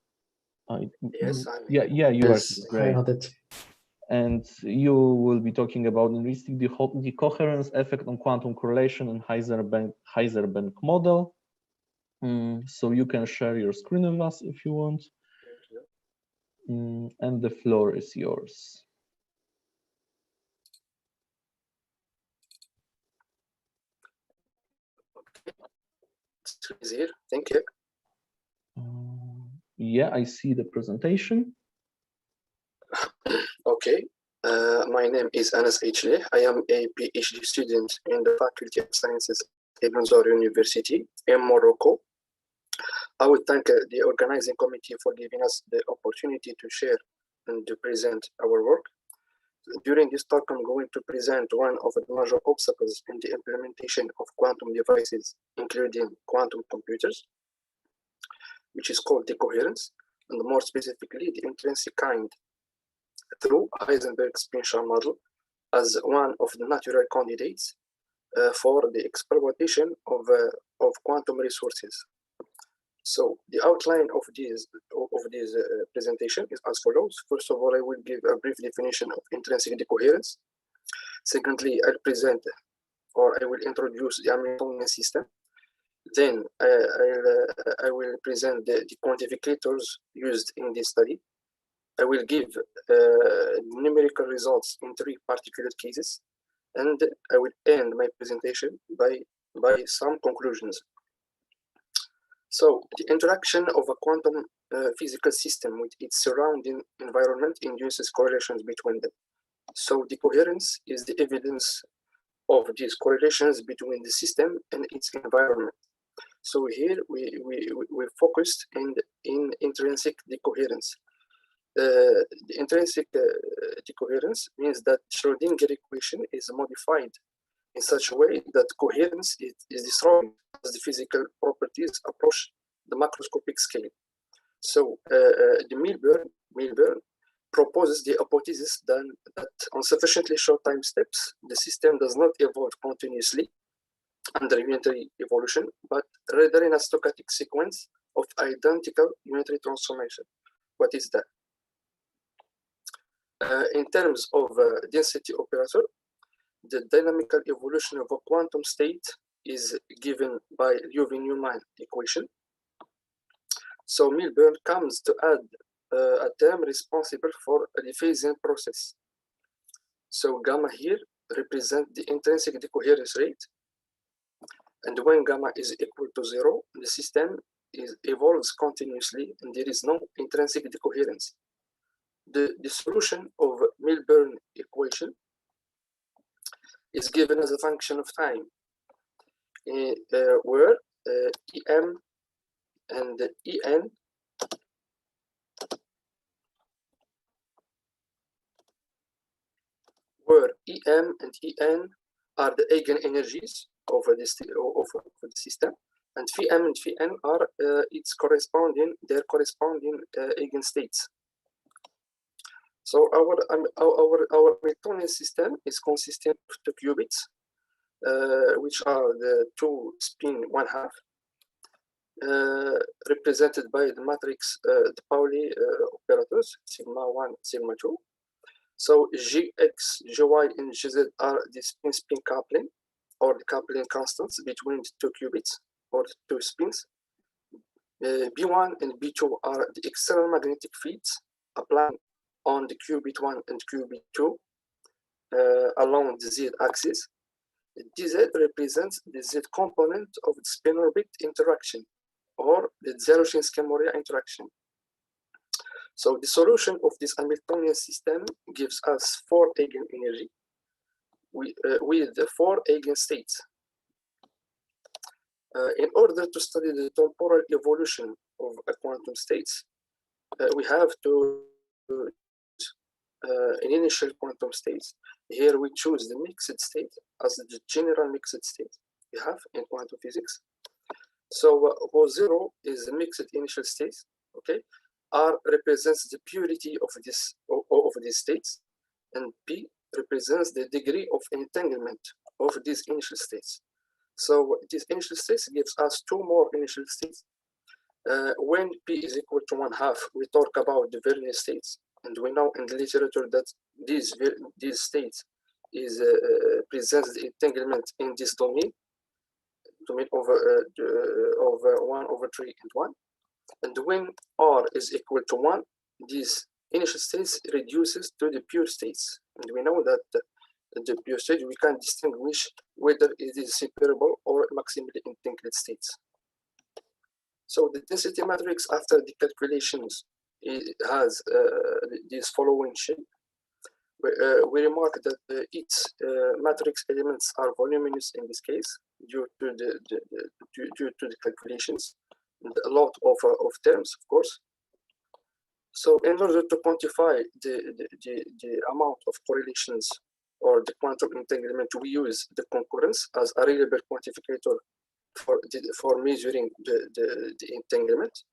yes, you yes, are great. And you will be talking about linguistic decoherence effect on quantum correlation and Heisenberg model. So you can share your screen with us if you want. And the floor is yours. It's here. Thank you. Yeah, I see the presentation. Okay. My name is Anas Ayat. I am a PhD student in the Faculty of Sciences at Ibn Zor University in Morocco. I would thank the organizing committee for giving us the opportunity to share and to present our work. During this talk, I'm going to present one of the major obstacles in the implementation of quantum devices, including quantum computers, which is called decoherence, and more specifically, the intrinsic kind, through Heisenberg's spin-shell model as one of the natural candidates for the exploitation of quantum resources. So the outline of this presentation is as follows. First of all, I will give a brief definition of intrinsic decoherence. Secondly, I'll present, or I will introduce the Hamiltonian system. Then I will present the quantificators used in this study. I will give numerical results in 3 particular cases, and I will end my presentation by some conclusions. So the interaction of a quantum physical system with its surrounding environment induces correlations between them. So decoherence is the evidence of these correlations between the system and its environment. So here we focused in intrinsic decoherence. The intrinsic decoherence means that Schrödinger equation is modified in such a way that coherence is destroyed as the physical properties approach the macroscopic scale. So the Milburn proposes the hypothesis that on sufficiently short time steps, the system does not evolve continuously under unitary evolution, but rather in a stochastic sequence of identical unitary transformation. What is that? In terms of density operator, the dynamical evolution of a quantum state is given by Liouville-Newman equation. So Milburn comes to add a term responsible for the phasing process. So gamma here represents the intrinsic decoherence rate. And when gamma is equal to 0, the system evolves continuously and there is no intrinsic decoherence. The solution of Milburn equation is given as a function of time, where Em and En are the eigenenergies of the system, and Pm and Pn are their corresponding eigenstates. So our Hamiltonian system is consistent of 2 qubits, which are the 2 spin 1/2, represented by the matrix de Pauli operators sigma 1, sigma 2. So Gx, Gy, and Gz are the spin-spin coupling, or the coupling constants between the 2 qubits or the 2 spins. B1 and B2 are the external magnetic fields applied on the qubit 1 and qubit 2 along the Z axis. Dz represents the Z component of the spin-orbit interaction, or the Zeroshinsky-Moria interaction. So the solution of this Hamiltonian system gives us 4 eigenenergy with the 4 eigenstates. In order to study the temporal evolution of a quantum states, we have to in initial quantum states. Here we choose the mixed state as the general mixed state we have in quantum physics. So O0 is the mixed initial state. Okay, R represents the purity of these states, and P represents the degree of entanglement of these initial states. So these initial states gives us 2 more initial states. When P is equal to 1/2, we talk about the Vernier states, and we know in the literature that these states presents the entanglement in this domain over 1/3 and 1. And when R is equal to 1, these initial states reduces to the pure states. And we know that the pure state, we can distinguish whether it is separable or maximally entangled states. So the density matrix after the calculations has this following shape. We remark that its matrix elements are voluminous in this case due to the calculations, and a lot of terms, of course. So in order to quantify the amount of correlations or the quantum entanglement, we use the concurrence as a reliable quantificator for measuring the entanglement.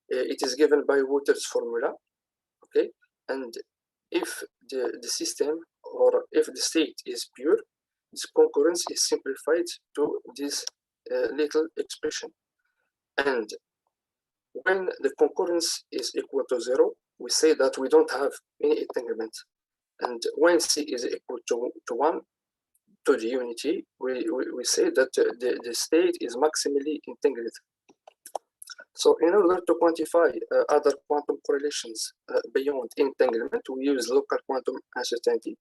It is given by Wooter's formula. Okay, and if the system or if the state is pure, this concurrence is simplified to this little expression. And when the concurrence is equal to 0, we say that we don't have any entanglement. And when C is equal to 1, to the unity, we say that the state is maximally entangled. So in order to quantify other quantum correlations beyond entanglement, we use local quantum uncertainty,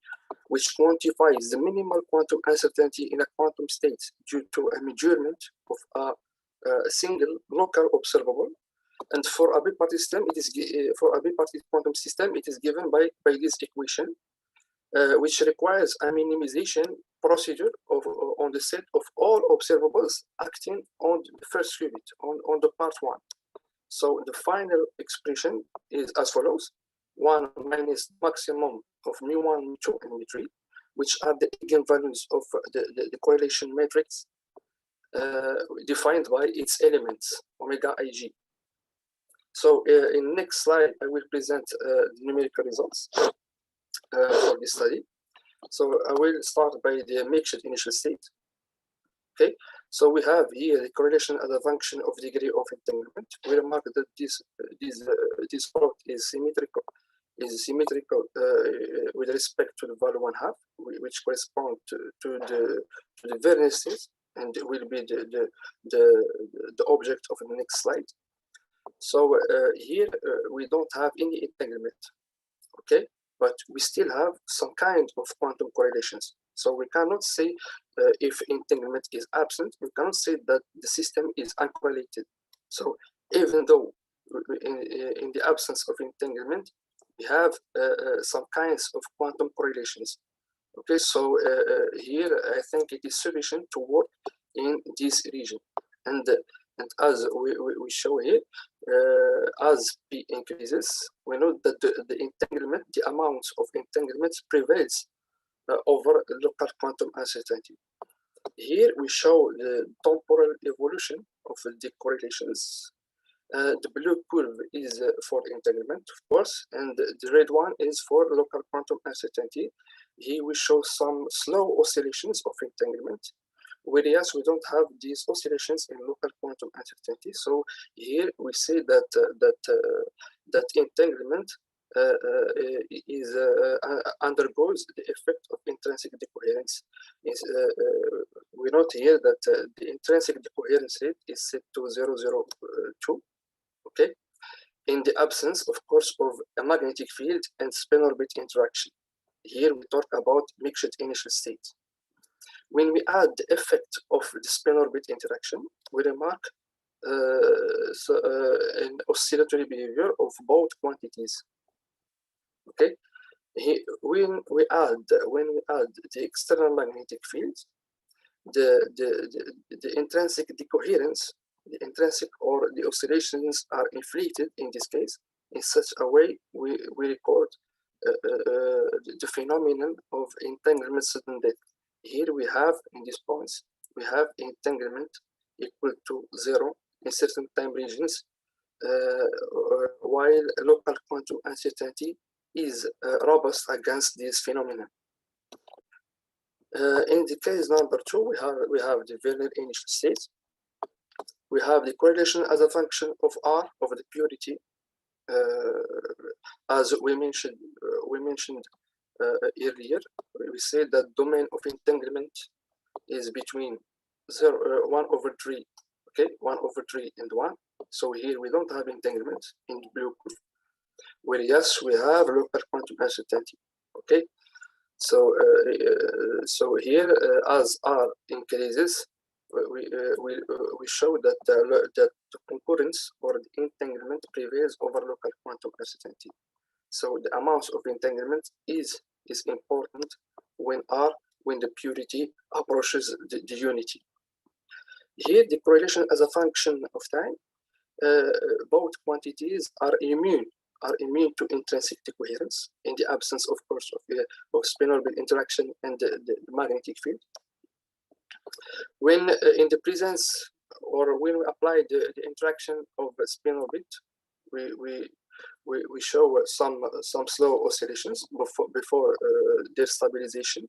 which quantifies the minimal quantum uncertainty in a quantum state due to a measurement of a single local observable. And for a bipartite system, it is for a bipartite quantum system, it is given by this equation, which requires a minimization procedure on the set of all observables acting on the first qubit, on the part 1. So the final expression is as follows: 1 minus maximum of mu1, mu2, and mu3, which are the eigenvalues of the correlation matrix defined by its elements, omega ig. So in next slide, I will present the numerical results for this study. So I will start by the mixed initial state. Okay, so we have here the correlation as a function of degree of entanglement. We remark that this plot is symmetrical with respect to the value 1/2, which correspond to the Vernier state, and will be the object of the next slide. So here we don't have any entanglement, okay, but we still have some kind of quantum correlations. So we cannot say if entanglement is absent, we cannot say that the system is uncorrelated. So even though in the absence of entanglement, we have some kinds of quantum correlations. Okay, so here I think it is sufficient to work in this region. And as we show here, as P increases, we know that the entanglement, the amount of entanglement prevails over local quantum uncertainty. Here we show the temporal evolution of the correlations. The blue curve is for entanglement, of course, and the red one is for local quantum uncertainty. Here we show some slow oscillations of entanglement, whereas we don't have these oscillations in local quantum uncertainty. So here we say that that entanglement undergoes the effect of intrinsic decoherence. We note here that the intrinsic decoherence rate is set to 0.002. Okay, in the absence, of course, of a magnetic field and spin-orbit interaction. Here we talk about mixed initial state. When we add the effect of the spin-orbit interaction, we remark an oscillatory behavior of both quantities. Okay, when we add the external magnetic field, the intrinsic decoherence, the intrinsic or the oscillations are inflated in this case in such a way we record the phenomenon of entanglement sudden death. Here we have, in these points, we have entanglement equal to 0 in certain time regions, while local quantum uncertainty is robust against this phenomenon. In the case number 2, we have the Vernier initial state. We have the correlation as a function of R, of the purity, as we mentioned earlier. We said that domain of entanglement is between 1/3, okay, 1/3 and 1. So here we don't have entanglement in the blue curve, whereas we have local quantum uncertainty. Okay, so here as R increases, we show that the concurrence or the entanglement prevails over local quantum uncertainty. So the amount of entanglement is important when the purity approaches the unity. Here the correlation as a function of time, both quantities are immune to intrinsic decoherence in the absence, of course, of spin-orbit interaction and the magnetic field. When in the presence or when we apply the interaction of a spin-orbit, we show some slow oscillations before their stabilization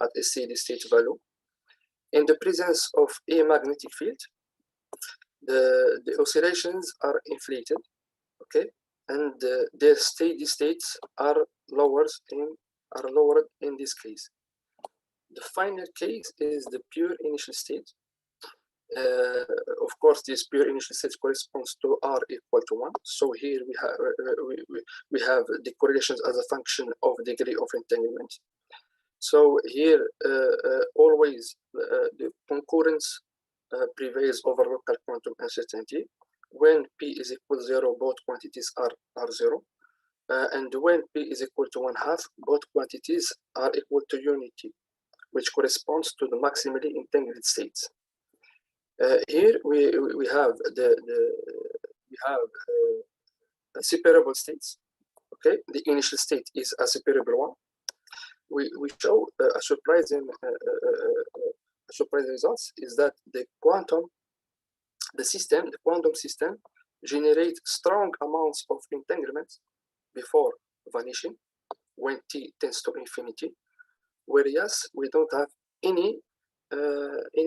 at a steady state value. In the presence of a magnetic field, the oscillations are inflated, okay, and their steady states are lowered in this case. The final case is the pure initial state. Of course, this pure initial state corresponds to R equal to 1. So here we have the correlations as a function of degree of entanglement. So here always the concurrence prevails over local quantum uncertainty. When P is equal to 0, both quantities are 0. And when P is equal to 1/2, both quantities are equal to unity, which corresponds to the maximally entangled states. Here we have separable states. Okay, the initial state is a separable one. We show a surprising results is that the quantum system generates strong amounts of entanglement before vanishing when t tends to infinity, whereas we don't have any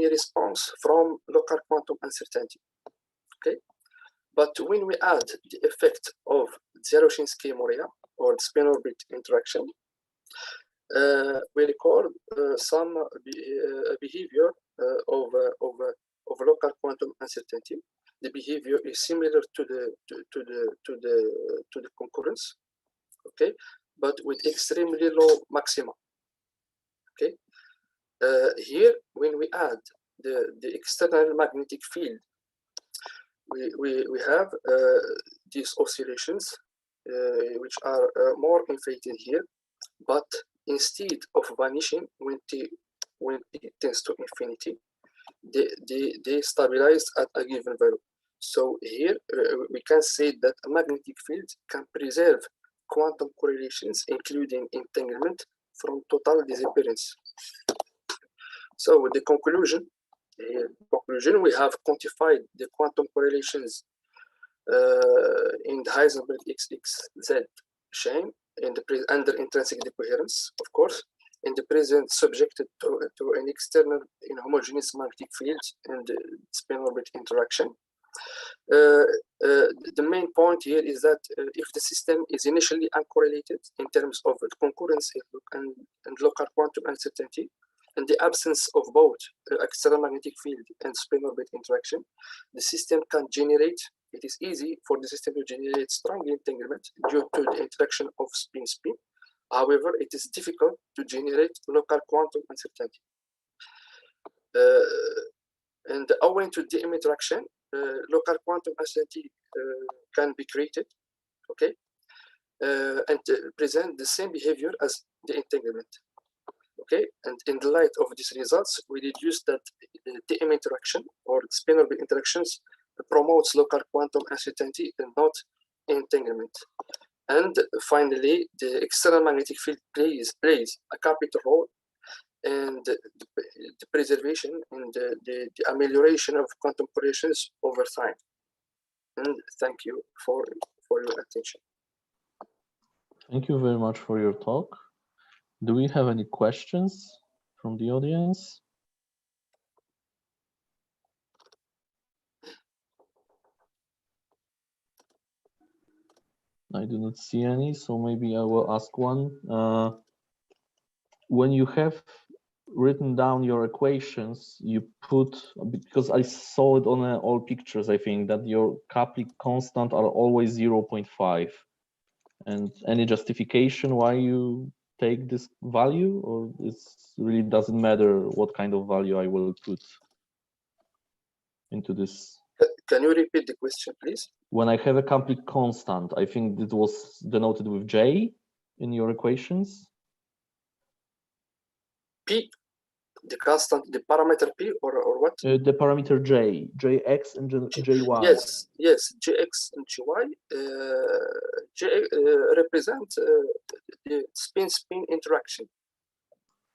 response from local quantum uncertainty. Okay, but when we add the effect of Dzyaroshinsky-Moria or spin orbit interaction, we record some behavior of local quantum uncertainty. The behavior is similar to the concurrence, okay, but with extremely low maxima. Okay, here when we add the external magnetic field, we have these oscillations which are more inflated here, but instead of vanishing when t tends to infinity, they stabilize at a given value. So here we can say that a magnetic field can preserve quantum correlations, including entanglement, from total disappearance. So with the conclusion, we have quantified the quantum correlations in the Heisenberg XXZ chain under intrinsic decoherence, of course, in the present subjected to an external inhomogeneous magnetic field and spin orbit interaction. The main point here is that if the system is initially uncorrelated in terms of concurrence and local quantum uncertainty, in the absence of both external magnetic field and spin orbit interaction, the system can generate, it is easy for the system to generate strong entanglement due to the interaction of spin-spin. However, it is difficult to generate local quantum uncertainty. And owing to DM interaction, local quantum uncertainty can be created, okay, and present the same behavior as the entanglement. Okay, and in the light of these results, we deduce that the DM interaction or spin orbit interactions promotes local quantum uncertainty and not entanglement. And finally, the external magnetic field plays a capital role in the preservation and the amelioration of quantum correlations over time. And thank you for your attention. Thank you very much for your talk. Do we have any questions from the audience? I do not see any, so maybe I will ask one. When you have written down your equations, you put, because I saw it on all pictures, I think, that your Kaplik constant are always 0.5. And any justification why you take this value, or it really doesn't matter what kind of value I will put into this? Can you repeat the question, please? When I have a complete constant, I think it was denoted with J in your equations. P, the constant, the parameter P, or what? The parameter J, Jx and Jy. Yes, Jx and Jy. J represent the spin-spin interaction.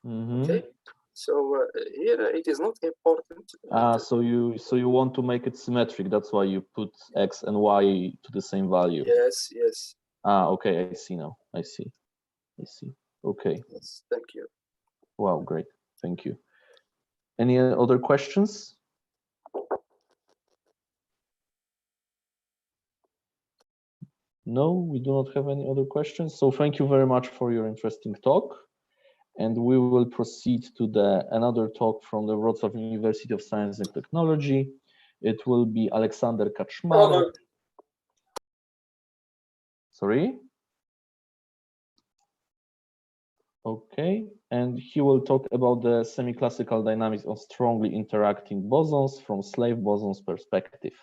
Mm-hmm. Okay, so here it is not important. So you want to make it symmetric. That's why you put X and Y to the same value. Yes, yes. Okay, I see now. I see. Okay. Yes, thank you. Wow, great. Thank you. Any other questions? No, we do not have any other questions. So thank you very much for your interesting talk. And we will proceed to another talk from the Wrocław University of Science and Technology. It will be Aleksander Kaczmarek. Sorry? Okay, and he will talk about the semi-classical dynamics of strongly interacting bosons from slave bosons perspective.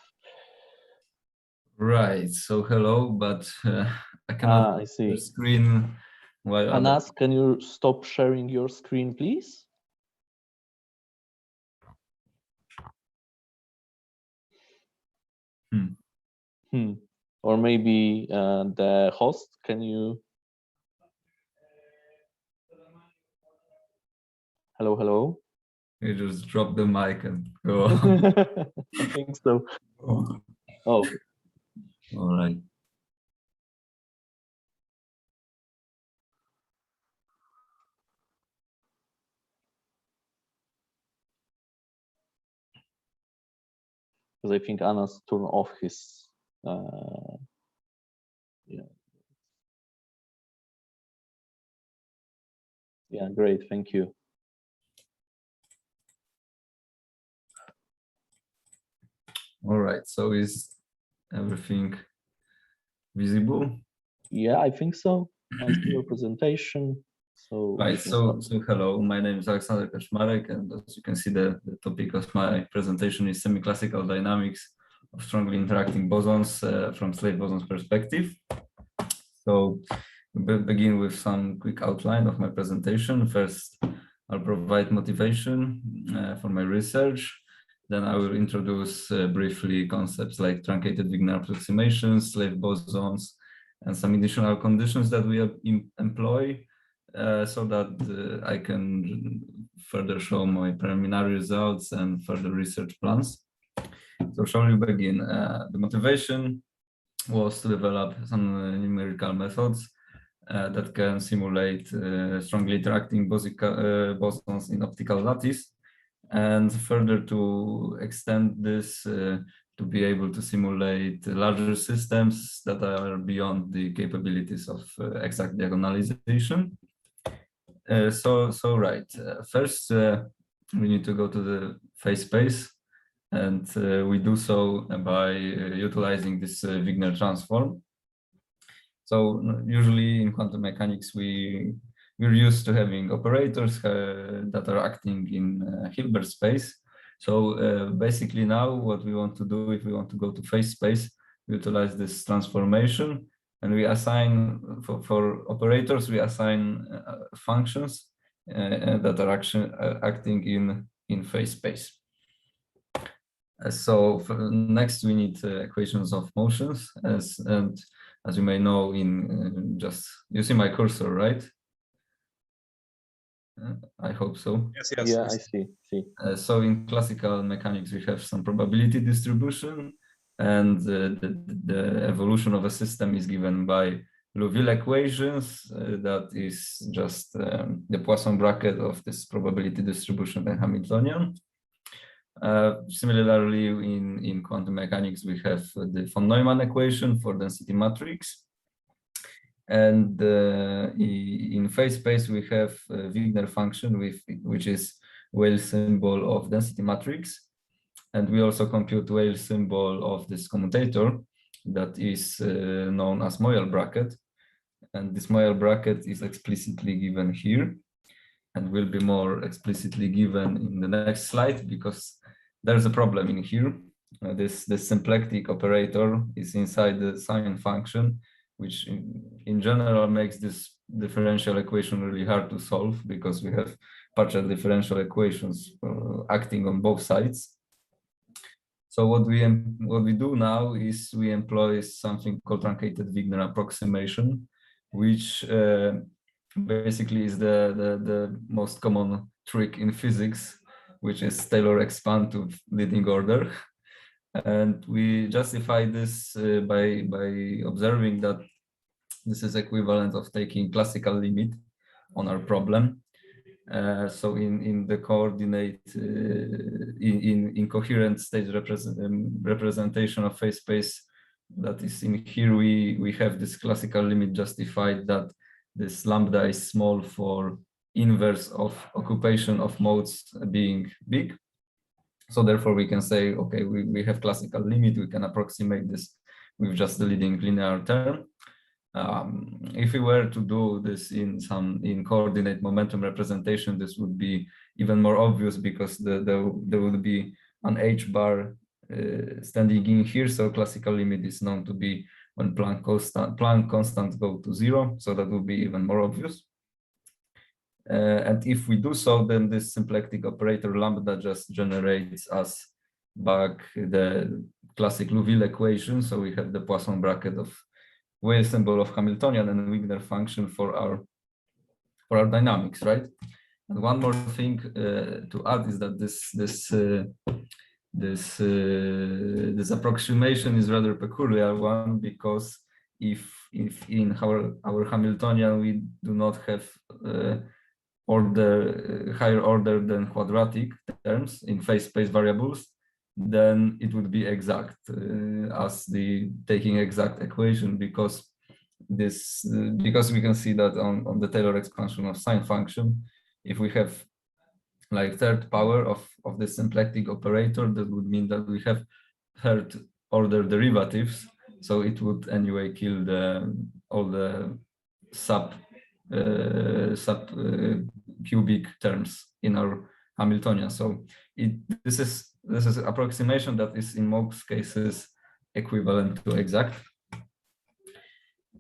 Right, so hello, but I cannot I see. Screen while Anas, can you stop sharing your screen, please? Or maybe the host, can you? Hello, hello. You just drop the mic and go on. I think so. Oh. All right. Because I think Anas turned off his. Yeah, great. Thank you. All right. So is everything visible? Yeah, I think so. I see your presentation. So right. So hello. My name is Aleksander Kaczmarek, and as you can see, the topic of my presentation is semi-classical dynamics of strongly interacting bosons from slave bosons perspective. So we'll begin with some quick outline of my presentation. First, I'll provide motivation for my research. Then I will introduce briefly concepts like truncated Wigner approximations, slave bosons, and some additional conditions that we employ so that I can further show my preliminary results and further research plans. So shall we begin? The motivation was to develop some numerical methods that can simulate strongly interacting bosons in optical lattice, and further to extend this to be able to simulate larger systems that are beyond the capabilities of exact diagonalization. First we need to go to the phase space, and we do so by utilizing this Wigner transform. So usually in quantum mechanics, we're used to having operators that are acting in Hilbert space. So basically now what we want to do, if we want to go to phase space, we utilize this transformation, and we assign, for operators, we assign functions that are acting in phase space. So next we need equations of motions, and as you may know, you see my cursor, right? I hope so. Yes, yes. Yeah, I see. So in classical mechanics, we have some probability distribution, and the evolution of a system is given by Liouville equations. That is just the Poisson bracket of this probability distribution by Hamiltonian. Similarly, in quantum mechanics, we have the von Neumann equation for density matrix. And in phase space, we have a Wigner function, which is Weyl symbol of density matrix. And we also compute Weyl symbol of this commutator that is known as Moyal bracket. And this Moyal bracket is explicitly given here, and will be more explicitly given in the next slide, because there's a problem in here. This symplectic operator is inside the sine function, which in general makes this differential equation really hard to solve, because we have partial differential equations acting on both sides. So what we do now is we employ something called truncated Wigner approximation, which basically is the most common trick in physics, which is Taylor expand to leading order. And we justify this by observing that this is equivalent of taking classical limit on our problem. So in the coordinate in coherent state representation of phase space that is in here, we have this classical limit justified that this lambda is small for inverse of occupation of modes being big. So therefore we can say, okay, we have classical limit, we can approximate this with just the leading linear term. If we were to do this in coordinate momentum representation, this would be even more obvious because there would be an h bar standing in here. So classical limit is known to be when Planck constant go to 0. So that would be even more obvious. And if we do so, then this symplectic operator lambda just generates us back the classic Liouville equation. So we have the Poisson bracket of Weyl symbol of Hamiltonian and Wigner function for our dynamics, right? And one more thing to add is that this approximation is rather peculiar one, because if in our Hamiltonian we do not have higher order than quadratic terms in phase space variables, then it would be exact as the taking exact equation, because we can see that on the Taylor expansion of sine function, if we have like third power of the symplectic operator, that would mean that we have third order derivatives, so it would anyway kill all the sub cubic terms in our Hamiltonian. So this is approximation that is in most cases equivalent to exact.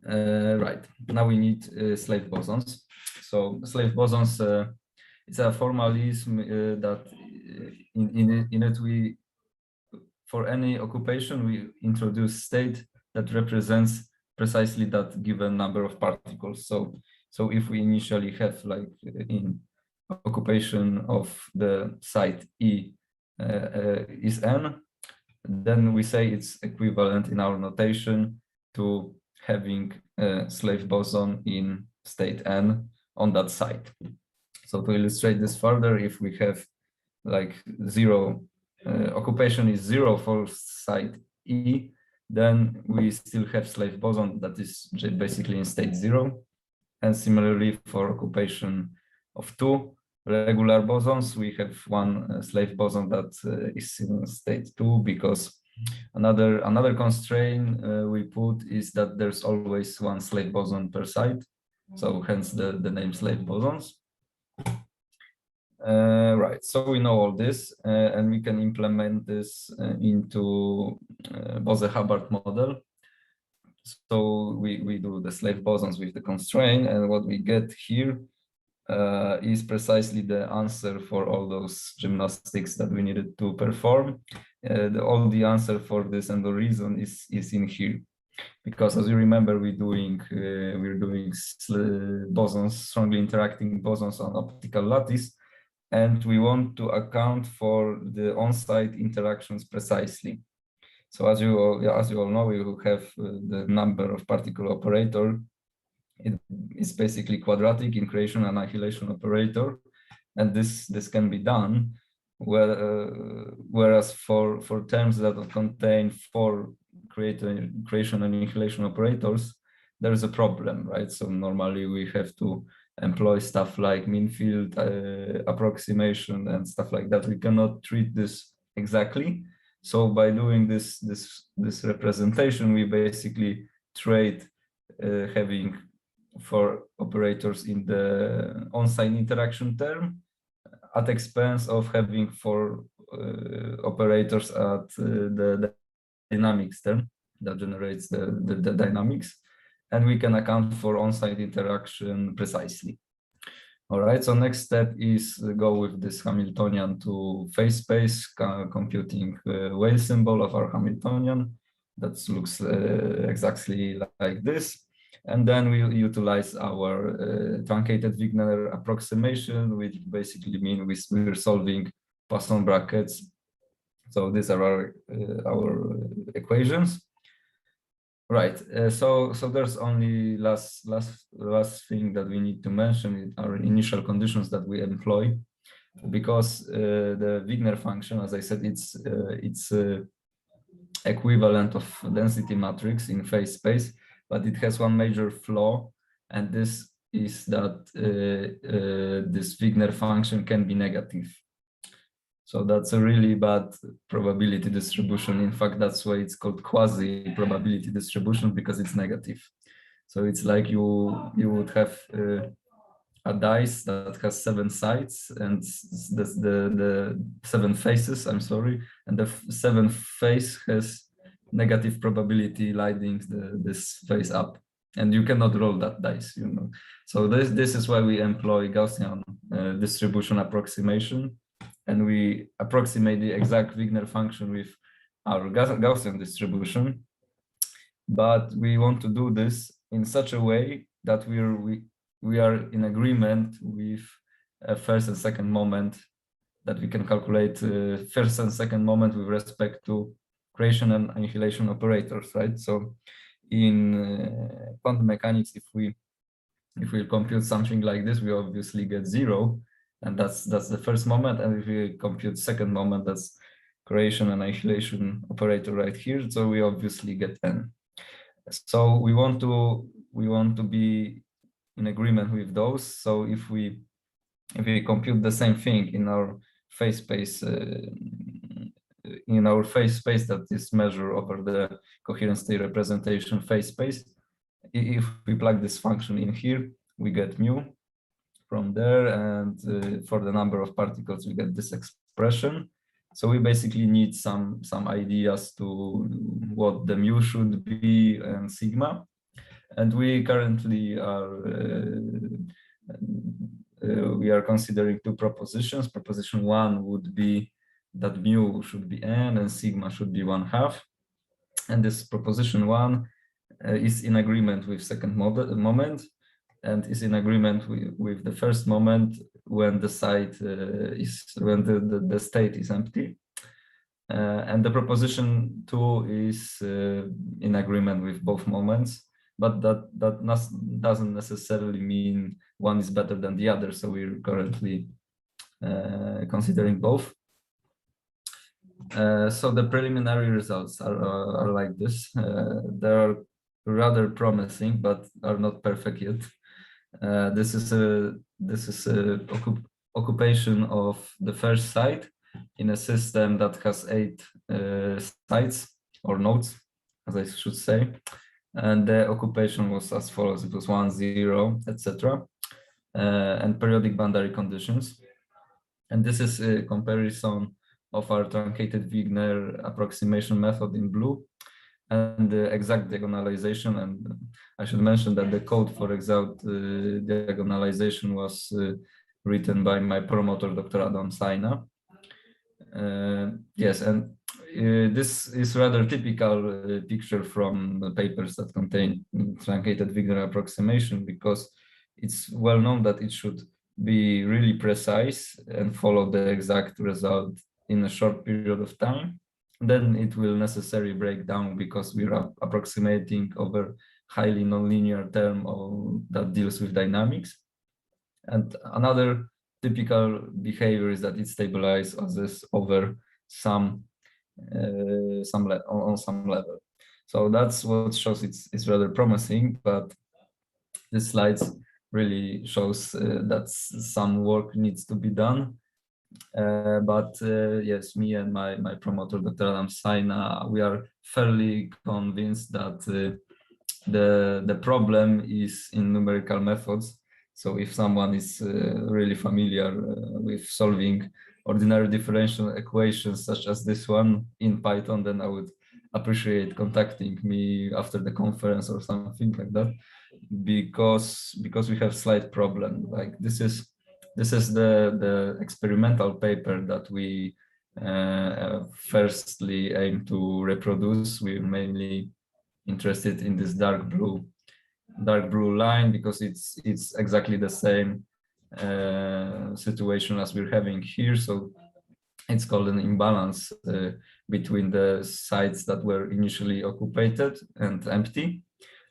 Right, now we need slave bosons. So slave bosons, it's a formalism that in it we, for any occupation, we introduce state that represents precisely that given number of particles. So if we initially have, like in occupation of the site E is n, then we say it's equivalent in our notation to having a slave boson in state n on that site. So to illustrate this further, if we have like occupation is 0 for site E, then we still have slave boson that is basically in state 0. And similarly for occupation of 2 regular bosons, we have one slave boson that is in state 2, because another constraint we put is that there's always one slave boson per site, so hence the name slave bosons. Right, so we know all this, and we can implement this into Bose-Hubbard model. So we do the slave bosons with the constraint, and what we get here is precisely the answer for all those gymnastics that we needed to perform. All the answer for this and the reason is in here, because as you remember, we're doing bosons, strongly interacting bosons on optical lattice, and we want to account for the on-site interactions precisely. So as you all know, we will have the number of particle operator. It is basically quadratic in creation and annihilation operator, and this can be done. Whereas for terms that contain 4 creation and annihilation operators, there is a problem, right? So normally we have to employ stuff like mean field approximation and stuff like that. We cannot treat this exactly. So by doing this representation, we basically trade having 4 operators in the on-site interaction term at expense of having 4 operators at the dynamics term that generates the dynamics, and we can account for on-site interaction precisely. All right, so next step is go with this Hamiltonian to phase space, computing Weyl symbol of our Hamiltonian. That looks exactly like this. And then we utilize our truncated Wigner approximation, which basically means we're solving Poisson brackets. So these are our equations. Right. So there's only last thing that we need to mention are initial conditions that we employ, because the Wigner function, as I said, it's equivalent of density matrix in phase space, but it has one major flaw, and this is that this Wigner function can be negative. So that's a really bad probability distribution. In fact, that's why it's called quasi probability distribution, because it's negative. So it's like you would have a dice that has 7 sides and the 7 faces, I'm sorry, and the 7th face has negative probability lighting this face up, and you cannot roll that dice, you know. So this is why we employ Gaussian distribution approximation, and we approximate the exact Wigner function with our Gaussian distribution. But we want to do this in such a way that we are in agreement with a first and second moment, that we can calculate first and second moment with respect to creation and annihilation operators, right? So in quantum mechanics, if we compute something like this, we obviously get 0, and that's the first moment. And if we compute second moment, that's creation and annihilation operator right here, so we obviously get n. So we want to be in agreement with those. So if we compute the same thing in our phase space, that is measured over the coherent state representation phase space, if we plug this function in here, we get mu from there, and for the number of particles, we get this expression. So we basically need some ideas to what the mu should be and sigma. And we currently are considering 2 propositions. Proposition 1 would be that mu should be n and sigma should be 1/2. And this proposition 1 is in agreement with second moment, and is in agreement with the first moment when the site when the state is empty. And the proposition 2 is in agreement with both moments, but that doesn't necessarily mean one is better than the other. So we're currently considering both. So the preliminary results are like this. They are rather promising, but are not perfect yet. This is a occupation of the first site in a system that has 8 sites or nodes, as I should say. And the occupation was as follows: it was 1, 0, etc. And periodic boundary conditions. And this is a comparison of our truncated Wigner approximation method in blue and the exact diagonalization. And I should mention that the code for exact diagonalization was written by my promoter, Dr. Adam Saina. Yes, and this is rather typical picture from the papers that contain truncated Wigner approximation, because it's well known that it should be really precise and follow the exact result in a short period of time. Then it will necessarily break down, because we are approximating over highly nonlinear term that deals with dynamics. And another typical behavior is that it stabilizes as this over some level. So that's what shows it's rather promising, but this slide really shows that some work needs to be done. But yes, me and my promoter, Dr. Adam Saina, we are fairly convinced that the problem is in numerical methods. So if someone is really familiar with solving ordinary differential equations such as this one in Python, then I would appreciate contacting me after the conference or something like that, because we have slight problem. Like this is the experimental paper that we firstly aim to reproduce. We're mainly interested in this dark blue line, because it's exactly the same situation as we're having here. So it's called an imbalance between the sites that were initially occupied and empty,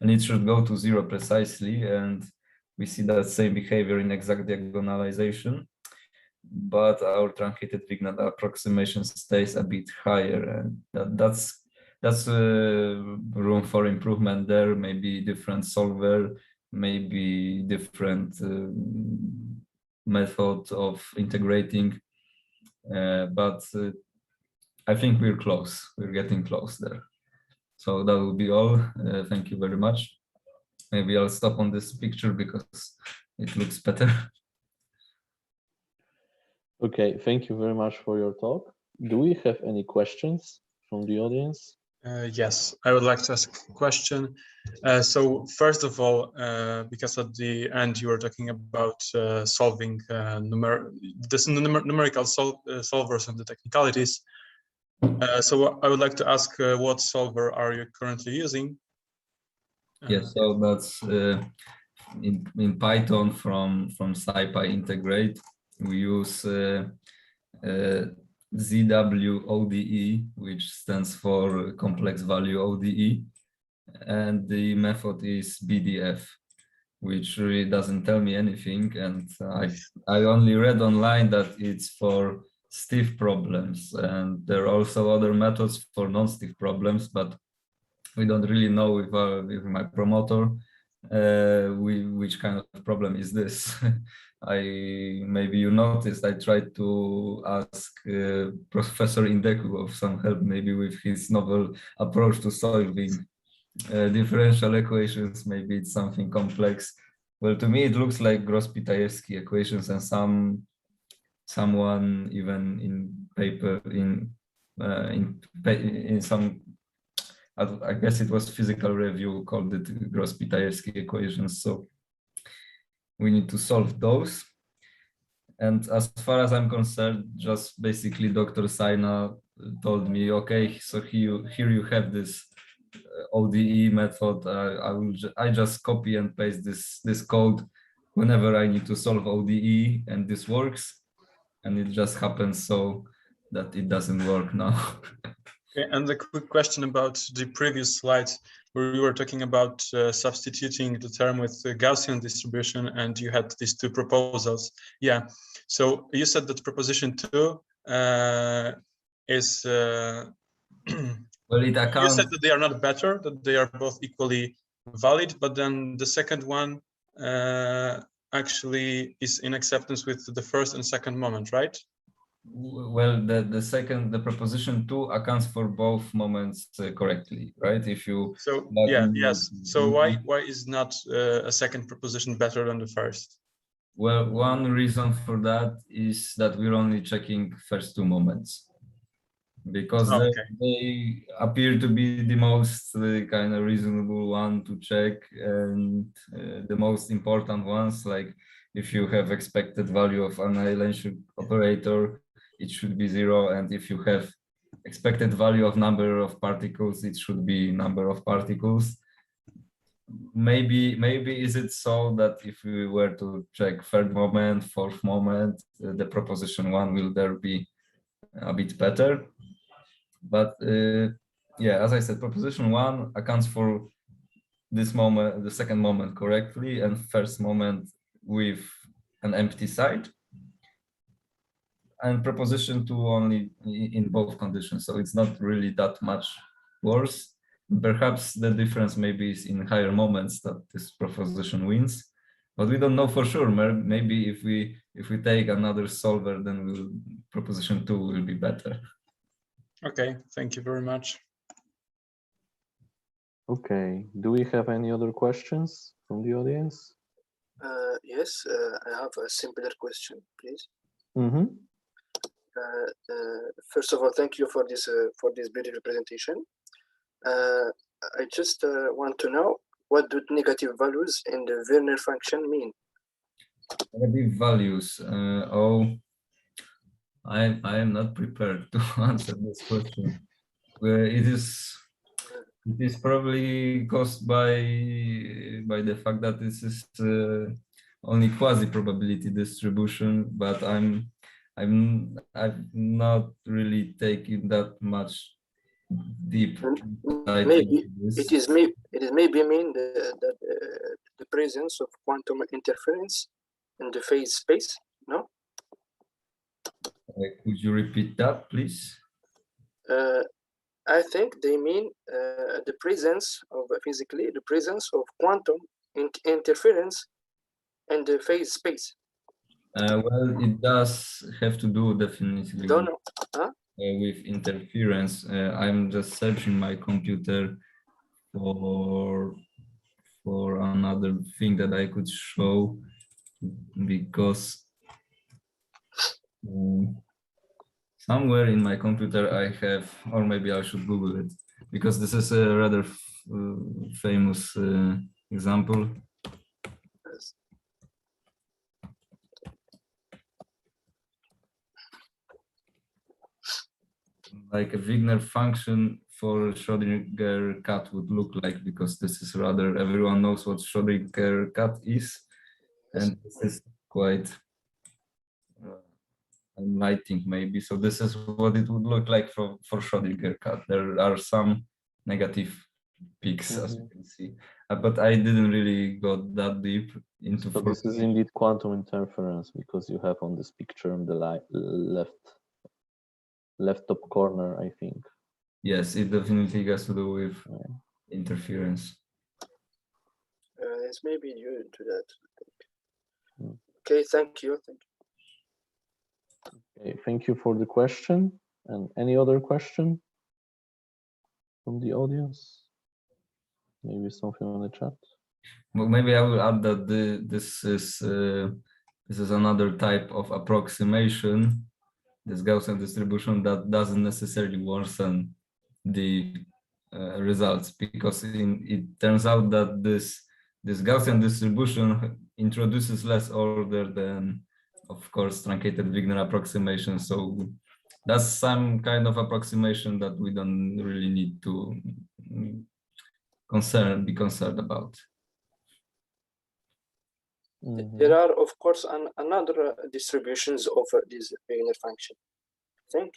and it should go to 0 precisely. And we see that same behavior in exact diagonalization, but our truncated Wigner approximation stays a bit higher, and that's room for improvement there. Maybe different solver, maybe different method of integrating, but I think we're close. We're getting close there. So that will be all. Thank you very much. Maybe I'll stop on this picture because it looks better. Okay, thank you very much for your talk. Do we have any questions from the audience? Yes, I would like to ask a question. So first of all, because at the end you were talking about solving numerical solvers and the technicalities. So I would like to ask what solver are you currently using? Yes, so that's in Python from SciPy Integrate. We use ZWODE, which stands for complex value ODE, and the method is BDF, which really doesn't tell me anything. And I only read online that it's for stiff problems, and there are also other methods for non-stiff problems, but we don't really know with my promoter which kind of problem is this. Maybe you noticed I tried to ask Professor Indeku of some help, maybe with his novel approach to solving differential equations. Maybe it's something complex. Well, to me it looks like Gross-Pitayevsky equations, and someone even in paper in some, I guess it was Physical Review, called it Gross-Pitayevsky equations. So we need to solve those. And as far as I'm concerned, just basically Dr. Saina told me, okay, so here you have this ODE method. I just copy and paste this code whenever I need to solve ODE, and this works. And it just happens so that it doesn't work now. Okay, and a quick question about the previous slide where we were talking about substituting the term with the Gaussian distribution, and you had these two proposals. Yeah, so you said that proposition 2 is well, it accounts. You said that they are not better, that they are both equally valid, but then the second one actually is in acceptance with the first and second moment, right? Well, the proposition 2 accounts for both moments correctly, right? If you yes. So why is not a second proposition better than the first? Well, one reason for that is that we're only checking first two moments, because they appear to be the most kind of reasonable one to check, and the most important ones. Like if you have expected value of annihilation operator, it should be 0, and if you have expected value of number of particles, it should be number of particles. Maybe is it so that if we were to check third moment, fourth moment, the proposition 1 will there be a bit better. But yeah, as I said, proposition 1 accounts for this moment, the second moment correctly, and first moment with an empty site. And proposition 2 only in both conditions, so it's not really that much worse. Perhaps the difference maybe is in higher moments that this proposition wins, but we don't know for sure. Maybe if we take another solver, then proposition 2 will be better. Okay, thank you very much. Okay, do we have any other questions from the audience? Yes, I have a simpler question, please. Mm-hmm. First of all, thank you for this beautiful presentation. I just want to know, what do negative values in the Werner function mean? Negative values. I am not prepared to answer this question. It is probably caused by the fact that this is only quasi probability distribution, but I've not really taken that much deep dive Maybe into this. it is maybe mean the presence of quantum interference in the phase space. No. Could you repeat that, please? I think they mean the presence of physically the presence of quantum interference in the phase space. Well, it does have to do definitely Don't know. Huh? With interference. I'm just searching my computer for another thing that I could show, because somewhere in my computer I have, or maybe I should Google it, because this is a rather famous example. Like a Wigner function for Schrödinger cat would look like, because this is rather, everyone knows what Schrödinger cat is, and this is quite enlightening maybe. So this is what it would look like for Schrödinger cat. There are some negative peaks, as you can see, but I didn't really go that deep into. So this is indeed quantum interference, because you have on this picture on the left top corner, I think. Yes, it definitely has to do with interference. It's maybe due to that. Okay, thank you. Okay, thank you for the question. And any other question from the audience? Maybe something on the chat. Well, maybe I will add that this is another type of approximation, this Gaussian distribution, that doesn't necessarily worsen the results, because it turns out that this Gaussian distribution introduces less order than, of course, truncated Wigner approximation. So that's some kind of approximation that we don't really need to be concerned about. There are, of course, another distributions of this Wigner function. I think.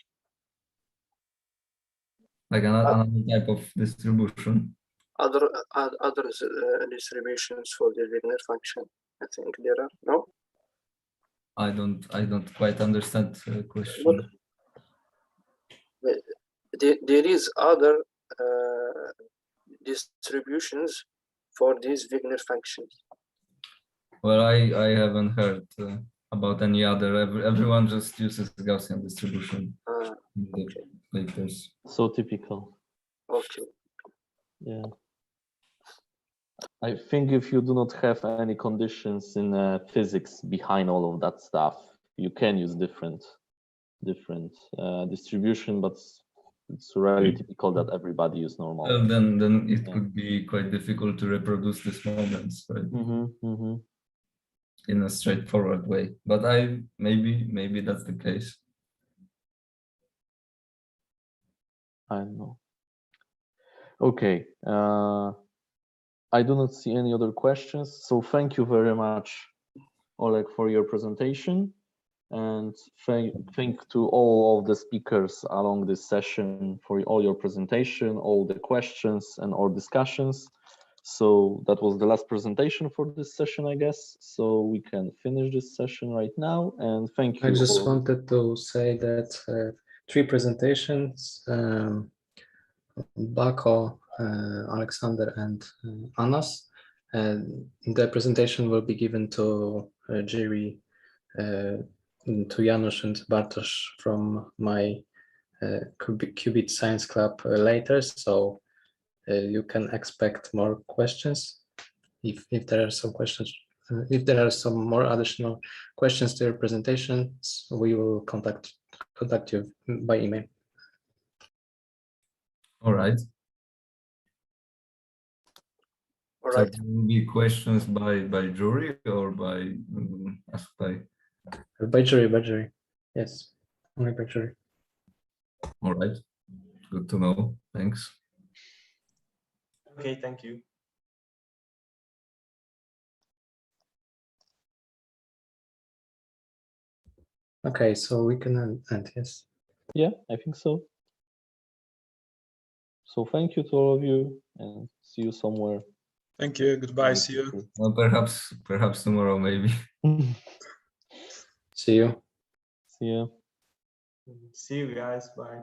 Like another type of distribution. Other distributions for the Wigner function. I think there are. No. I don't quite understand the question. But there is other distributions for these Wigner functions. Well, I haven't heard about any other. Everyone just uses Gaussian distribution in the papers. So typical. Okay. Yeah. I think if you do not have any conditions in physics behind all of that stuff, you can use different distribution, but it's really typical that everybody use normal. Well, then it could be quite difficult to reproduce these moments, right? In a straightforward way. But maybe that's the case. I don't know. Okay. I do not see any other questions. So thank you very much, Oleg, for your presentation. And thank to all of the speakers along this session for all your presentation, all the questions and all discussions. So that was the last presentation for this session, I guess. So we can finish this session right now. And thank you. I just wanted to say that 3 presentations, Bako, Alexander, and Anas. The presentation will be given to Jerry, to Janusz and Bartosz from my Qubit Science Club later. So you can expect more questions if there are some questions. If there are some more additional questions to your presentations, we will contact you by email. All right. All so right. there will be questions by jury or by asked by jury. Yes, only by jury. All right. Good to know. Thanks. Okay, thank you. Okay, so we can end, yes. Yeah, I think so. So thank you to all of you and see you somewhere. Thank you. Goodbye. See you. Well, perhaps tomorrow, maybe. See you. See you. See you guys. Bye.